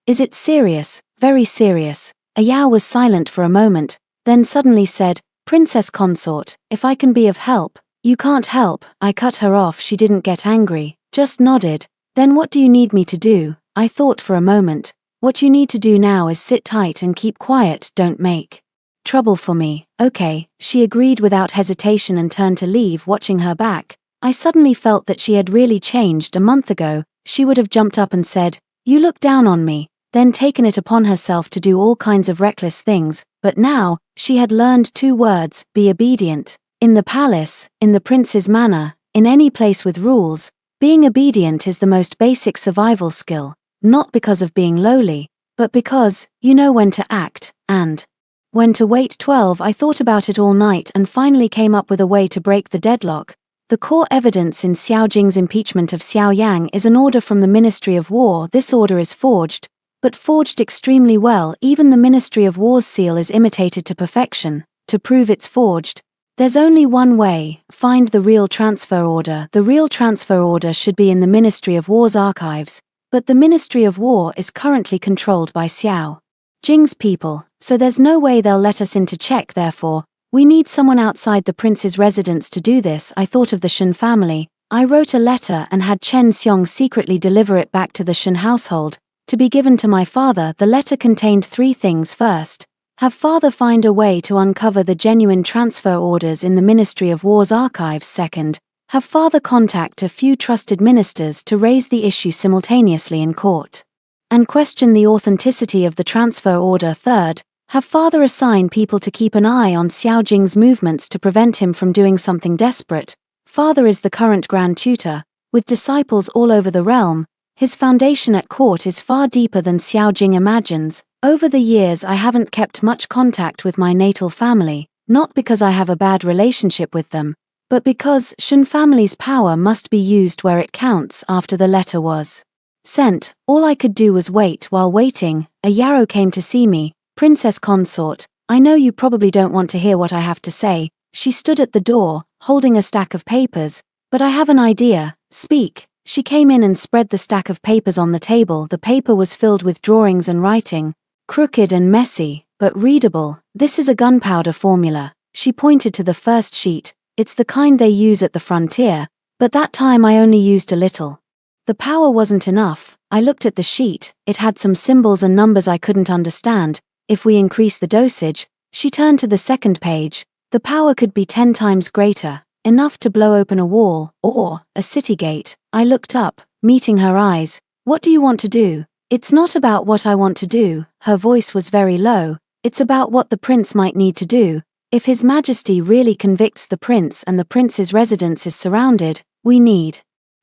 Is it serious? Very serious. Ayao was silent for a moment, then suddenly said, Princess consort, if I can be of help. You can't help. I cut her off. She didn't get angry, just nodded. Then what do you need me to do? I thought for a moment. What you need to do now is sit tight and keep quiet. Don't make trouble for me. Okay, she agreed without hesitation and turned to leave. Watching her back, I suddenly felt that she had really changed. A month ago, she would have jumped up and said, You look down on me, then taken it upon herself to do all kinds of reckless things, but now, she had learned 2 words, be obedient. In the palace, in the prince's manor, in any place with rules, being obedient is the most basic survival skill, not because of being lowly, but because, you know when to act, and when to wait. 12 I thought about it all night and finally came up with a way to break the deadlock. The core evidence in Xiao Jing's impeachment of Xiao Yang is an order from the Ministry of War. This order is forged, but forged extremely well. Even the Ministry of War's seal is imitated to perfection. To prove it's forged, there's only one way: find the real transfer order. The real transfer order should be in the Ministry of War's archives, but the Ministry of War is currently controlled by Xiao Jing's people, so there's no way they'll let us in to check. Therefore, we need someone outside the prince's residence to do this. I thought of the Shen family. I wrote a letter and had Chen Xiong secretly deliver it back to the Shen household, to be given to my father. The letter contained 3 things. First, have father find a way to uncover the genuine transfer orders in the Ministry of War's archives. Second, have father contact a few trusted ministers to raise the issue simultaneously in court and question the authenticity of the transfer order. Third, have father assign people to keep an eye on Xiao Jing's movements to prevent him from doing something desperate. Father is the current Grand Tutor, with disciples all over the realm. His foundation at court is far deeper than Xiao Jing imagines. Over the years I haven't kept much contact with my natal family, not because I have a bad relationship with them, but because Shen family's power must be used where it counts. After the letter was sent, all I could do was wait. While waiting, a Yarrow came to see me. Princess consort, I know you probably don't want to hear what I have to say. She stood at the door, holding a stack of papers. But I have an idea, speak. She came in and spread the stack of papers on the table. The paper was filled with drawings and writing, crooked and messy, but readable. This is a gunpowder formula. She pointed to the first sheet. It's the kind they use at the frontier, but that time I only used a little. The power wasn't enough. I looked at the sheet. It had some symbols and numbers I couldn't understand. If we increase the dosage, she turned to the second page. The power could be 10 times greater, enough to blow open a wall, or a city gate. I looked up, meeting her eyes. What do you want to do? It's not about what I want to do. Her voice was very low. It's about what the prince might need to do. If His Majesty really convicts the prince and the prince's residence is surrounded, we need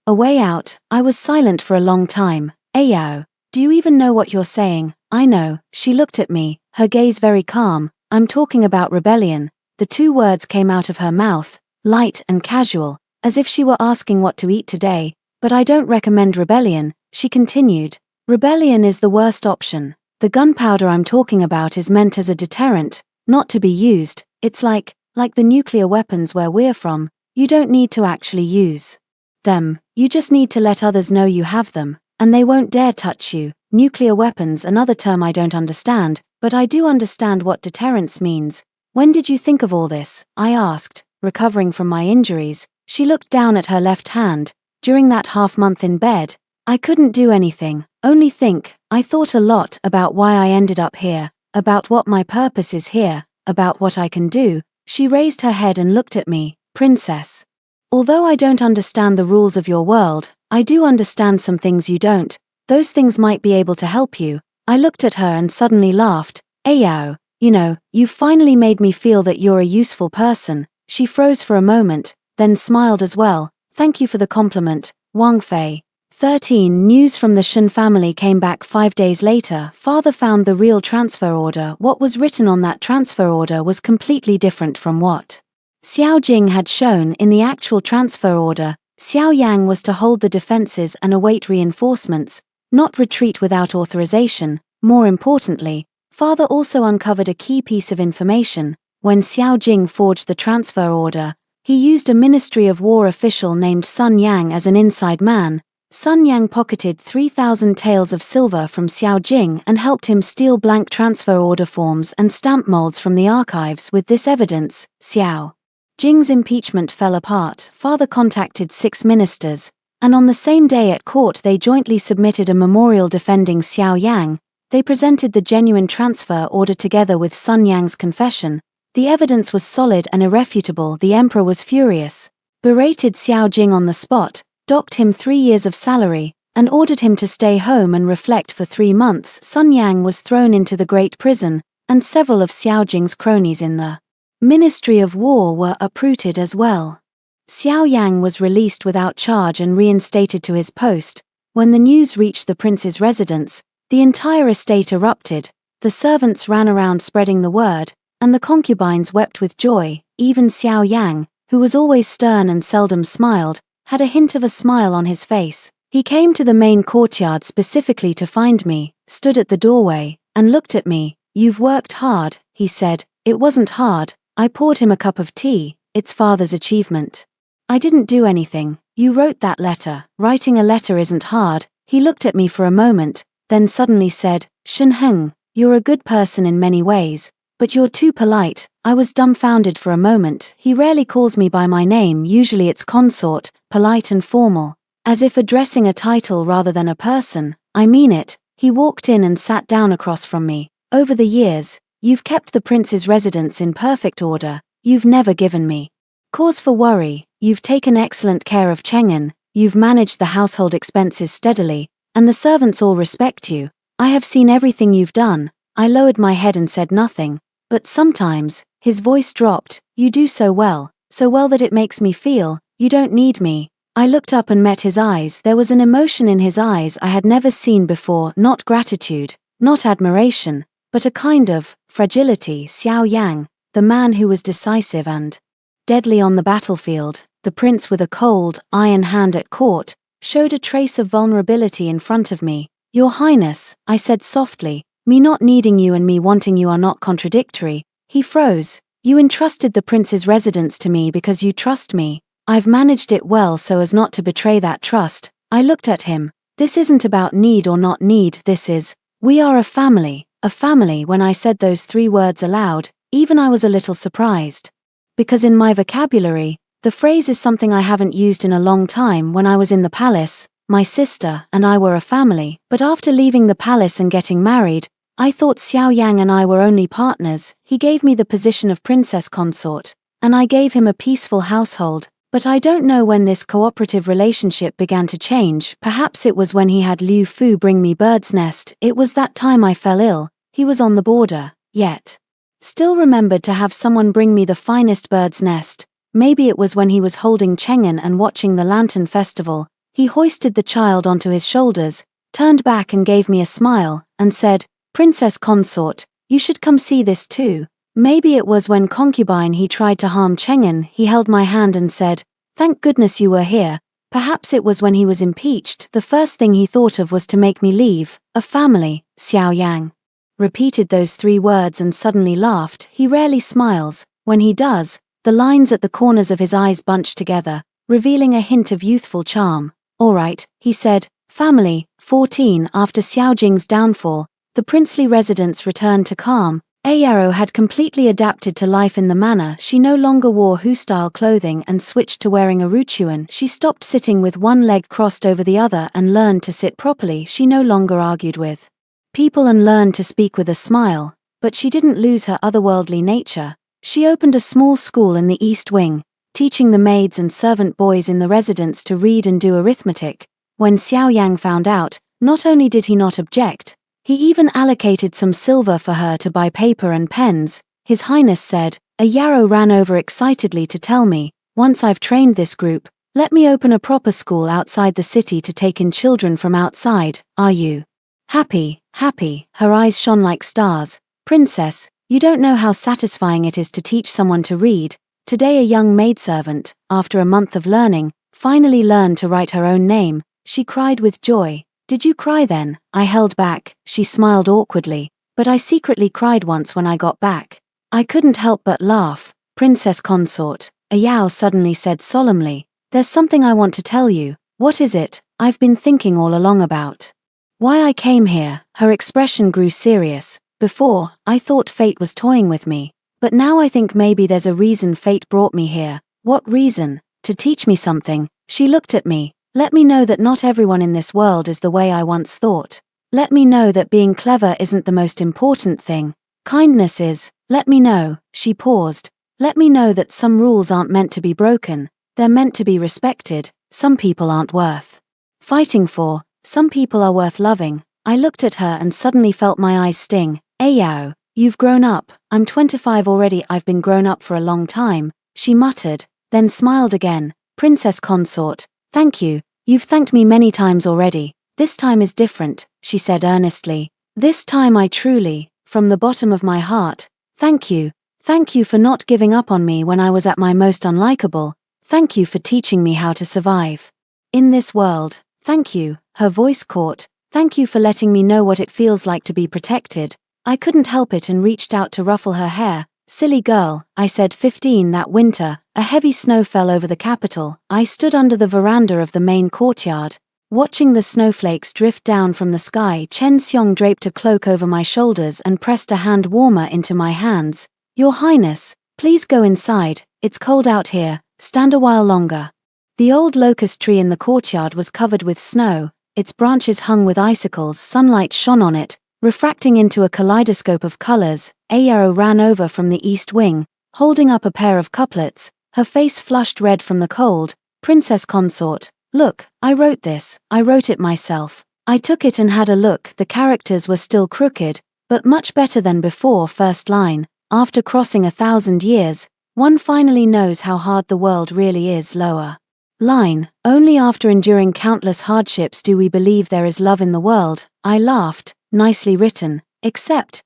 a way out. I was silent for a long time. Ayao, do you even know what you're saying? I know. She looked at me, her gaze very calm. I'm talking about rebellion. The two words came out of her mouth, light and casual, as if she were asking what to eat today. But I don't recommend rebellion, she continued. Rebellion is the worst option. The gunpowder I'm talking about is meant as a deterrent, not to be used. It's like the nuclear weapons where we're from. You don't need to actually use them. You just need to let others know you have them, and they won't dare touch you. Nuclear weapons, another term I don't understand, but I do understand what deterrence means. When did you think of all this? I asked, recovering from my injuries. She looked down at her left hand. During that half-month in bed, I couldn't do anything, only think. I thought a lot about why I ended up here, about what my purpose is here, about what I can do. She raised her head and looked at me. Princess, although I don't understand the rules of your world, I do understand some things you don't. Those things might be able to help you. I looked at her and suddenly laughed. Ayao, you know, you've finally made me feel that you're a useful person. She froze for a moment, then smiled as well. Thank you for the compliment, Wang Fei. 13 News from the Shen family came back 5 days later. Father found the real transfer order. What was written on that transfer order was completely different from what Xiao Jing had shown. In the actual transfer order, Xiao Yang was to hold the defenses and await reinforcements, not retreat without authorization. More importantly, Father also uncovered a key piece of information. When Xiao Jing forged the transfer order, he used a Ministry of War official named Sun Yang as an inside man. Sun Yang pocketed 3,000 taels of silver from Xiao Jing and helped him steal blank transfer order forms and stamp molds from the archives. With this evidence, Xiao Jing's impeachment fell apart. Father contacted 6 ministers, and on the same day at court they jointly submitted a memorial defending Xiao Yang. They presented the genuine transfer order together with Sun Yang's confession. The evidence was solid and irrefutable. The emperor was furious, berated Xiao Jing on the spot, docked him 3 years of salary, and ordered him to stay home and reflect for 3 months. Sun Yang was thrown into the Great Prison, and several of Xiao Jing's cronies in the Ministry of War were uprooted as well. Xiao Yang was released without charge and reinstated to his post. When the news reached the prince's residence, the entire estate erupted. The servants ran around spreading the word, and the concubines wept with joy. Even Xiao Yang, who was always stern and seldom smiled, had a hint of a smile on his face. He came to the main courtyard specifically to find me, stood at the doorway, and looked at me. You've worked hard, he said. It wasn't hard. I poured him a cup of tea. It's Father's achievement. I didn't do anything. You wrote that letter. Writing a letter isn't hard. He looked at me for a moment, then suddenly said, Shen Heng, you're a good person in many ways, but you're too polite. I was dumbfounded for a moment. He rarely calls me by my name. Usually it's consort, polite and formal, as if addressing a title rather than a person. I mean it. He walked in and sat down across from me. Over the years, you've kept the prince's residence in perfect order. You've never given me cause for worry. You've taken excellent care of Cheng'an. You've managed the household expenses steadily, and the servants all respect you. I have seen everything you've done. I lowered my head and said nothing, but sometimes, his voice dropped, you do so well that it makes me feel, you don't need me. I looked up and met his eyes. There was an emotion in his eyes I had never seen before, not gratitude, not admiration, but a kind of fragility. Xiao Yang, the man who was decisive and deadly on the battlefield, the prince with a cold, iron hand at court, showed a trace of vulnerability in front of me. Your Highness, I said softly, me not needing you and me wanting you are not contradictory. He froze. You entrusted the prince's residence to me because you trust me. I've managed it well so as not to betray that trust. I looked at him. This isn't about need or not need, this is, we are a family. A family. When I said those 3 words aloud, even I was a little surprised. Because in my vocabulary, the phrase is something I haven't used in a long time. When I was in the palace, my sister and I were a family, but after leaving the palace and getting married, I thought Xiao Yang and I were only partners. He gave me the position of princess consort, and I gave him a peaceful household, but I don't know when this cooperative relationship began to change. Perhaps it was when he had Liu Fu bring me bird's nest. It was that time I fell ill. He was on the border, yet still remembered to have someone bring me the finest bird's nest. Maybe it was when he was holding Cheng'an and watching the Lantern Festival. He hoisted the child onto his shoulders, turned back and gave me a smile, and said, Princess consort, you should come see this too. Maybe it was when concubine he tried to harm Cheng'an. He held my hand and said, thank goodness you were here. Perhaps it was when he was impeached. The first thing he thought of was to make me leave. A family. Xiao Yang repeated those 3 words and suddenly laughed. He rarely smiles. When he does, the lines at the corners of his eyes bunched together, revealing a hint of youthful charm. All right, he said, family. 14. After Xiao Jing's downfall, the princely residence returned to calm. Ayaro had completely adapted to life in the manor. She no longer wore Hu-style clothing and switched to wearing a ruchuan. She stopped sitting with one leg crossed over the other and learned to sit properly. She no longer argued with people and learned to speak with a smile, but she didn't lose her otherworldly nature. She opened a small school in the East Wing, teaching the maids and servant boys in the residence to read and do arithmetic. When Xiao Yang found out, not only did he not object, he even allocated some silver for her to buy paper and pens. His Highness said, a yarrow ran over excitedly to tell me, once I've trained this group, let me open a proper school outside the city to take in children from outside. Are you happy? Happy. Her eyes shone like stars. Princess, you don't know how satisfying it is to teach someone to read. Today a young maidservant, after a month of learning, finally learned to write her own name. She cried with joy. Did you cry then? I held back. She smiled awkwardly. But I secretly cried once when I got back. I couldn't help but laugh. Princess consort, Ayao suddenly said solemnly, there's something I want to tell you. What is it? I've been thinking all along about why I came here. Her expression grew serious. Before, I thought fate was toying with me. But now I think maybe there's a reason fate brought me here. What reason? To teach me something. She looked at me. Let me know that not everyone in this world is the way I once thought. Let me know that being clever isn't the most important thing. Kindness is. Let me know. She paused. Let me know that some rules aren't meant to be broken. They're meant to be respected. Some people aren't worth fighting for. Some people are worth loving. I looked at her and suddenly felt my eyes sting. Ayao, you've grown up. I'm 25 already. I've been grown up for a long time. She muttered, then smiled again. Princess consort, thank you. You've thanked me many times already. This time is different, she said earnestly. This time I truly, from the bottom of my heart, thank you. Thank you for not giving up on me when I was at my most unlikable. Thank you for teaching me how to survive in this world. Thank you. Her voice caught. Thank you for letting me know what it feels like to be protected. I couldn't help it and reached out to ruffle her hair. Silly girl, I said. 15. That winter, a heavy snow fell over the capital. I stood under the veranda of the main courtyard, watching the snowflakes drift down from the sky. Chen Xiong draped a cloak over my shoulders and pressed a hand warmer into my hands. Your Highness, please go inside. It's cold out here. Stand a while longer. The old locust tree in the courtyard was covered with snow. Its branches hung with icicles. Sunlight shone on it, refracting into a kaleidoscope of colors. Ayaro ran over from the east wing, holding up a pair of couplets, her face flushed red from the cold. Princess consort, look, I wrote this. I wrote it myself. I took it and had a look. The characters were still crooked, but much better than before. First line, after crossing 1,000 years, one finally knows how hard the world really is. Lower Line, only after enduring countless hardships do we believe there is love in the world. I laughed, nicely written. Except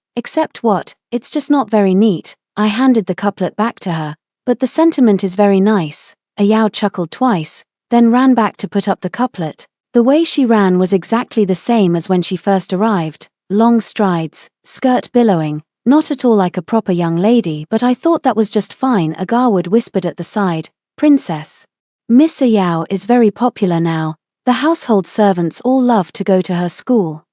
what? It's just not very neat. I handed the couplet back to her. But the sentiment is very nice. Ayao chuckled twice, then ran back to put up the couplet. The way she ran was exactly the same as when she first arrived. Long strides, skirt billowing, not at all like a proper young lady, but I thought that was just fine. Agawad whispered at the side, Princess. Miss Ayao is very popular now. The household servants all love to go to her school.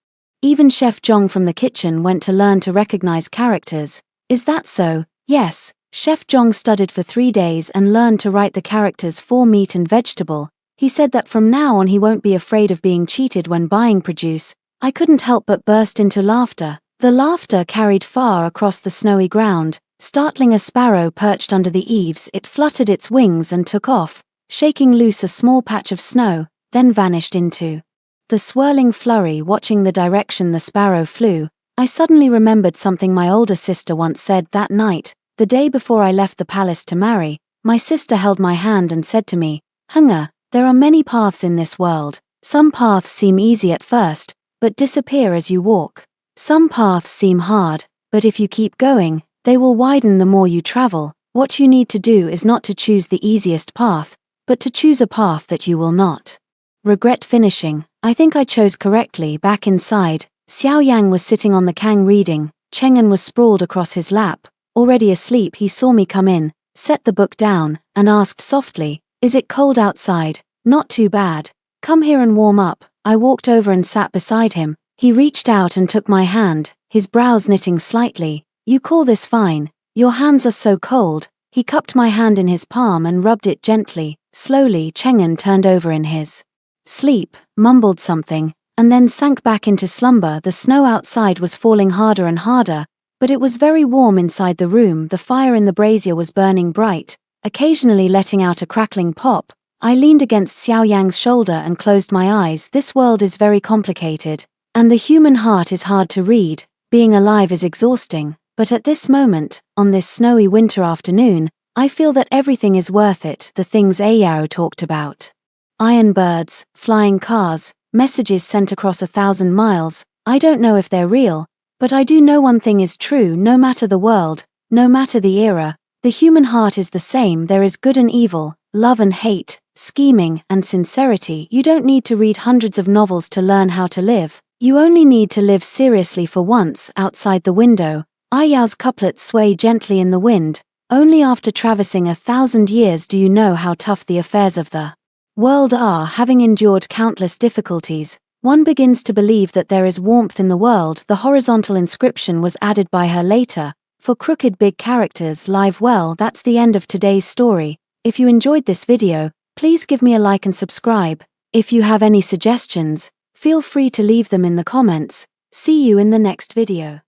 Even Chef Zhong from the kitchen went to learn to recognize characters. Is that so? Yes, Chef Zhong studied for 3 days and learned to write the characters for meat and vegetable. He said that from now on he won't be afraid of being cheated when buying produce. I couldn't help but burst into laughter. The laughter carried far across the snowy ground, startling a sparrow perched under the eaves. It fluttered its wings and took off, shaking loose a small patch of snow, then vanished into the swirling flurry. Watching the direction the sparrow flew, I suddenly remembered something my older sister once said that night. The day before I left the palace to marry, my sister held my hand and said to me, Hunger, there are many paths in this world. Some paths seem easy at first, but disappear as you walk. Some paths seem hard, but if you keep going, they will widen the more you travel. What you need to do is not to choose the easiest path, but to choose a path that you will not regret finishing. I think I chose correctly. Back inside, Xiao Yang was sitting on the kang reading. Cheng'an was sprawled across his lap. Already asleep, he saw me come in, set the book down, and asked softly, Is it cold outside? Not too bad. Come here and warm up. I walked over and sat beside him. He reached out and took my hand, his brows knitting slightly. You call this fine? Your hands are so cold. He cupped my hand in his palm and rubbed it gently. Slowly, Cheng'an turned over in his sleep, mumbled something, and then sank back into slumber. The snow outside was falling harder and harder, but it was very warm inside the room. The fire in the brazier was burning bright, occasionally letting out a crackling pop. I leaned against Xiao Yang's shoulder and closed my eyes. This world is very complicated, and the human heart is hard to read. Being alive is exhausting, but at this moment, on this snowy winter afternoon, I feel that everything is worth it. The things Ayao talked about. Iron birds, flying cars, messages sent across 1,000 miles. I don't know if they're real, but I do know one thing is true. No matter the world, no matter the era, the human heart is the same. There is good and evil, love and hate, scheming and sincerity. You don't need to read hundreds of novels to learn how to live. You only need to live seriously for once. Outside the window, Ayao's couplets sway gently in the wind. Only after traversing 1,000 years do you know how tough the affairs of the world are. Having endured countless difficulties, one begins to believe that there is warmth in the world. The horizontal inscription was added by her later. For crooked big characters live well. That's the end of today's story. If you enjoyed this video, please give me a like and subscribe. If you have any suggestions, feel free to leave them in the comments. See you in the next video.